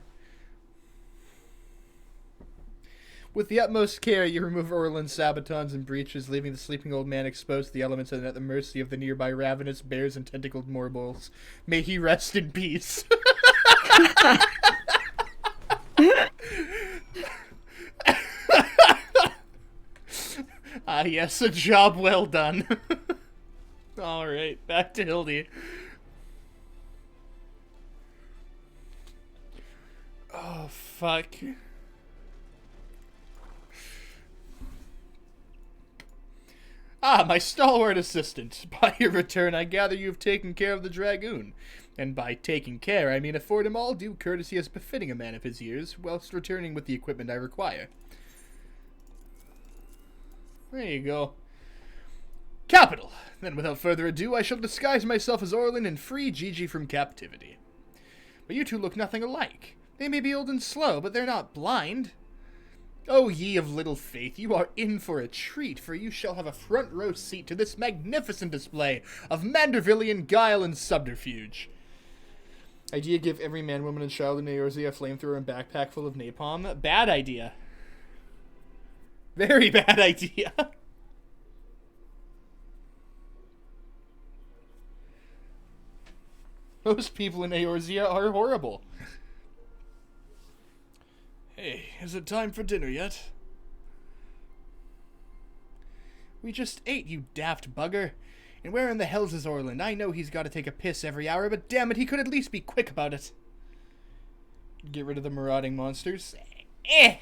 With the utmost care, you remove Orlin's sabatons and breeches, leaving the sleeping old man exposed to the elements and at the mercy of the nearby ravenous bears and tentacled morbols. May he rest in peace. Ah, yes, a job well done. Alright, back to Hildy. Oh, fuck. Ah, my stalwart assistant. By your return, I gather you have taken care of the dragoon. And by taking care, I mean afford him all due courtesy as befitting a man of his years, whilst returning with the equipment I require. There you go. Capital. Then without further ado, I shall disguise myself as Orlin and free Gigi from captivity. But you two look nothing alike. They may be old and slow, but they're not blind. O ye of little faith, you are in for a treat, for you shall have a front row seat to this magnificent display of Mandervillian guile and subterfuge. Idea: give every man, woman, and child in Eorzea a flamethrower and backpack full of napalm. Bad idea. Very bad idea. Most people in Eorzea are horrible. Hey, is it time for dinner yet? We just ate, you daft bugger. And where in the hell's is Orland? I know he's got to take a piss every hour, but damn it, he could at least be quick about it. Get rid of the marauding monsters. Eh!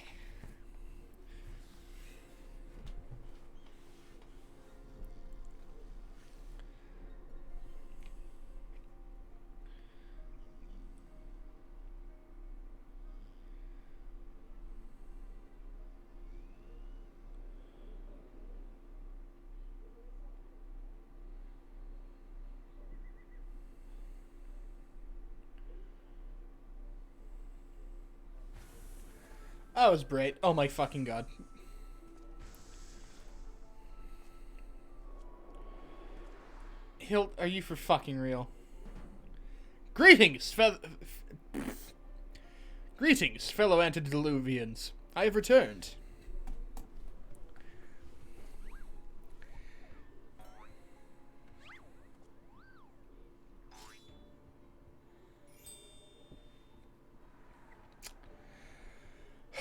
That was great. Oh my fucking god. Hilt, are you for fucking real? Greetings, Greetings, fellow antediluvians. I have returned.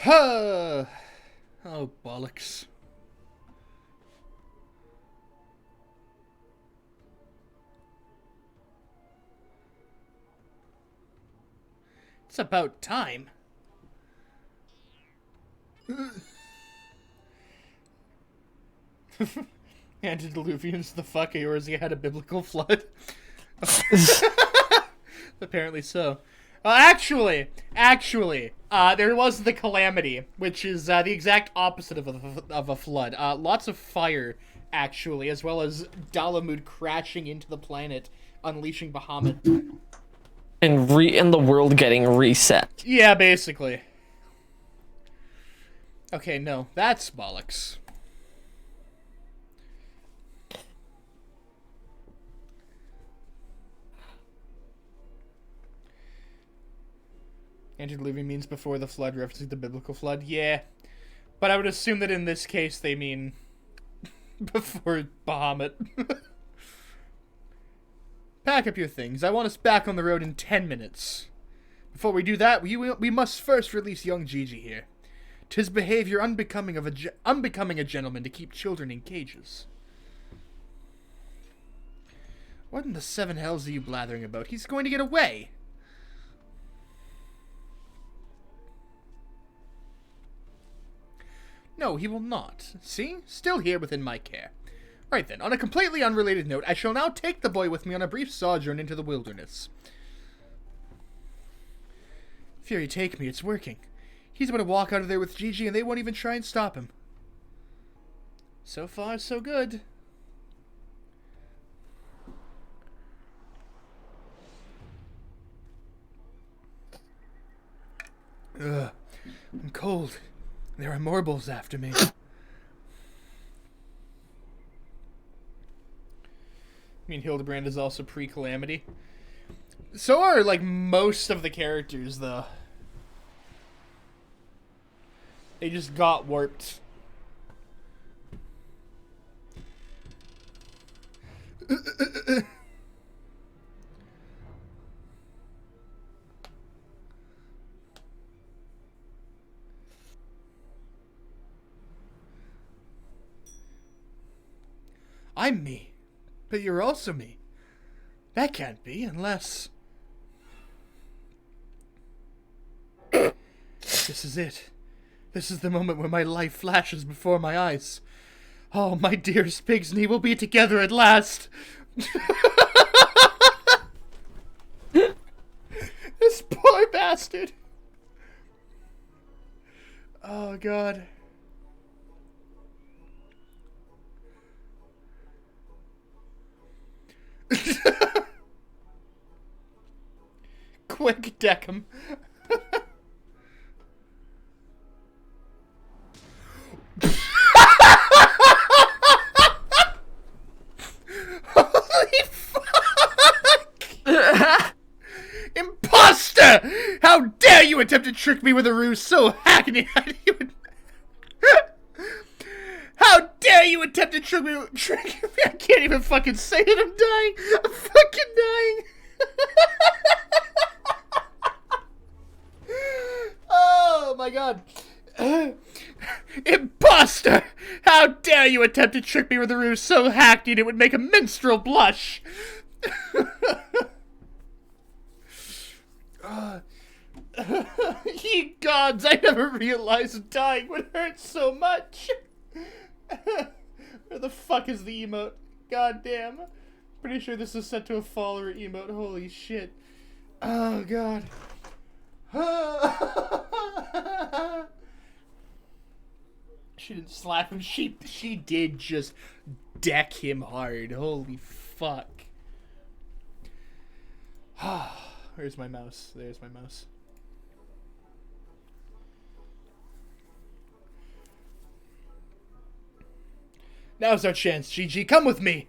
Huh. Oh, bollocks. It's about time. Antediluvians, the fuck, Eorzea had a biblical flood? Apparently so. Actually, there was the calamity, which is the exact opposite of a flood. Lots of fire, actually, as well as Dalamud crashing into the planet, unleashing Bahamut. And the world getting reset. Yeah, basically. Okay, no, that's bollocks. Antediluvian means before the flood, referencing the biblical flood. Yeah, but I would assume that in this case they mean before Bahamut. Pack up your things. I want us back on the road in 10 minutes. Before we do that, we must first release young Gigi here. 'Tis behavior unbecoming a gentleman to keep children in cages. What in the seven hells are you blathering about? He's going to get away. No, he will not. See? Still here within my care. Right then, on a completely unrelated note, I shall now take the boy with me on a brief sojourn into the wilderness. Fury take me, it's working. He's about to walk out of there with Gigi and they won't even try and stop him. So far, so good. Ugh, I'm cold. There are morbals after me. I mean, Hildebrand is also pre-Calamity. So are, like, most of the characters, though. They just got warped. I'm me, but you're also me. That can't be, unless... This is it. This is the moment where my life flashes before my eyes. Oh, my dearest Pigsney, we'll be together at last. This poor bastard. Oh, God. Quick, deck him. Holy fuck! Imposter! How dare you attempt to trick me with a ruse so hackneyed you would... How dare you attempt to trick me? I can't even fucking say it. I'm dying. I'm fucking dying. Oh my god. Imposter! How dare you attempt to trick me with a ruse so hackneyed it would make a minstrel blush? Ye gods, I never realized dying would hurt so much. Where the fuck is the emote? God damn. Pretty sure this is set to a follower emote. Holy shit. Oh god. She didn't slap him. She did just deck him hard. Holy fuck. Where's my mouse? There's my mouse. Now's our chance, GG. Come with me.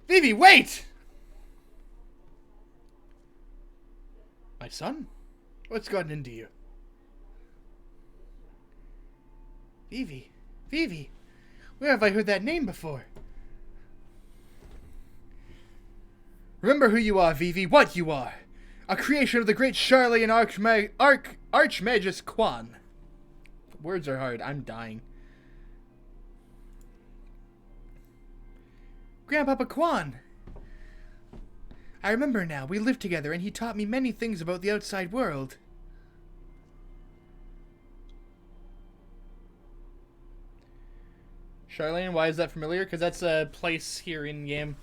Vivi, wait! My son? What's gotten into you? Vivi. Vivi. Where have I heard that name before? Remember who you are, Vivi, what you are. A creation of the great Charlatan Archmagus Quan. Words are hard. I'm dying. Grandpapa Quan. I remember now. We lived together and he taught me many things about the outside world. Charlatan, why is that familiar? Because that's a place here in game.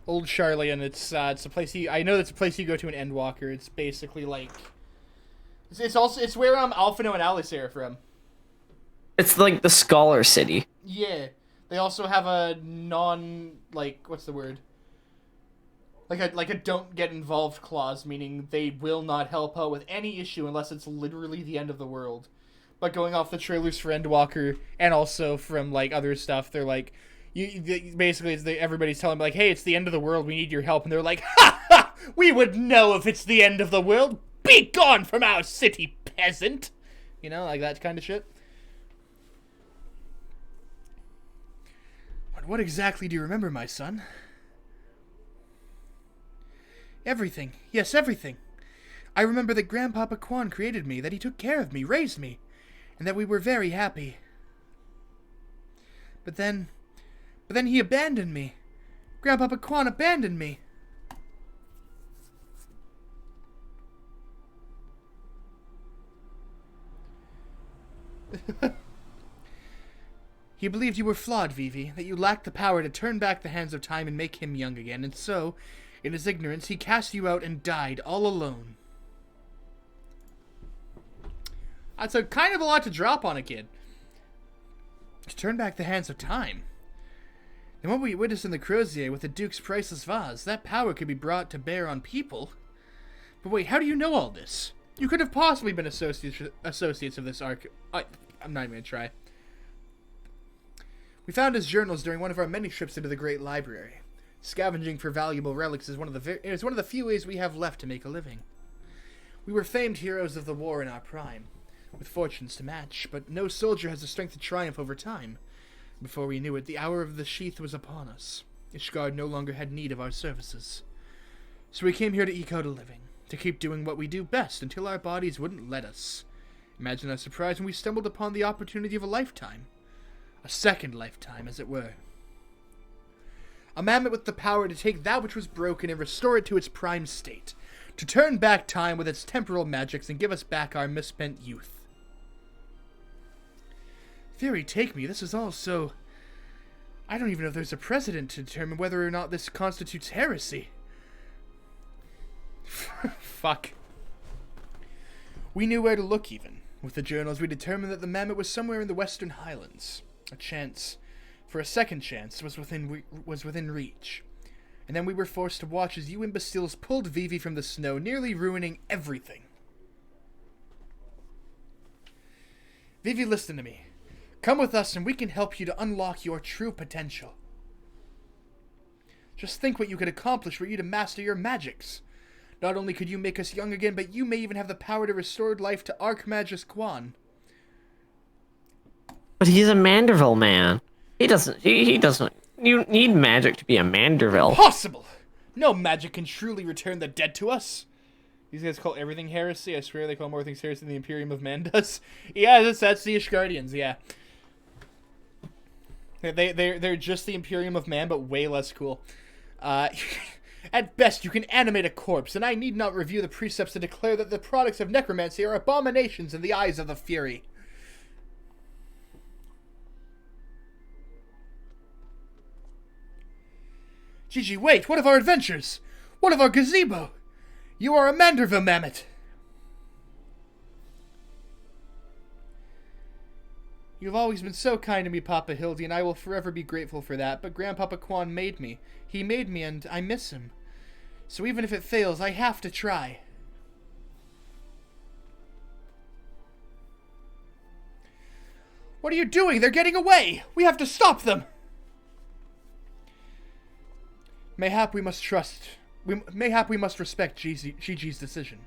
Old Charlatan, it's a place I know that's a place you go to in Endwalker. It's basically like it's where Alphino and Alice are from. It's like the scholar city. Yeah. They also have a what's the word? Like a don't get involved clause, meaning they will not help out with any issue unless it's literally the end of the world. But going off the trailers for Endwalker and also from like other stuff, they're like everybody's telling me like, hey, it's the end of the world, we need your help, and they're like, ha ha, we would know if it's the end of the world. Be gone from our city, peasant. You know, like that kind of shit. What exactly do you remember, my son? Everything. Yes, everything. I remember that Grandpapa Quan created me, that he took care of me, raised me, and that we were very happy. But then he abandoned me. Grandpapa Quan abandoned me. He believed you were flawed, Vivi, that you lacked the power to turn back the hands of time and make him young again, and so, in his ignorance, he cast you out and died all alone. That's kind of a lot to drop on a kid. To turn back the hands of time. And what we witnessed in the Crozier with the Duke's priceless vase, that power could be brought to bear on people. But wait, how do you know all this? You could have possibly been associates of this I'm not even gonna try. We found his journals during one of our many trips into the Great Library. Scavenging for valuable relics is one of the few ways we have left to make a living. We were famed heroes of the war in our prime, with fortunes to match, but no soldier has the strength to triumph over time. Before we knew it, the hour of the sheath was upon us. Ishgard no longer had need of our services. So we came here to eke out a living, to keep doing what we do best until our bodies wouldn't let us. Imagine our surprise when we stumbled upon the opportunity of a lifetime. A second lifetime, as it were. A mammoth with the power to take that which was broken and restore it to its prime state. To turn back time with its temporal magics and give us back our misspent youth. Theory take me, this is all so... I don't even know if there's a precedent to determine whether or not this constitutes heresy. Fuck. We knew where to look even. With the journals, we determined that the mammoth was somewhere in the Western Highlands. A chance, for a second chance, was within reach. And then we were forced to watch as you imbeciles pulled Vivi from the snow, nearly ruining everything. Vivi, listen to me. Come with us and we can help you to unlock your true potential. Just think what you could accomplish were you to master your magics. Not only could you make us young again, but you may even have the power to restore life to Archmagus Quan. But he's a Manderville man. He doesn't. You need magic to be a Manderville. Impossible! No magic can truly return the dead to us. These guys call everything heresy. I swear they call more things heresy than the Imperium of Man does. Yeah, that's the Ishgardians. Yeah. They're just the Imperium of Man, but way less cool. At best, you can animate a corpse, and I need not review the precepts to declare that the products of necromancy are abominations in the eyes of the Fury. Gigi, wait! What of our adventures? What of our gazebo? You are a Manderville mammoth! You've always been so kind to me, Papa Hildy, and I will forever be grateful for that, but Grandpapa Quan made me. He made me, and I miss him. So even if it fails, I have to try. What are you doing? They're getting away! We have to stop them! Mayhap we must respect Gigi's decision.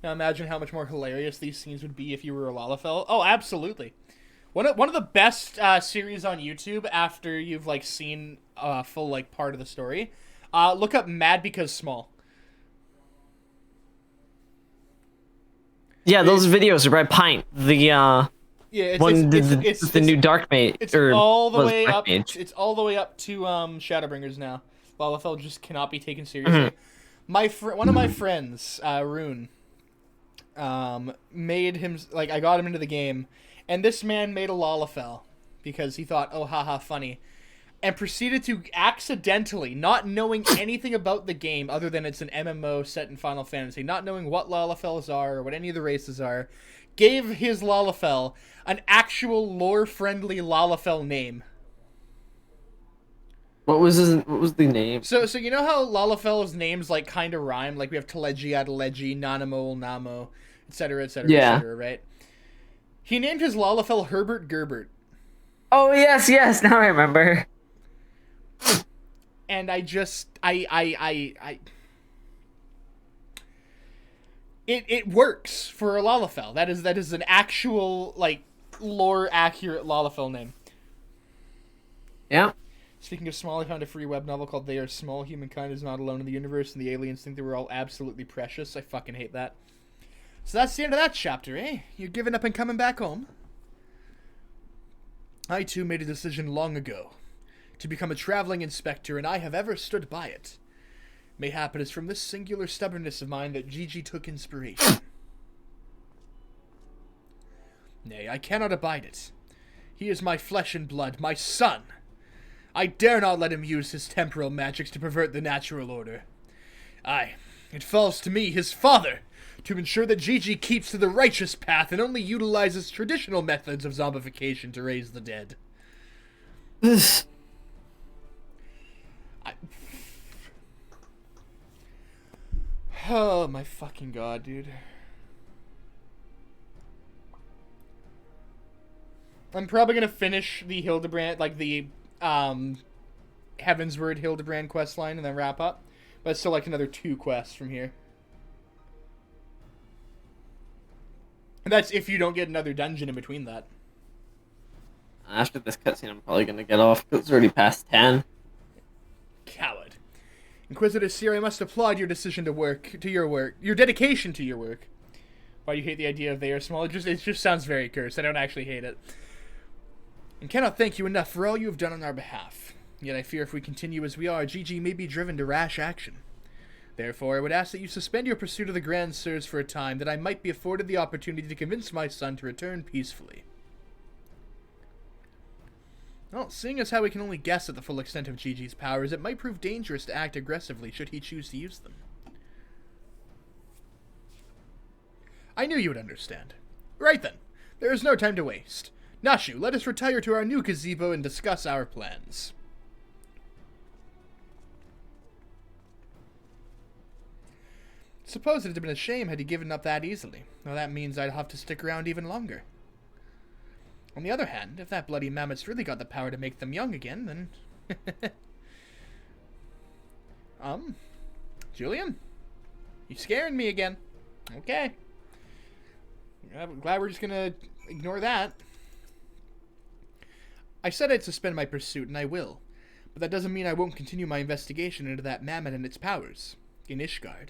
Now imagine how much more hilarious these scenes would be if you were a Lalafell. Oh, absolutely. One of the best series on YouTube after you've like seen a full like part of the story. Look up Mad Because Small. Yeah, those videos are by Pint. The it's the new Dark Mage. It's all the way up. It's all the way up to Shadowbringers now. Lalafell just cannot be taken seriously. Mm-hmm. One of my friends, Rune, made him I got him into the game, and this man made a Lalafell because he thought, oh haha, funny, and proceeded to accidentally, not knowing anything about the game other than it's an MMO set in Final Fantasy, not knowing what Lalafells are or what any of the races are, gave his Lalafell an actual lore-friendly Lalafell name. What was the name? So you know how Lalafell's names like kind of rhyme? Like we have Teleji, Adeleji, Nanamo, Namo, etc., etc., right? He named his Lalafell Herbert Gerbert. Oh yes, now I remember. And it works for a Lalafell. That is an actual like lore accurate Lalafell name. Yeah. Speaking of small, I found a free web novel called They Are Small. Humankind is not alone in the universe, and the aliens think they were all absolutely precious. I fucking hate that. So that's the end of that chapter, eh? You're giving up and coming back home? I too made a decision long ago to become a traveling inspector, and I have ever stood by it. Mayhap it is from this singular stubbornness of mine that Gigi took inspiration. Nay, I cannot abide it. He is my flesh and blood, my son. I dare not let him use his temporal magics to pervert the natural order. Aye, It falls to me, his father, to ensure that Gigi keeps to the righteous path and only utilizes traditional methods of zombification to raise the dead. This. Oh my fucking god, dude. I'm probably gonna finish the Hildebrand, like the Heavensward Hildebrand questline and then wrap up. But it's still like another 2 quests from here. And that's if you don't get another dungeon in between that. After this cutscene, I'm probably gonna get off because it's already past 10. Coward. Inquisitor Seer, I must applaud your decision your dedication to your work. Why do you hate the idea of they are small? It just sounds very cursed. I don't actually hate it. And cannot thank you enough for all you have done on our behalf. Yet I fear if we continue as we are, Gigi may be driven to rash action. Therefore, I would ask that you suspend your pursuit of the Grand Sirs for a time, that I might be afforded the opportunity to convince my son to return peacefully. Well, seeing as how we can only guess at the full extent of Gigi's powers, it might prove dangerous to act aggressively should he choose to use them. I knew you would understand. Right then, there is no time to waste. Nashu, let us retire to our new gazebo and discuss our plans. Suppose it had been a shame had he given up that easily. Well, that means I'd have to stick around even longer. On the other hand, if that bloody mammoth's really got the power to make them young again, then... Julian? You scaring me again. Okay. I'm glad we're just gonna ignore that. I said I'd suspend my pursuit, and I will. But that doesn't mean I won't continue my investigation into that mammoth and its powers. In Ishgard.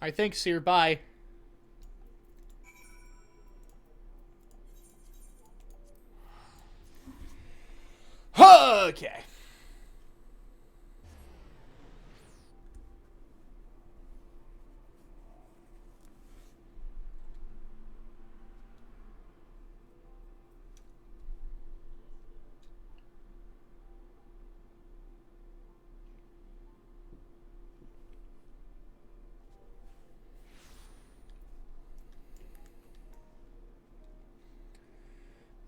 Alright, thanks, Seer. Bye. Okay.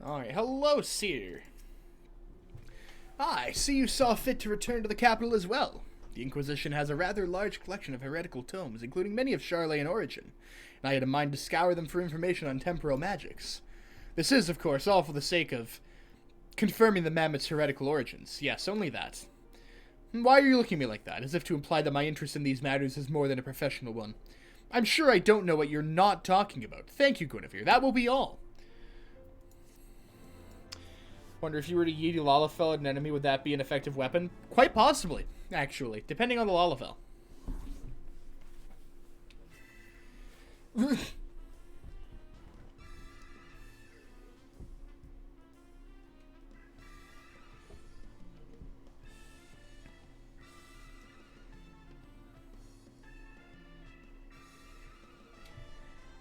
Alright, hello, Seer. I see you saw fit to return to the capital as well. The Inquisition has a rather large collection of heretical tomes, including many of Charlatan origin, and I had in mind to scour them for information on temporal magics. This is, of course, all for the sake of confirming the Mammoth's heretical origins. Yes, only that. Why are you looking at me like that, as if to imply that my interest in these matters is more than a professional one? I'm sure I don't know what you're not talking about. Thank you, Guinevere. That will be all. Wonder if you were to Yeet Lalafell at an enemy, would that be an effective weapon? Quite possibly, actually, depending on the Lalafell.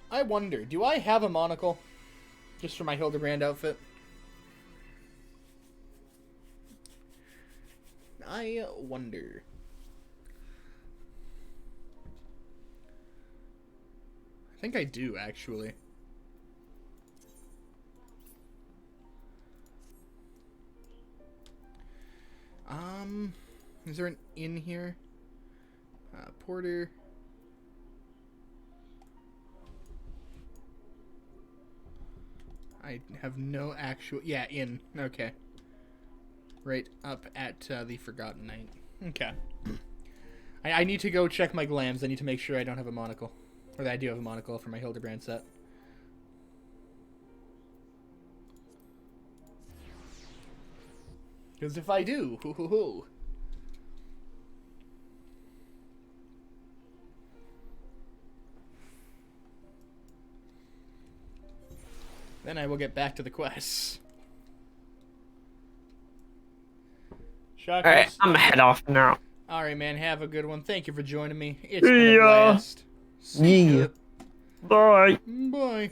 I wonder, do I have a monocle? Just for my Hildebrand outfit? I wonder. I think I do, actually. Is there an inn here? Porter. I have no actual... Yeah, inn. Okay. Right up at the Forgotten Night. Okay. I need to go check my glams. I need to make sure I don't have a monocle. Or that I do have a monocle for my Hildebrand set. Because if I do, hoo hoo hoo. Then I will get back to the quests. Alright, I'm head off now. Alright, man. Have a good one. Thank you for joining me. It's been a blast. See ya. Bye. Bye.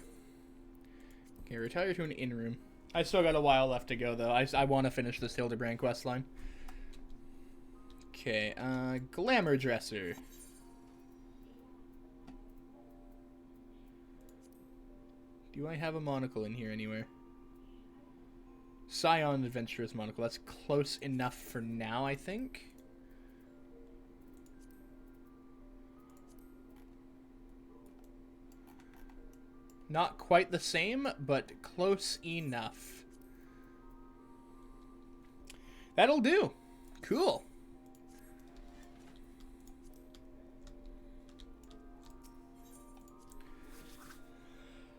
Okay, retire to an inn room. I still got a while left to go, though. I want to finish this Hildebrand questline. Okay, glamour dresser. Do I have a monocle in here anywhere? Scion Adventurer's monocle. That's close enough for now, I think. Not quite the same, but close enough. That'll do. Cool.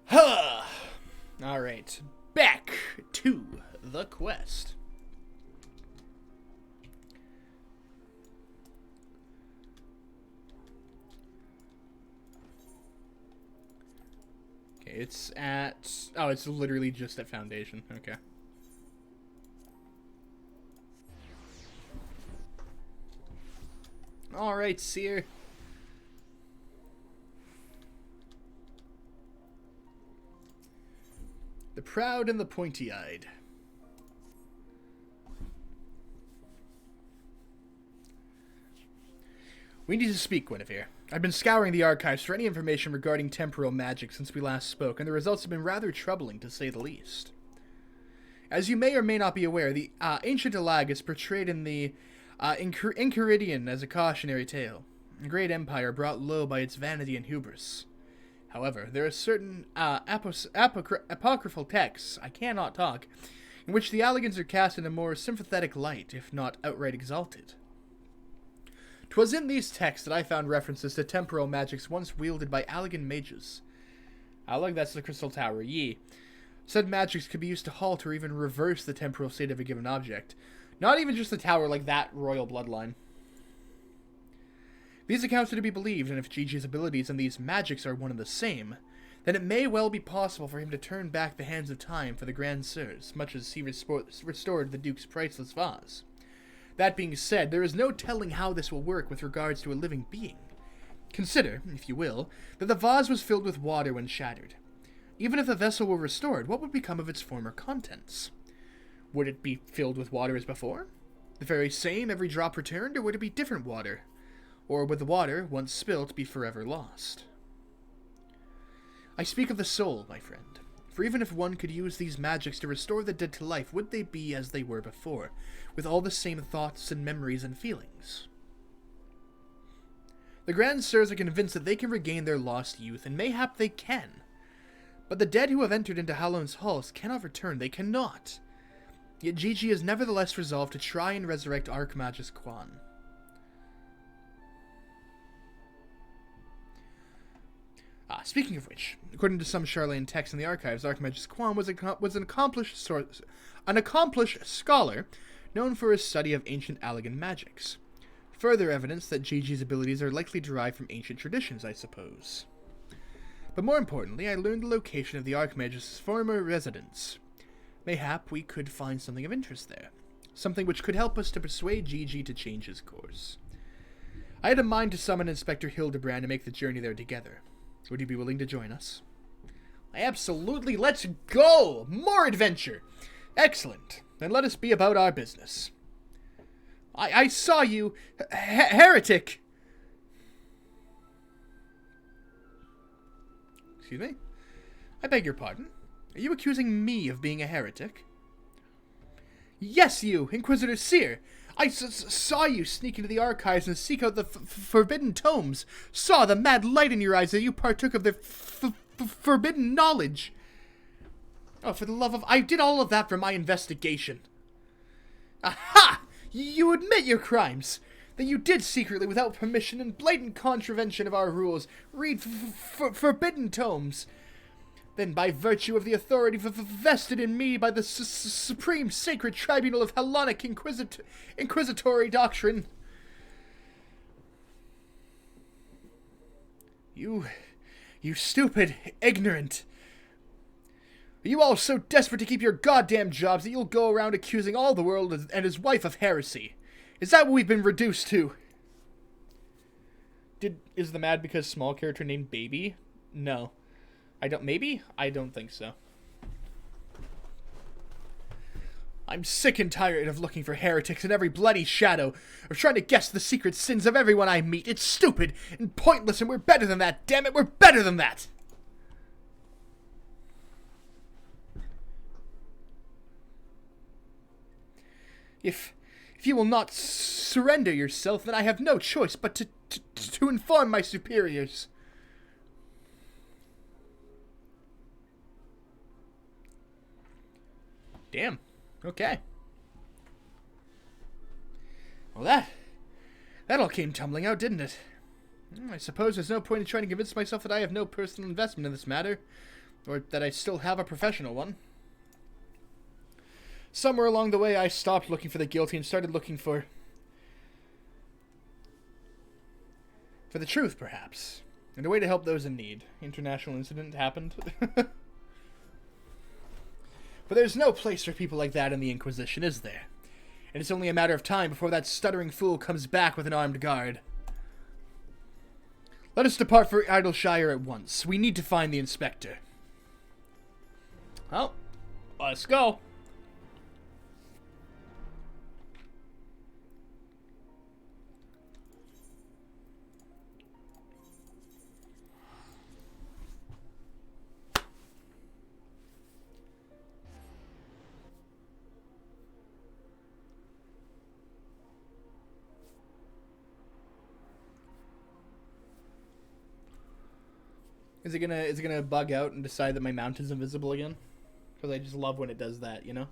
Huh. All right. Back to the quest. Okay, it's at... Oh, it's literally just at Foundation. Okay. All right, Seer. The proud and the pointy-eyed. We need to speak, Guinevere. I've been scouring the archives for any information regarding temporal magic since we last spoke, and the results have been rather troubling, to say the least. As you may or may not be aware, the ancient Alag is portrayed in the Enchiridion as a cautionary tale, a great empire brought low by its vanity and hubris. However, there are certain apocryphal texts, I cannot talk, in which the Alligans are cast in a more sympathetic light, if not outright exalted. 'Twas in these texts that I found references to temporal magics once wielded by Allagan mages. Allag, that's the Crystal Tower, ye. Said magics could be used to halt or even reverse the temporal state of a given object. Not even just the tower, like that royal bloodline. These accounts are to be believed, and if Gigi's abilities and these magics are one and the same, then it may well be possible for him to turn back the hands of time for the Grand Sirs, much as he restored the Duke's priceless vase. That being said, there is no telling how this will work with regards to a living being. Consider, if you will, that the vase was filled with water when shattered. Even if the vessel were restored, what would become of its former contents? Would it be filled with water as before? The very same, every drop returned, or would it be different water? Or would the water, once spilt, be forever lost? I speak of the soul, my friend. For even if one could use these magics to restore the dead to life, would they be as they were before, with all the same thoughts and memories and feelings? The Grand Sirs are convinced that they can regain their lost youth, and mayhap they can. But the dead who have entered into Hallow's halls cannot return, they cannot. Yet Gigi is nevertheless resolved to try and resurrect Archmagus Quan. Speaking of which, according to some Charlene texts in the archives, Archmagus Quan was an accomplished scholar known for his study of ancient Allagan magics. Further evidence that Gigi's abilities are likely derived from ancient traditions, I suppose. But more importantly, I learned the location of the Archmagus' former residence. Mayhap we could find something of interest there. Something which could help us to persuade Gigi to change his course. I had a mind to summon Inspector Hildebrand and make the journey there together. Would you be willing to join us? Absolutely, let's go! More adventure! Excellent. Then let us be about our business. I saw you, heretic! Excuse me? I beg your pardon? Are you accusing me of being a heretic? Yes, you, Inquisitor Seer! I saw you sneak into the archives and seek out the forbidden tomes. Saw the mad light in your eyes that you partook of the forbidden knowledge. Oh, for the love of... I did all of that for my investigation. Aha! You admit your crimes. That you did secretly, without permission, in blatant contravention of our rules, read forbidden tomes. Then, by virtue of the authority vested in me by the supreme sacred tribunal of Hellenic inquisitory doctrine, you stupid, ignorant. Are you all so desperate to keep your goddamn jobs that you'll go around accusing all the world and his wife of heresy? Is that what we've been reduced to? Is the mad because small character named Baby? No. Maybe? I don't think so. I'm sick and tired of looking for heretics in every bloody shadow, of trying to guess the secret sins of everyone I meet. It's stupid and pointless, and we're better than that, damn it, we're better than that! If you will not surrender yourself, then I have no choice but to inform my superiors. Damn. Okay. Well, that all came tumbling out, didn't it? I suppose there's no point in trying to convince myself that I have no personal investment in this matter, or that I still have a professional one. Somewhere along the way, I stopped looking for the guilty and started looking for the truth, perhaps, and a way to help those in need. International incident happened. But there's no place for people like that in the Inquisition, is there? And it's only a matter of time before that stuttering fool comes back with an armed guard. Let us depart for Idleshire at once. We need to find the inspector. Well, let's go. Is it gonna bug out and decide that my mount is invisible again? Because I just love when it does that, you know?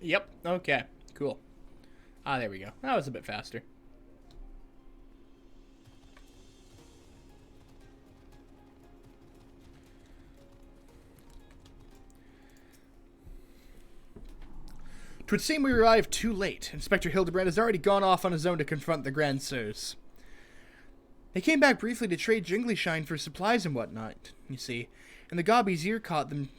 Yep, okay, cool. Ah, there we go. That was a bit faster. Twould seem we arrived too late. Inspector Hildebrand has already gone off on his own to confront the Grand Sirs. They came back briefly to trade Jingleyshine for supplies and whatnot, you see, and the Gobby's ear caught them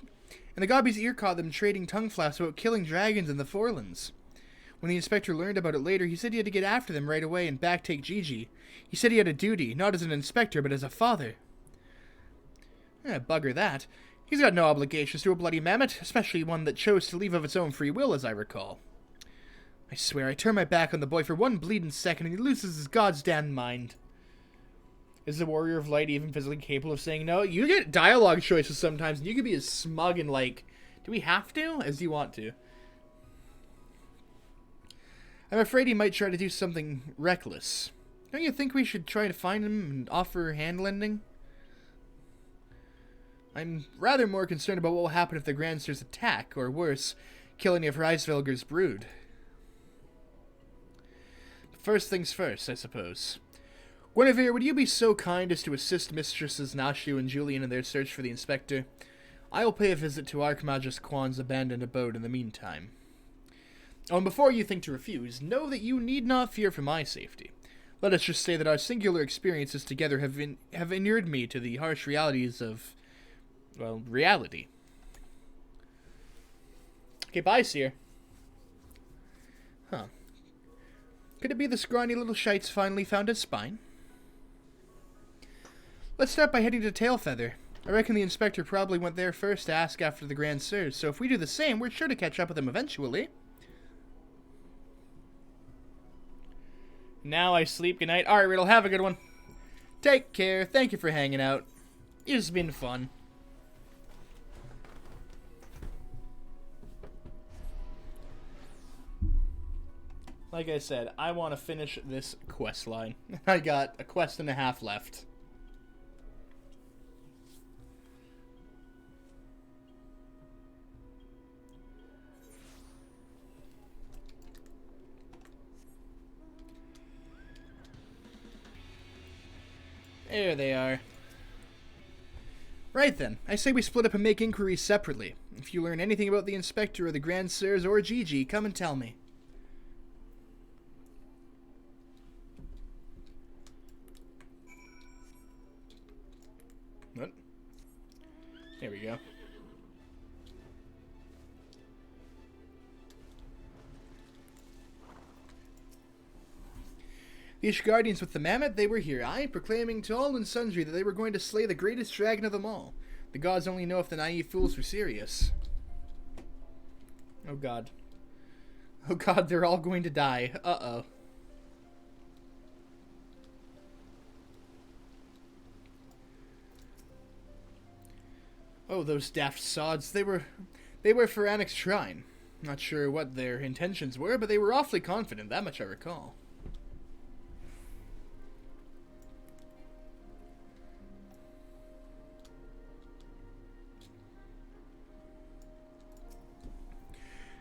trading tongue flaps about killing dragons in the Forelands. When the inspector learned about it later, he said he had to get after them right away and backtake Gigi. He said he had a duty, not as an inspector, but as a father. Bugger that. He's got no obligations to a bloody mammoth, especially one that chose to leave of its own free will, as I recall. I swear, I turn my back on the boy for one bleeding second, and he loses his goddamn mind. Is the Warrior of Light even physically capable of saying no? You get dialogue choices sometimes, and you can be as smug and like, do we have to? As you want to. I'm afraid he might try to do something reckless. Don't you think we should try to find him and offer hand-lending? I'm rather more concerned about what will happen if the Grandsters attack, or worse, kill any of Reisvelger's brood. But first things first, I suppose. Guinevere, would you be so kind as to assist Mistresses Nashu and Julian in their search for the inspector? I will pay a visit to Archmagus Quan's abandoned abode in the meantime. Oh, and before you think to refuse, know that you need not fear for my safety. Let us just say that our singular experiences together have inured me to the harsh realities of, well, reality. Okay, bye, Seer. Huh. Could it be the scrawny little shites finally found his spine? Let's start by heading to Tailfeather. I reckon the inspector probably went there first to ask after the Grand Sirs, so if we do the same, we're sure to catch up with him eventually. Now I sleep. Good night. Alright, Riddle, have a good one. Take care. Thank you for hanging out. It's been fun. Like I said, I want to finish this quest line. I got a quest and a half left. There they are. Right then, I say we split up and make inquiries separately. If you learn anything about the Inspector or the Grand Sirs or Gigi, come and tell me. What? There we go. The Ishgardians with the mammoth, they were here, aye, proclaiming to all and sundry that they were going to slay the greatest dragon of them all. The gods only know if the naive fools were serious. Oh god. Oh god, they're all going to die. Uh-oh. Oh, those daft sods. They were for Annex Shrine. Not sure what their intentions were, but they were awfully confident, that much I recall.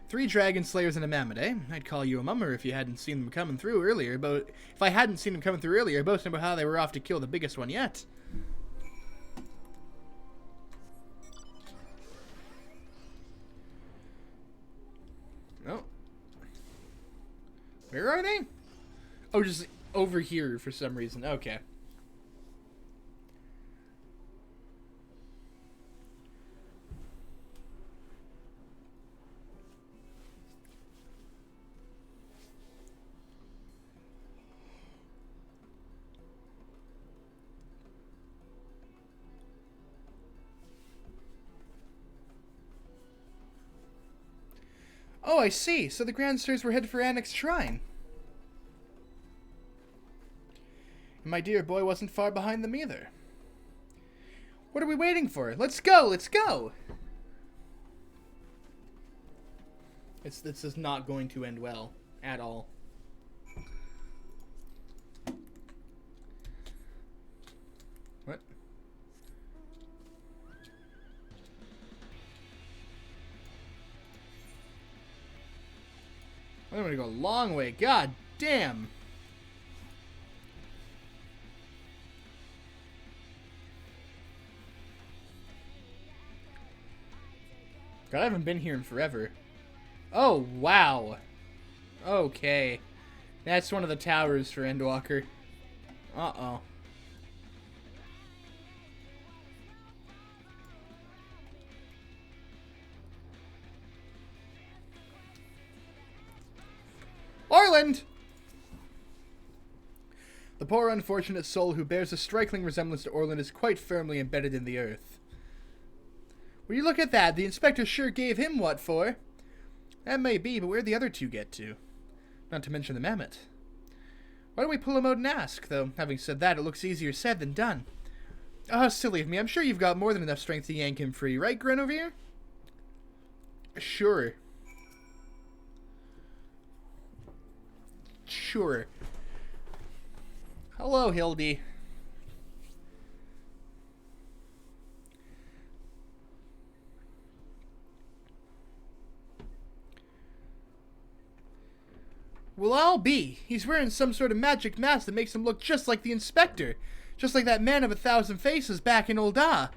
Three Dragon Slayers and a Mammoth, eh? I'd call you a mummer if you hadn't seen them coming through earlier, but if I hadn't seen them coming through earlier, boasting about how they were off to kill the biggest one yet. Oh. Where are they? Oh, just over here for some reason. Okay. Oh, I see. So the Grand Sirs were headed for Annex Shrine. And my dear boy wasn't far behind them either. What are we waiting for? Let's go! Let's go! This is not going to end well. At all. What? I'm gonna go a long way. God damn. God, I haven't been here in forever. Oh, wow. Okay. That's one of the towers for Endwalker. Uh-oh. Orland! The poor unfortunate soul who bears a striking resemblance to Orland is quite firmly embedded in the earth. Will you look at that? The inspector sure gave him what for. That may be, but where'd the other two get to? Not to mention the Mammoth. Why don't we pull him out and ask, though? Having said that, it looks easier said than done. Oh, silly of me. I'm sure you've got more than enough strength to yank him free, right, Guinevere? Sure. Sure. Hello, Hildy. Well, I'll be. He's wearing some sort of magic mask that makes him look just like the inspector. Just like that man of 1,000 faces back in Old Ah.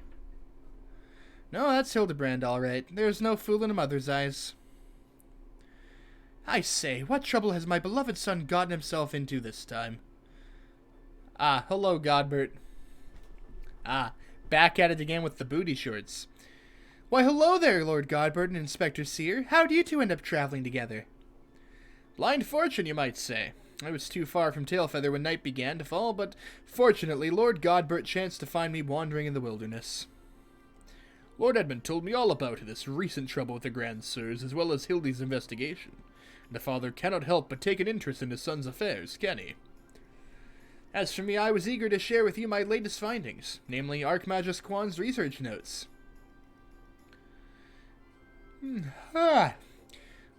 No, that's Hildebrand, all right. There's no fool in a mother's eyes. I say, what trouble has my beloved son gotten himself into this time? Ah, hello, Godbert. Ah, back at it again with the booty shorts. Why, hello there, Lord Godbert and Inspector Sear. How do you two end up traveling together? Blind fortune, you might say. I was too far from Tailfeather when night began to fall, but fortunately Lord Godbert chanced to find me wandering in the wilderness. Lord Edmund told me all about this recent trouble with the Grand Sirs, as well as Hildy's investigation. The father cannot help but take an interest in his son's affairs, can he? As for me, I was eager to share with you my latest findings, namely Archmagus Quan's research notes. I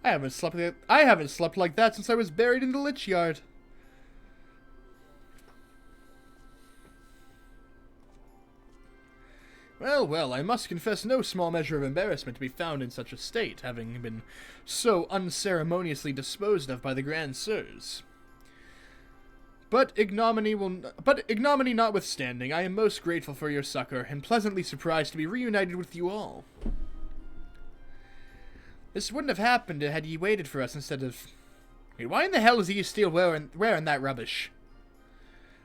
haven't slept like that since I was buried in the Lich Yard. Well, well, I must confess no small measure of embarrassment to be found in such a state, having been so unceremoniously disposed of by the Grand Sirs. But ignominy notwithstanding, I am most grateful for your succor, and pleasantly surprised to be reunited with you all. This wouldn't have happened had ye waited for us instead of... Wait, why in the hell is he still wearing that rubbish?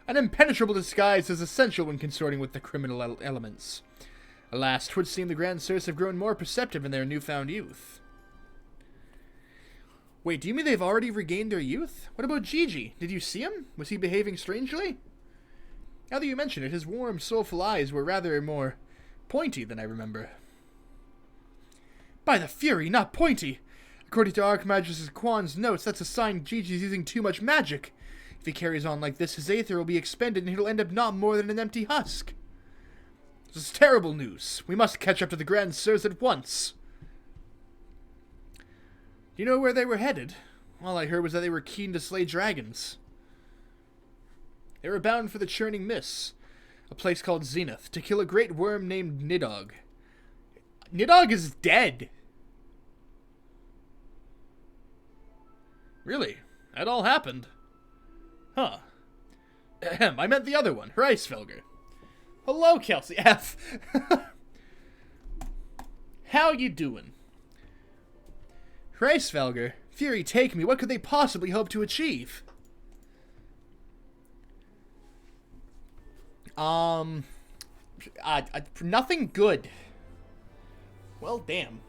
An impenetrable disguise is essential when consorting with the criminal elements. Alas, 'twould seem the Grand Sirs have grown more perceptive in their newfound youth. Wait, do you mean they've already regained their youth? What about Gigi? Did you see him? Was he behaving strangely? Now that you mention it, his warm, soulful eyes were rather more pointy than I remember. By the Fury, not pointy! According to Archmagus Quan's notes, that's a sign Gigi's using too much magic. If he carries on like this, his aether will be expended and he'll end up not more than an empty husk. This is terrible news. We must catch up to the Grand Sirs at once. Do you know where they were headed? All I heard was that they were keen to slay dragons. They were bound for the Churning Mists, a place called Zenith, to kill a great worm named Nidog. Nidog is dead. Really? That all happened? Huh. Ahem, I meant the other one, Hreisfelger. Hello, Kelsey F. How you doing? Hreisfelger, Fury take me, what could they possibly hope to achieve? Nothing good. Well, damn.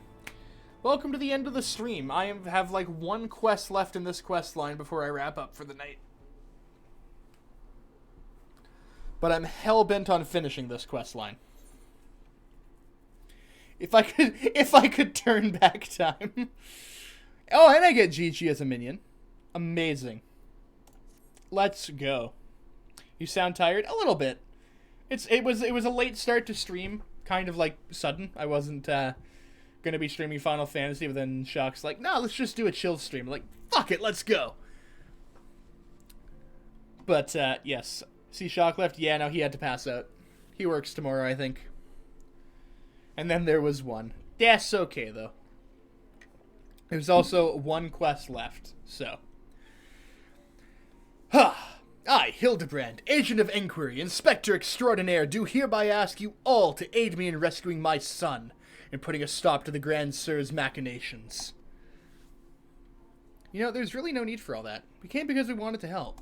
Welcome to the end of the stream. I have like one quest left in this quest line before I wrap up for the night. But I'm hell-bent on finishing this quest line. If I could turn back time. Oh, and I get Gigi as a minion. Amazing. Let's go. You sound tired? A little bit. It was a late start to stream, kind of like sudden. I wasn't gonna be streaming Final Fantasy, but then Shock's like, no, let's just do a chill stream. I'm like, fuck it, let's go. But yes, see Shock left. Yeah, no, he had to pass out. He works tomorrow, I think. And then there was one. That's okay though. There's also one quest left, so. I, Hildebrand, Agent of Inquiry, Inspector Extraordinaire, do hereby ask you all to aid me in rescuing my son and putting a stop to the Grand Sir's machinations. You know, there's really no need for all that. We came because we wanted to help.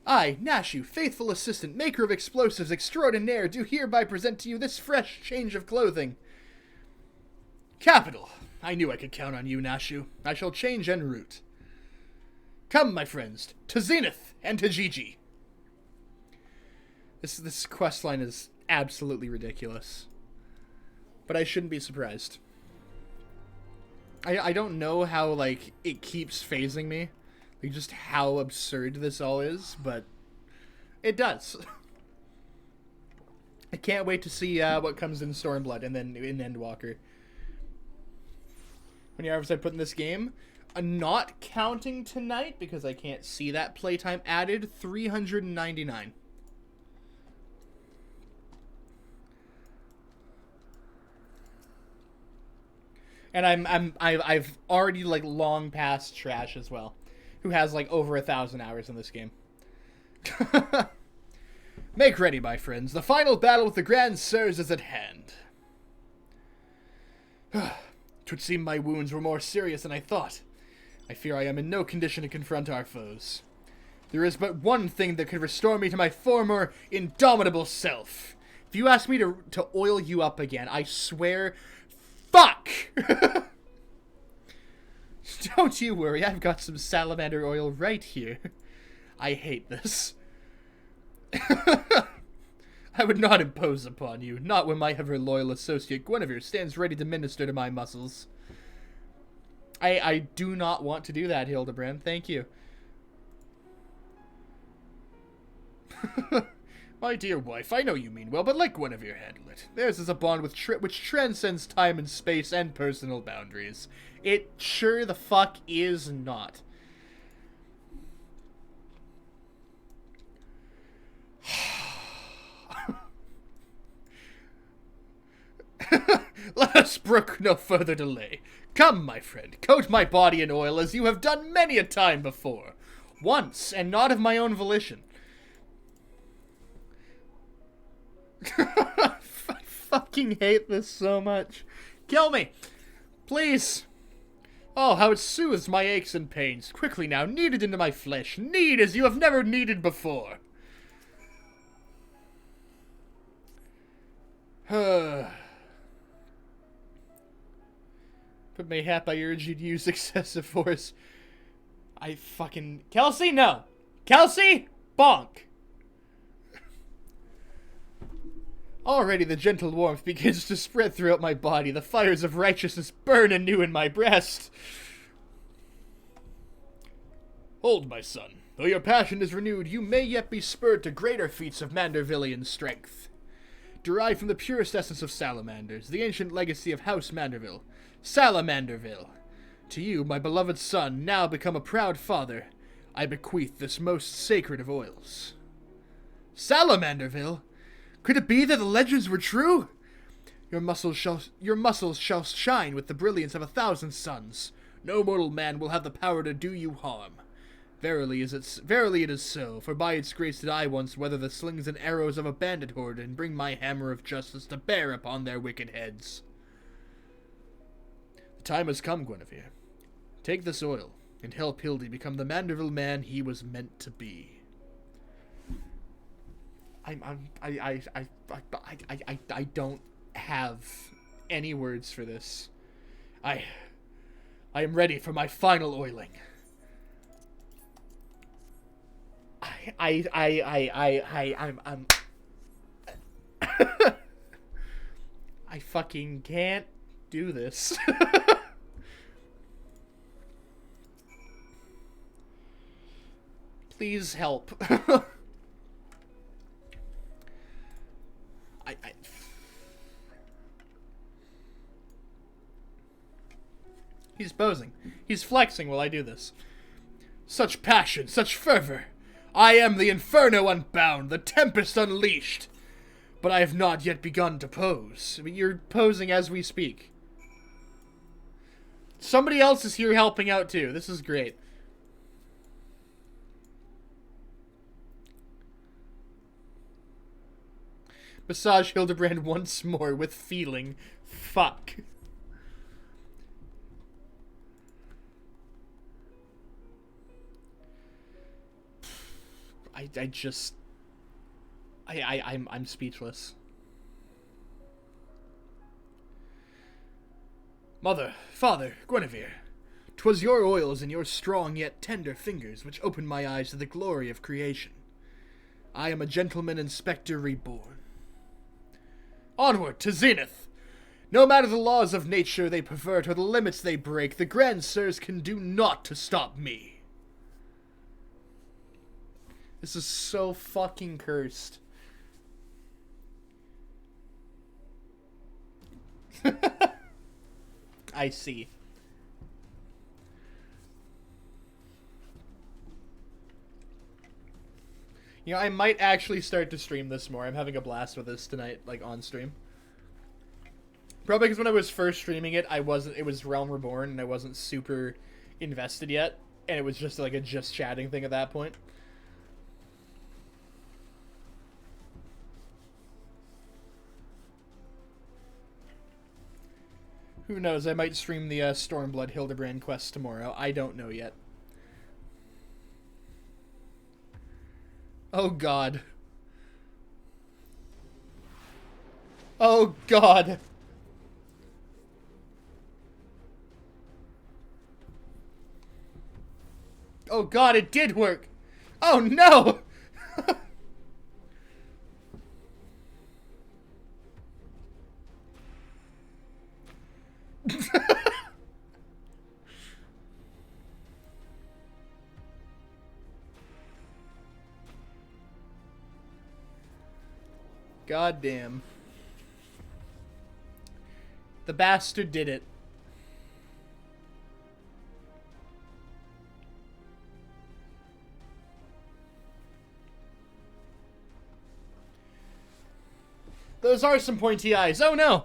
I, Nashu, faithful assistant, maker of explosives extraordinaire, do hereby present to you this fresh change of clothing. Capital. I knew I could count on you, Nashu. I shall change en route. Come, my friends, to Zenith and to Gigi. This quest line is absolutely ridiculous. But I shouldn't be surprised. I don't know how, like, it keeps phasing me. Like, just how absurd this all is, but it does. I can't wait to see what comes in Stormblood and then in Endwalker. When you hours I put in this game, not counting tonight, because I can't see that playtime added, 399. And I've already like long passed Trash as well, who has like over 1,000 hours in this game. Make ready, my friends. The final battle with the Grand Sirs is at hand. Twould seem my wounds were more serious than I thought. I fear I am in no condition to confront our foes. There is but one thing that could restore me to my former indomitable self. If you ask me to oil you up again, I swear, fuck! Don't you worry, I've got some salamander oil right here. I hate this. I would not impose upon you, not when my ever-loyal associate Guinevere stands ready to minister to my muscles. I do not want to do that, Hildebrand. Thank you. My dear wife, I know you mean well, but let Guinevere handle it. Theirs is a bond which transcends time and space and personal boundaries. It sure the fuck is not. Let us brook no further delay. Come, my friend, coat my body in oil as you have done many a time before. Once, and not of my own volition. I fucking hate this so much. Kill me! Please! Oh, how it soothes my aches and pains. Quickly now, knead it into my flesh. Knead as you have never kneaded before. But mayhap I urge you to use excessive force. I fucking... Kelsey, no! Kelsey! Bonk! Already the gentle warmth begins to spread throughout my body. The fires of righteousness burn anew in my breast. Hold, my son. Though your passion is renewed, you may yet be spurred to greater feats of Mandervillian strength. Derived from the purest essence of salamanders, the ancient legacy of House Manderville, Salamanderville. To you, my beloved son, now become a proud father, I bequeath this most sacred of oils. Salamanderville? Could it be that the legends were true? Your muscles shall shine with the brilliance of 1,000 suns. No mortal man will have the power to do you harm. Verily it is so, for by its grace did I once weather the slings and arrows of a bandit horde, and bring my hammer of justice to bear upon their wicked heads. The time has come, Guinevere. Take this oil, and help Hildy become the Manderville man he was meant to be. I don't have any words for this. I am ready for my final oiling. I'm I fucking can't do this. Please help. He's posing. He's flexing while I do this. Such passion, such fervor. I am the inferno unbound, the tempest unleashed. But I have not yet begun to pose. I mean, you're posing as we speak. Somebody else is here helping out too. This is great. Massage Hildebrand once more with feeling. Fuck. I'm speechless. Mother, father, Guinevere, 'twas your oils and your strong yet tender fingers which opened my eyes to the glory of creation. I am a gentleman inspector reborn. Onward to zenith! No matter the laws of nature they pervert or the limits they break, the Grand Sirs can do naught to stop me. This is so fucking cursed. I see. You know, I might actually start to stream this more. I'm having a blast with this tonight, like, on stream. Probably because when I was first streaming it, it was Realm Reborn, and I wasn't super invested yet. And it was just, like, a just chatting thing at that point. Who knows, I might stream the Stormblood Hildebrand quest tomorrow. I don't know yet. Oh god. Oh god. Oh god, it did work! Oh no! God damn. The bastard did it. Those are some pointy eyes. Oh no!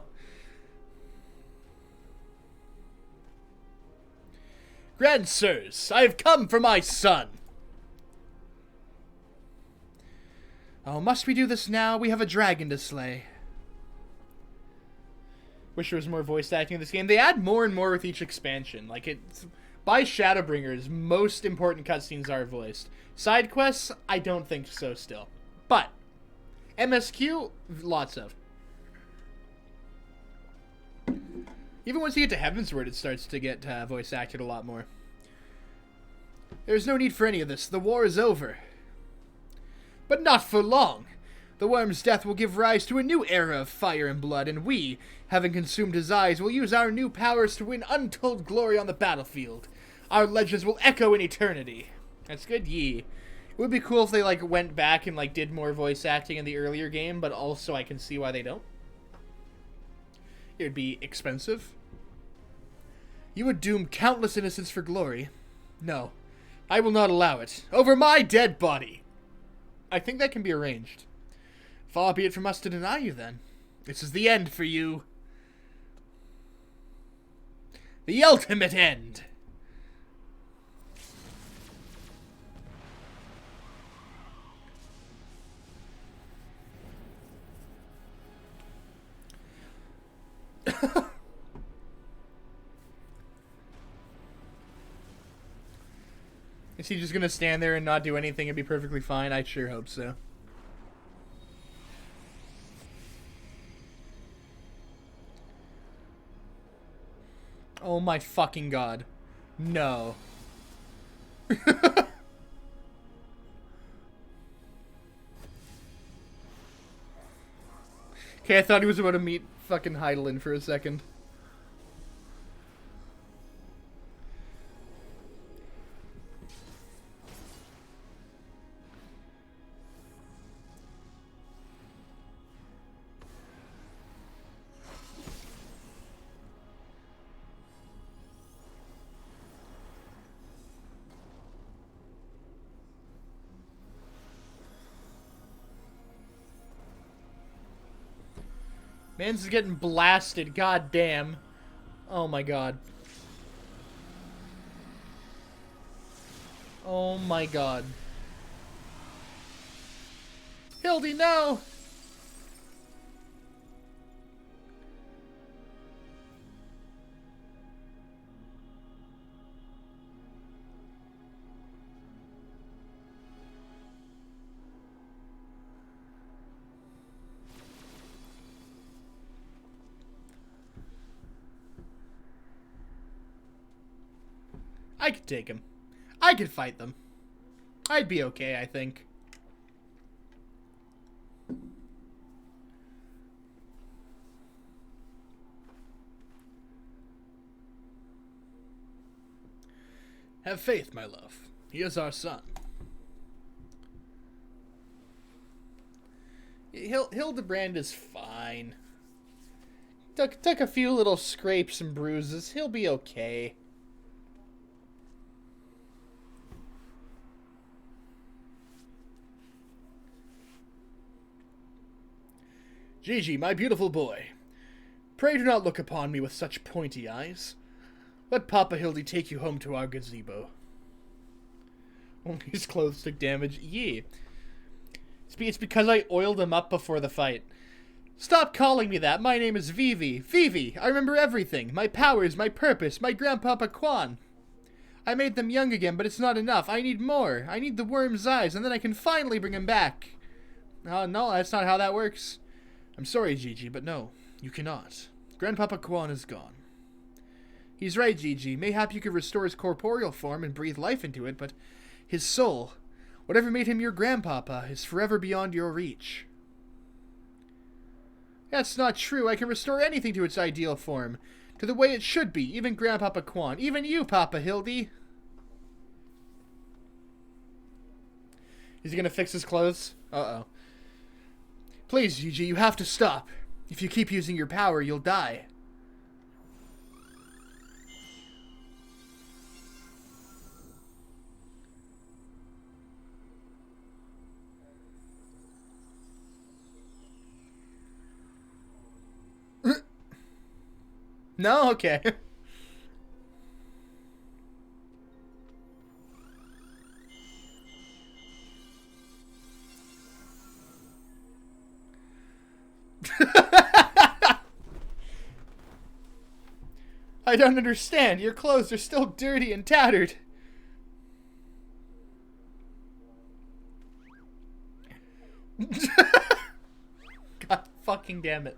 Grand sirs, I have come for my son. Oh, must we do this now? We have a dragon to slay. Wish there was more voice acting in this game. They add more and more with each expansion. Like, it's... By Shadowbringers, most important cutscenes are voiced. Side quests, I don't think so still. But, MSQ, lots of. Even once you get to Heavensward, it starts to get voice acted a lot more. There's no need for any of this. The war is over. But not for long. The worm's death will give rise to a new era of fire and blood, and we, having consumed his eyes, will use our new powers to win untold glory on the battlefield. Our legends will echo in eternity. That's good, ye. It would be cool if they, like, went back and, like, did more voice acting in the earlier game, but also I can see why they don't. It would be expensive. You would doom countless innocents for glory. No, I will not allow it. Over my dead body! I think that can be arranged. Far be it from us to deny you, then. This is the end for you. The ultimate end! Is he just gonna stand there and not do anything and be perfectly fine? I sure hope so. Oh my fucking god. No. Okay, I thought he was about to meet fucking Heidelin for a second. Man's getting blasted, god damn. Oh my god. Oh my god. Hildy, no! I could take him. I could fight them. I'd be okay, I think. Have faith, my love. He is our son. Hildebrand is fine. Took a few little scrapes and bruises. He'll be okay. Gigi, my beautiful boy, pray do not look upon me with such pointy eyes. Let Papa Hildy take you home to our gazebo. Only his clothes took damage. Yeah. It's because I oiled him up before the fight. Stop calling me that. My name is Vivi. Vivi, I remember everything. My powers, my purpose, my Grandpapa Quan. I made them young again, but it's not enough. I need more. I need the worm's eyes, and then I can finally bring him back. Oh, no, that's not how that works. I'm sorry, Gigi, but no, you cannot. Grandpapa Quan is gone. He's right, Gigi. Mayhap you could restore his corporeal form and breathe life into it, but his soul, whatever made him your grandpapa, is forever beyond your reach. That's not true. I can restore anything to its ideal form, to the way it should be, even Grandpapa Quan, even you, Papa Hildy. Is he gonna fix his clothes? Uh-oh. Please, Gigi, you have to stop. If you keep using your power, you'll die. No? Okay. I don't understand. Your clothes are still dirty and tattered. God fucking damn it.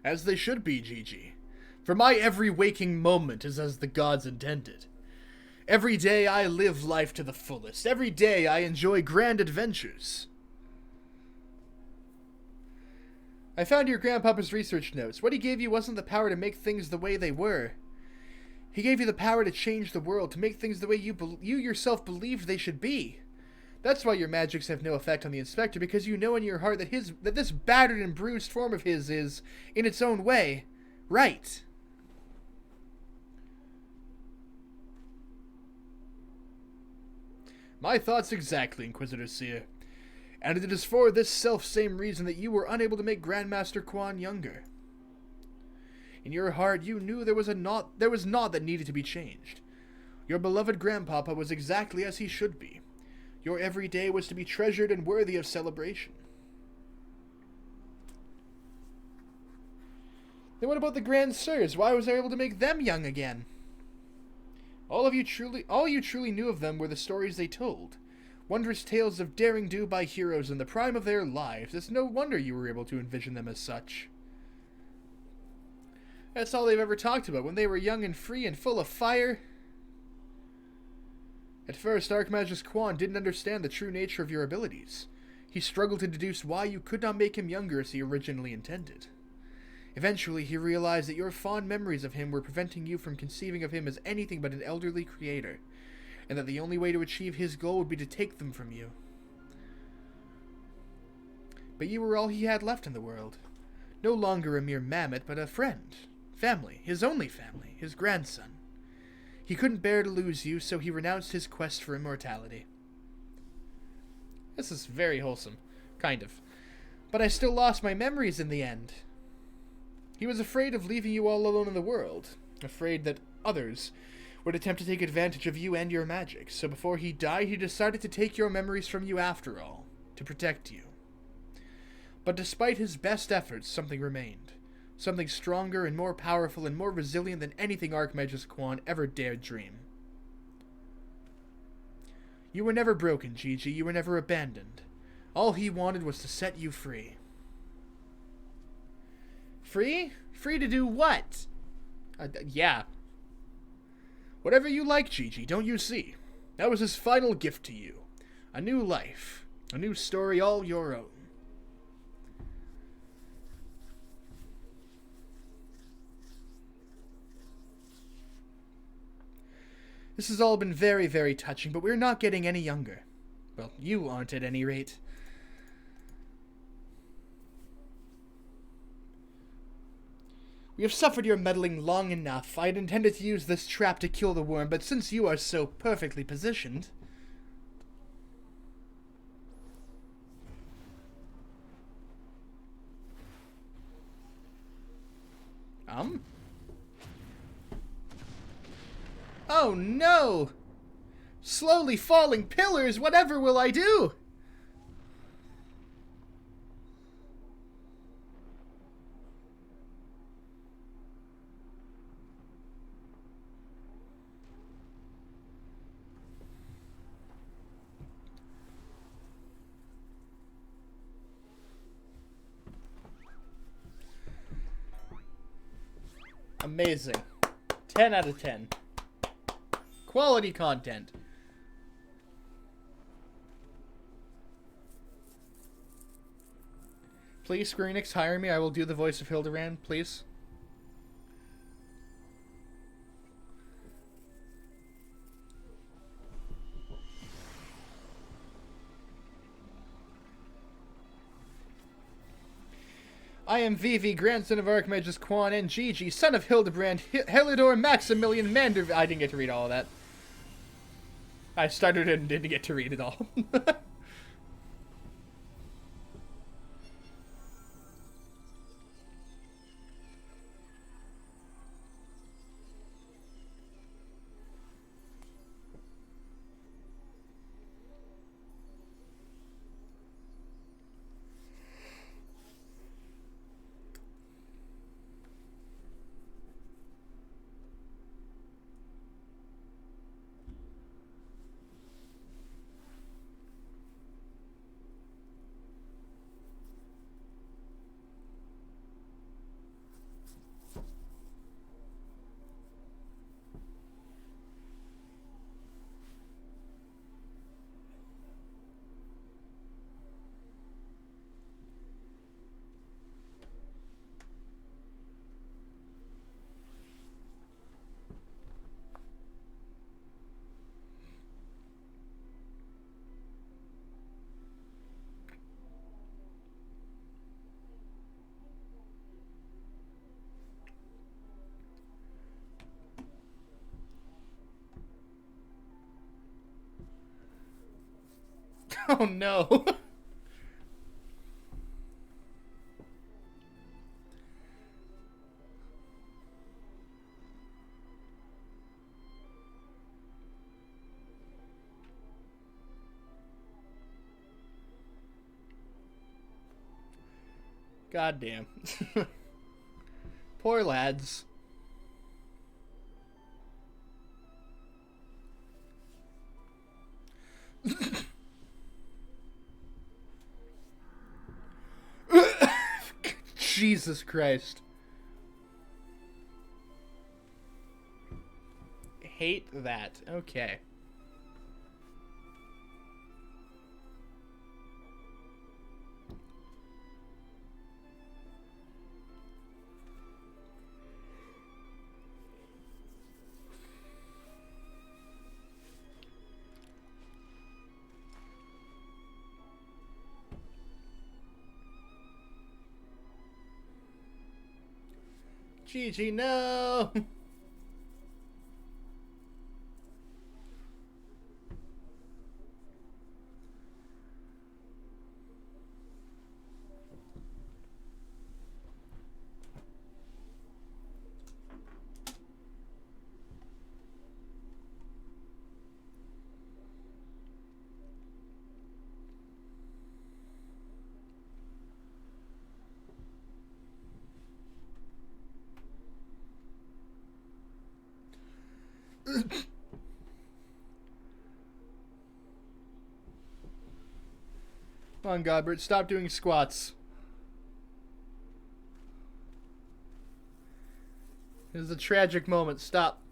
As they should be, Gigi. For my every waking moment is as the gods intended. Every day I live life to the fullest. Every day I enjoy grand adventures. I found your grandpapa's research notes. What he gave you wasn't the power to make things the way they were. He gave you the power to change the world, to make things the way you yourself believed they should be. That's why your magics have no effect on the Inspector, because you know in your heart that this battered and bruised form of his is, in its own way, right. My thoughts exactly, Inquisitor Seer. And it is for this self-same reason that you were unable to make Grandmaster Quan younger. In your heart, you knew there was naught that needed to be changed. Your beloved grandpapa was exactly as he should be. Your every day was to be treasured and worthy of celebration. Then what about the Grand Sirs? Why was I able to make them young again? All you truly knew of them were the stories they told. Wondrous tales of daring do by heroes in the prime of their lives. It's no wonder you were able to envision them as such. That's all they've ever talked about, when they were young and free and full of fire. At first, Archmagus Quan didn't understand the true nature of your abilities. He struggled to deduce why you could not make him younger as he originally intended. Eventually, he realized that your fond memories of him were preventing you from conceiving of him as anything but an elderly creator, and that the only way to achieve his goal would be to take them from you. But you were all he had left in the world. No longer a mere mammoth, but a friend. Family. His only family. His grandson. He couldn't bear to lose you, so he renounced his quest for immortality. This is very wholesome. Kind of. But I still lost my memories in the end. He was afraid of leaving you all alone in the world. Afraid that others would attempt to take advantage of you and your magic. So before he died, he decided to take your memories from you after all. To protect you. But despite his best efforts, something remained. Something stronger and more powerful and more resilient than anything Archmagus Quan ever dared dream. You were never broken, Gigi. You were never abandoned. All he wanted was to set you free. Free? Free to do what? Yeah. Whatever you like, Gigi, don't you see? That was his final gift to you. A new life. A new story all your own. This has all been very, very touching, but we're not getting any younger. Well, you aren't at any rate. We have suffered your meddling long enough. I had intended to use this trap to kill the worm, but since you are so perfectly positioned... Oh no! Slowly falling pillars, whatever will I do? Amazing. 10 out of 10. Quality content. Please, Square Enix, hire me. I will do the voice of Hildebrand, please. I am Vivi, grandson of Archmagus Quan and Gigi, son of Hildebrand, Helidor Maximilian Mander... I didn't get to read all of that. I started and didn't get to read it all. Oh no. God damn. Poor lads. Jesus Christ. Hate that. Okay. GG, no! Come on, Godbert, stop doing squats. It is a tragic moment. Stop.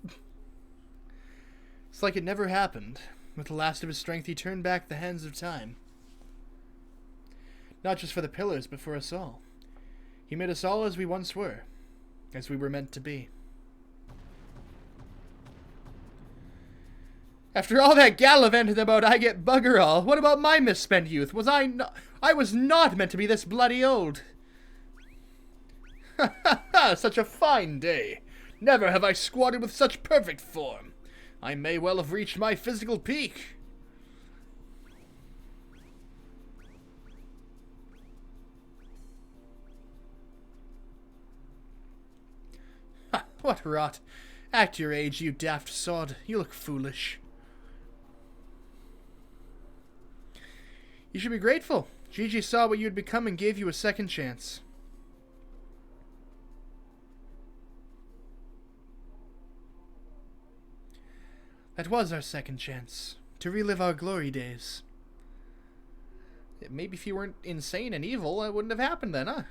It's like it never happened. With the last of his strength, he turned back the hands of time. Not just for the pillars, but for us all. He made us all as we once were. As we were meant to be. After all that gallivanting about I get bugger all, what about my misspent youth? I was not meant to be this bloody old. Ha ha ha, such a fine day. Never have I squatted with such perfect form. I may well have reached my physical peak. Ha, what rot. At your age, you daft sod. You look foolish. You should be grateful. Gigi saw what you had become and gave you a second chance. That was our second chance. To relive our glory days. Maybe if you weren't insane and evil, it wouldn't have happened then, huh?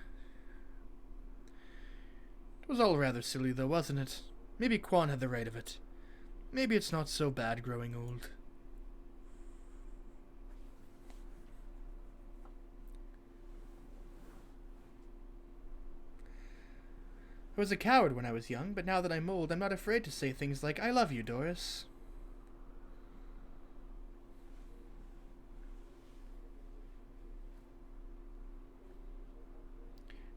It was all rather silly though, wasn't it? Maybe Quan had the right of it. Maybe it's not so bad growing old. I was a coward when I was young, but now that I'm old, I'm not afraid to say things like, I love you, Doris.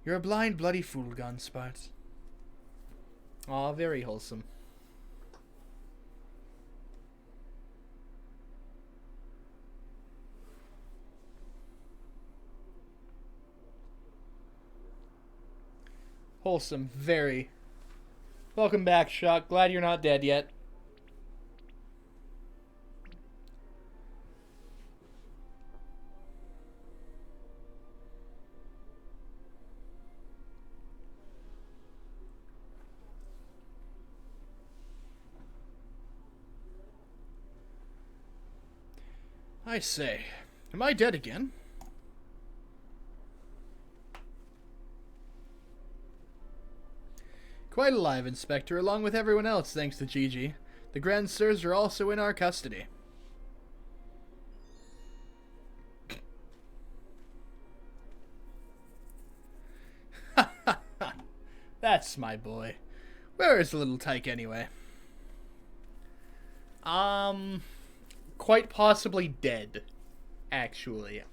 You're a blind, bloody fool, Gonspart. Aw, very wholesome. Wholesome, very. Welcome back, Shock. Glad you're not dead yet. I say, am I dead again? Quite alive, Inspector, along with everyone else, thanks to Gigi. The Grand Sirs are also in our custody. Ha ha ha! That's my boy. Where is the little tyke anyway? Quite possibly dead, actually.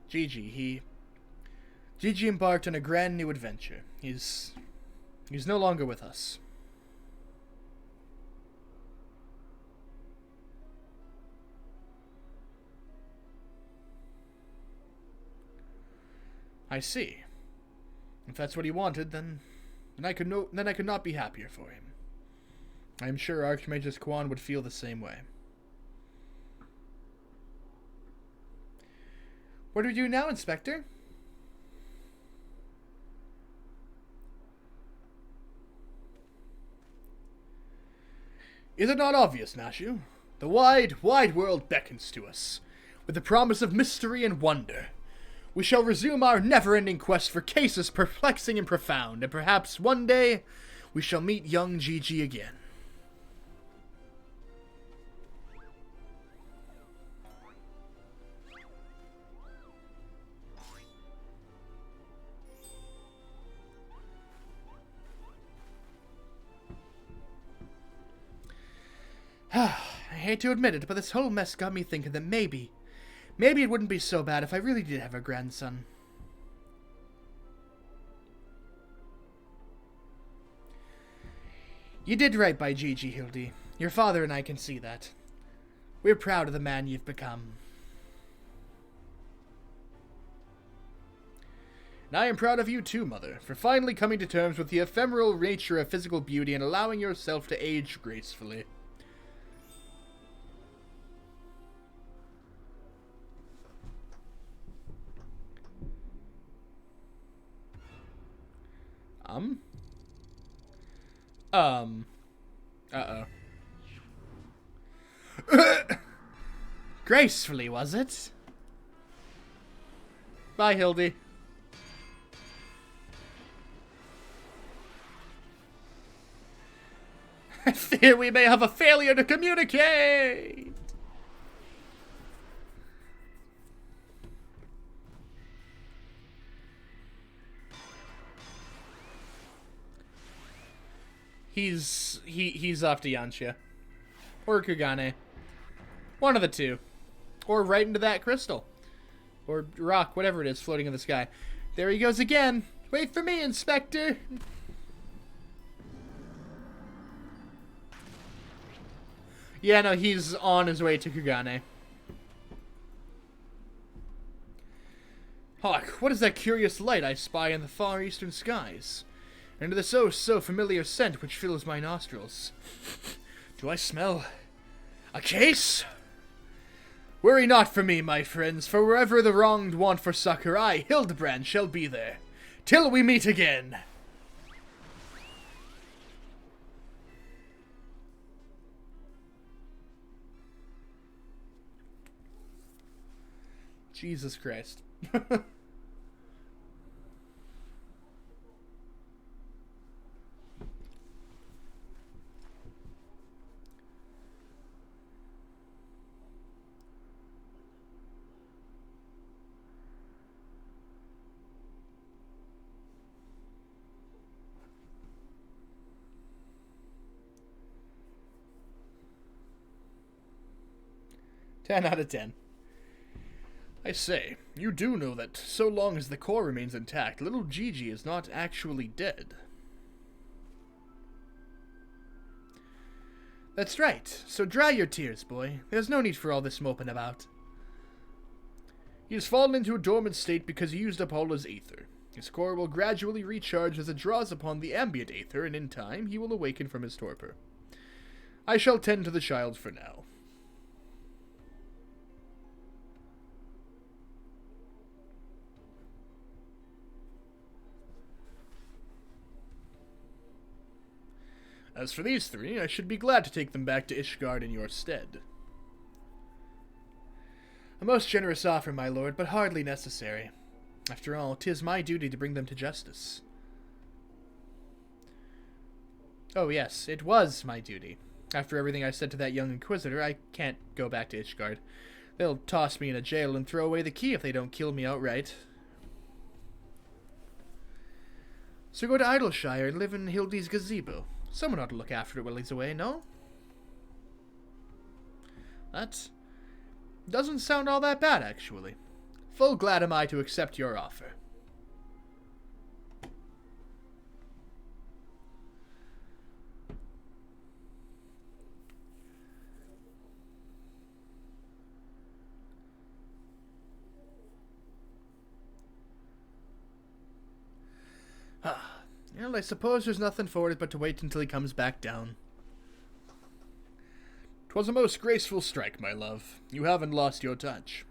Gigi embarked on a grand new adventure. He's no longer with us. I see. If that's what he wanted, then I could not be happier for him. I am sure Archmagus Quan would feel the same way. What do we do now, Inspector? Is it not obvious, Nashu? The wide, wide world beckons to us, with the promise of mystery and wonder. We shall resume our never-ending quest for cases perplexing and profound, and perhaps one day we shall meet young Gigi again. I hate to admit it, but this whole mess got me thinking that maybe it wouldn't be so bad if I really did have a grandson. You did right by Gigi, Hildy. Your father and I can see that. We're proud of the man you've become. And I am proud of you too, Mother, for finally coming to terms with the ephemeral nature of physical beauty and allowing yourself to age gracefully. Uh-oh. Gracefully, was it? Bye, Hildy. I fear we may have a failure to communicate! He's off to Yanxia. Or Kugane. One of the two. Or right into that crystal. Or rock, whatever it is, floating in the sky. There he goes again. Wait for me, Inspector. Yeah, no, he's on his way to Kugane. Hawk, what is that curious light I spy in the far eastern skies? And the so familiar scent which fills my nostrils. Do I smell a case? Worry not for me, my friends, for wherever the wronged want for succor, I, Hildebrand, shall be there, till we meet again. Jesus Christ. 10 out of 10. I say, you do know that so long as the core remains intact, little Gigi is not actually dead. That's right, so dry your tears, boy. There's no need for all this moping about. He has fallen into a dormant state because he used up all his aether. His core will gradually recharge as it draws upon the ambient aether, and in time he will awaken from his torpor. I shall tend to the child for now. As for these three, I should be glad to take them back to Ishgard in your stead. A most generous offer, my lord, but hardly necessary. After all, 'tis my duty to bring them to justice. Oh yes, it was my duty. After everything I said to that young Inquisitor, I can't go back to Ishgard. They'll toss me in a jail and throw away the key if they don't kill me outright. So go to Idleshire and live in Hildy's gazebo. Someone ought to look after it while he's away, no? That doesn't sound all that bad, actually. Full glad am I to accept your offer. I suppose there's nothing for it but to wait until he comes back down. 'Twas a most graceful strike, my love. You haven't lost your touch.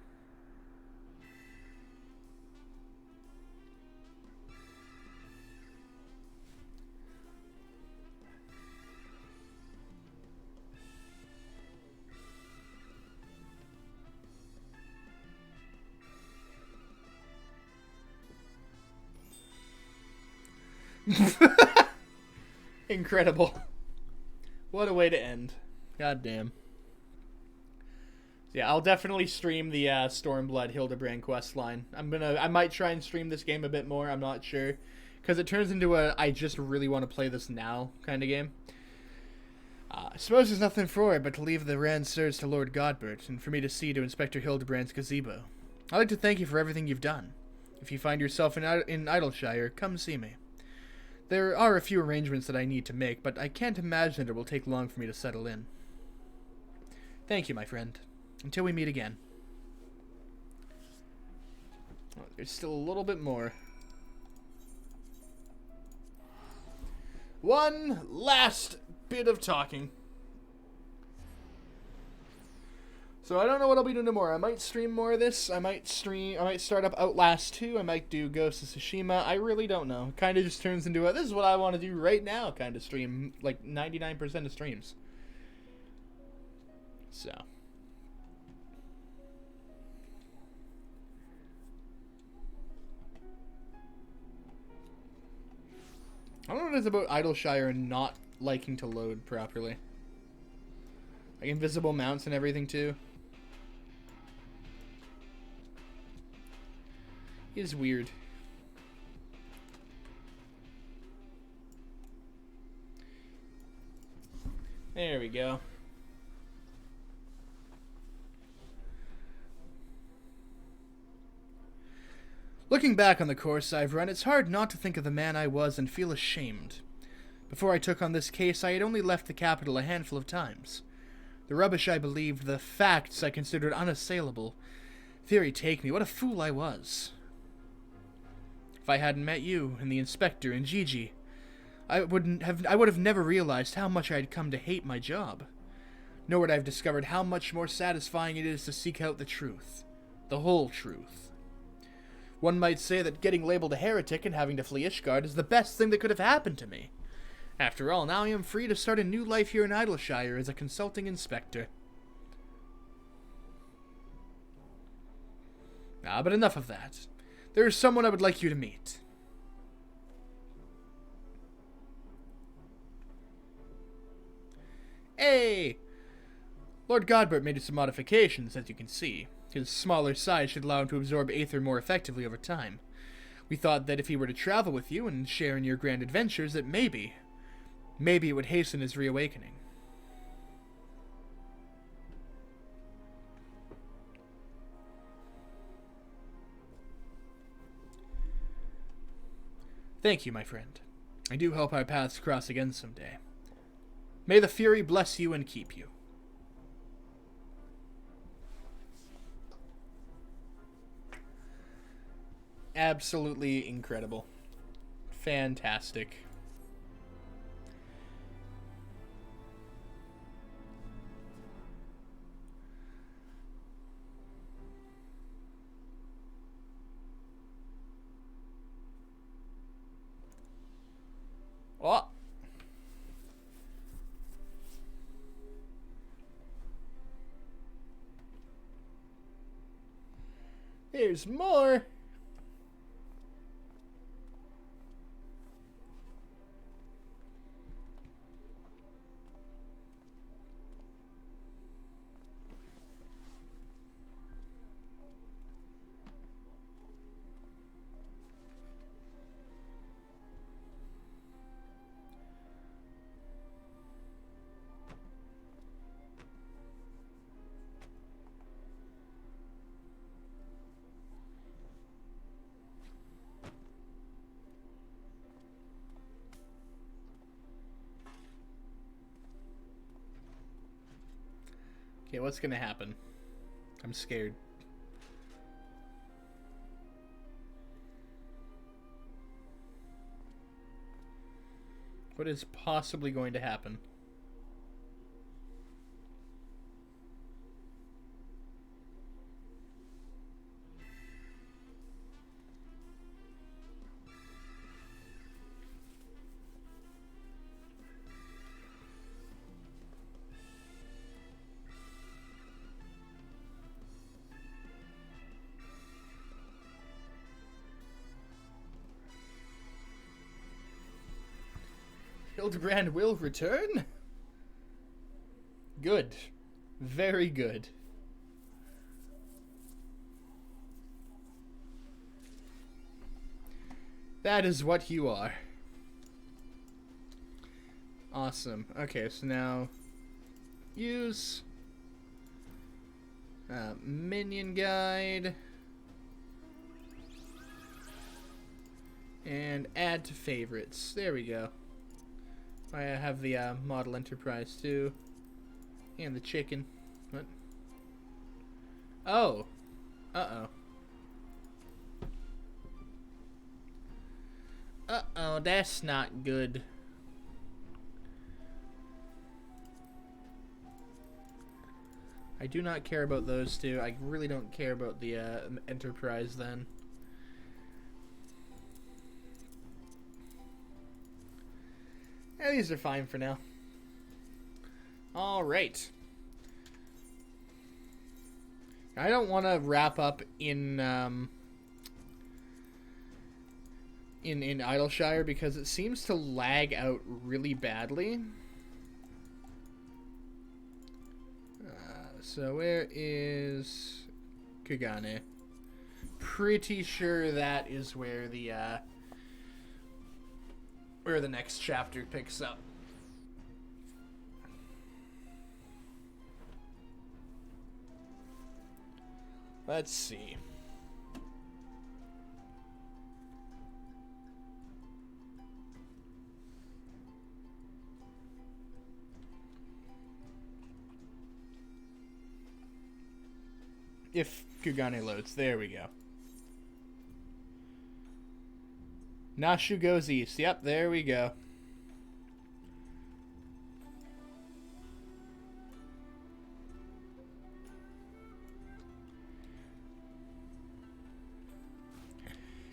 Incredible. What a way to end. God damn. Yeah, I'll definitely stream the Stormblood Hildebrand questline. I might try and stream this game a bit more, I'm not sure. Because it turns into a I just really want to play this now kind of game. I suppose there's nothing for it but to leave the Ransurs to Lord Godbert, and for me to see to Inspector Hildebrand's gazebo. I'd like to thank you for everything you've done. If you find yourself in Idleshire, come see me. There are a few arrangements that I need to make, but I can't imagine it will take long for me to settle in. Thank you, my friend. Until we meet again. Oh, there's still a little bit more. One last bit of talking. So I don't know what I'll be doing tomorrow. I might stream more of this. I might start up Outlast 2. I might do Ghost of Tsushima. I really don't know. It kind of just turns into a, this is what I want to do right now kind of stream. Like 99% of streams. So. I don't know what it is about Idleshire not liking to load properly. Like invisible mounts and everything too. It is weird. There we go. Looking back on the course I've run, it's hard not to think of the man I was and feel ashamed. Before I took on this case, I had only left the capital a handful of times. The rubbish I believed, the facts I considered unassailable. Theory take me, what a fool I was. If I hadn't met you, and the inspector, and Gigi, I would have never realized how much I had come to hate my job. Nor would I have discovered how much more satisfying it is to seek out the truth. The whole truth. One might say that getting labeled a heretic and having to flee Ishgard is the best thing that could have happened to me. After all, now I am free to start a new life here in Idleshire as a consulting inspector. But enough of that. There is someone I would like you to meet. Hey! Lord Godbert made some modifications, as you can see. His smaller size should allow him to absorb Aether more effectively over time. We thought that if he were to travel with you and share in your grand adventures, that maybe it would hasten his reawakening. Thank you, my friend. I do hope our paths cross again someday. May the Fury bless you and keep you. Absolutely incredible. Fantastic. Oh. There's more. Okay, what's gonna happen? I'm scared. What is possibly going to happen? Hildebrand will return? Good. Very good. That is what you are. Awesome. Okay, so now use minion guide and add to favorites. There we go. I have the model enterprise too, and the chicken. What? Oh. Uh-oh. Uh-oh, that's not good. I do not care about those two. I really don't care about the enterprise then. Yeah, these are fine for now. Alright. I don't want to wrap up in Idleshire because it seems to lag out really badly. So where is Kugane? Pretty sure that is where the next chapter picks up. Let's see. If Kugane loads, there we go. Nashu goes east. Yep, there we go.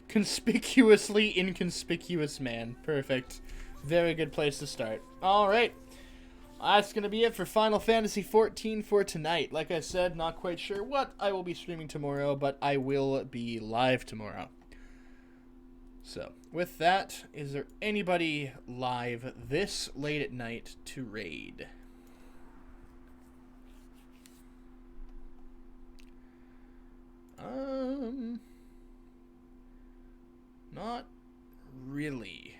Conspicuously inconspicuous man. Perfect. Very good place to start. Alright. That's going to be it for Final Fantasy XIV for tonight. Like I said, not quite sure what I will be streaming tomorrow, but I will be live tomorrow. So, with that, is there anybody live this late at night to raid? Not really.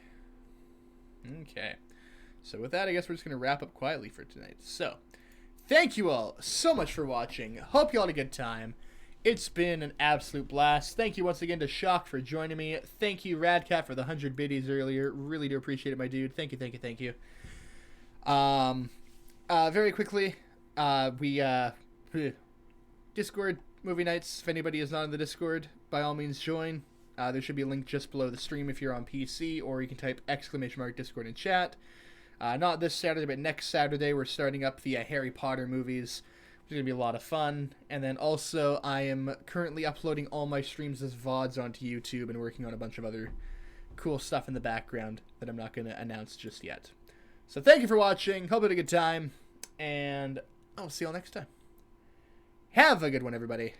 Okay. So with that, I guess we're just going to wrap up quietly for tonight. So, thank you all so much for watching. Hope you all had a good time. It's been an absolute blast. Thank you once again to Shock for joining me. Thank you, Radcat, for the 100 biddies earlier. Really do appreciate it, my dude. Thank you, thank you, thank you. Very quickly, Discord movie nights. If anybody is not in the Discord, by all means join. There should be a link just below the stream if you're on PC, or you can type !Discord in chat. Not this Saturday, but next Saturday, we're starting up the Harry Potter movies, which is going to be a lot of fun. And then also, I am currently uploading all my streams as VODs onto YouTube and working on a bunch of other cool stuff in the background that I'm not going to announce just yet. So thank you for watching. Hope you had a good time, and I'll see you all next time. Have a good one, everybody.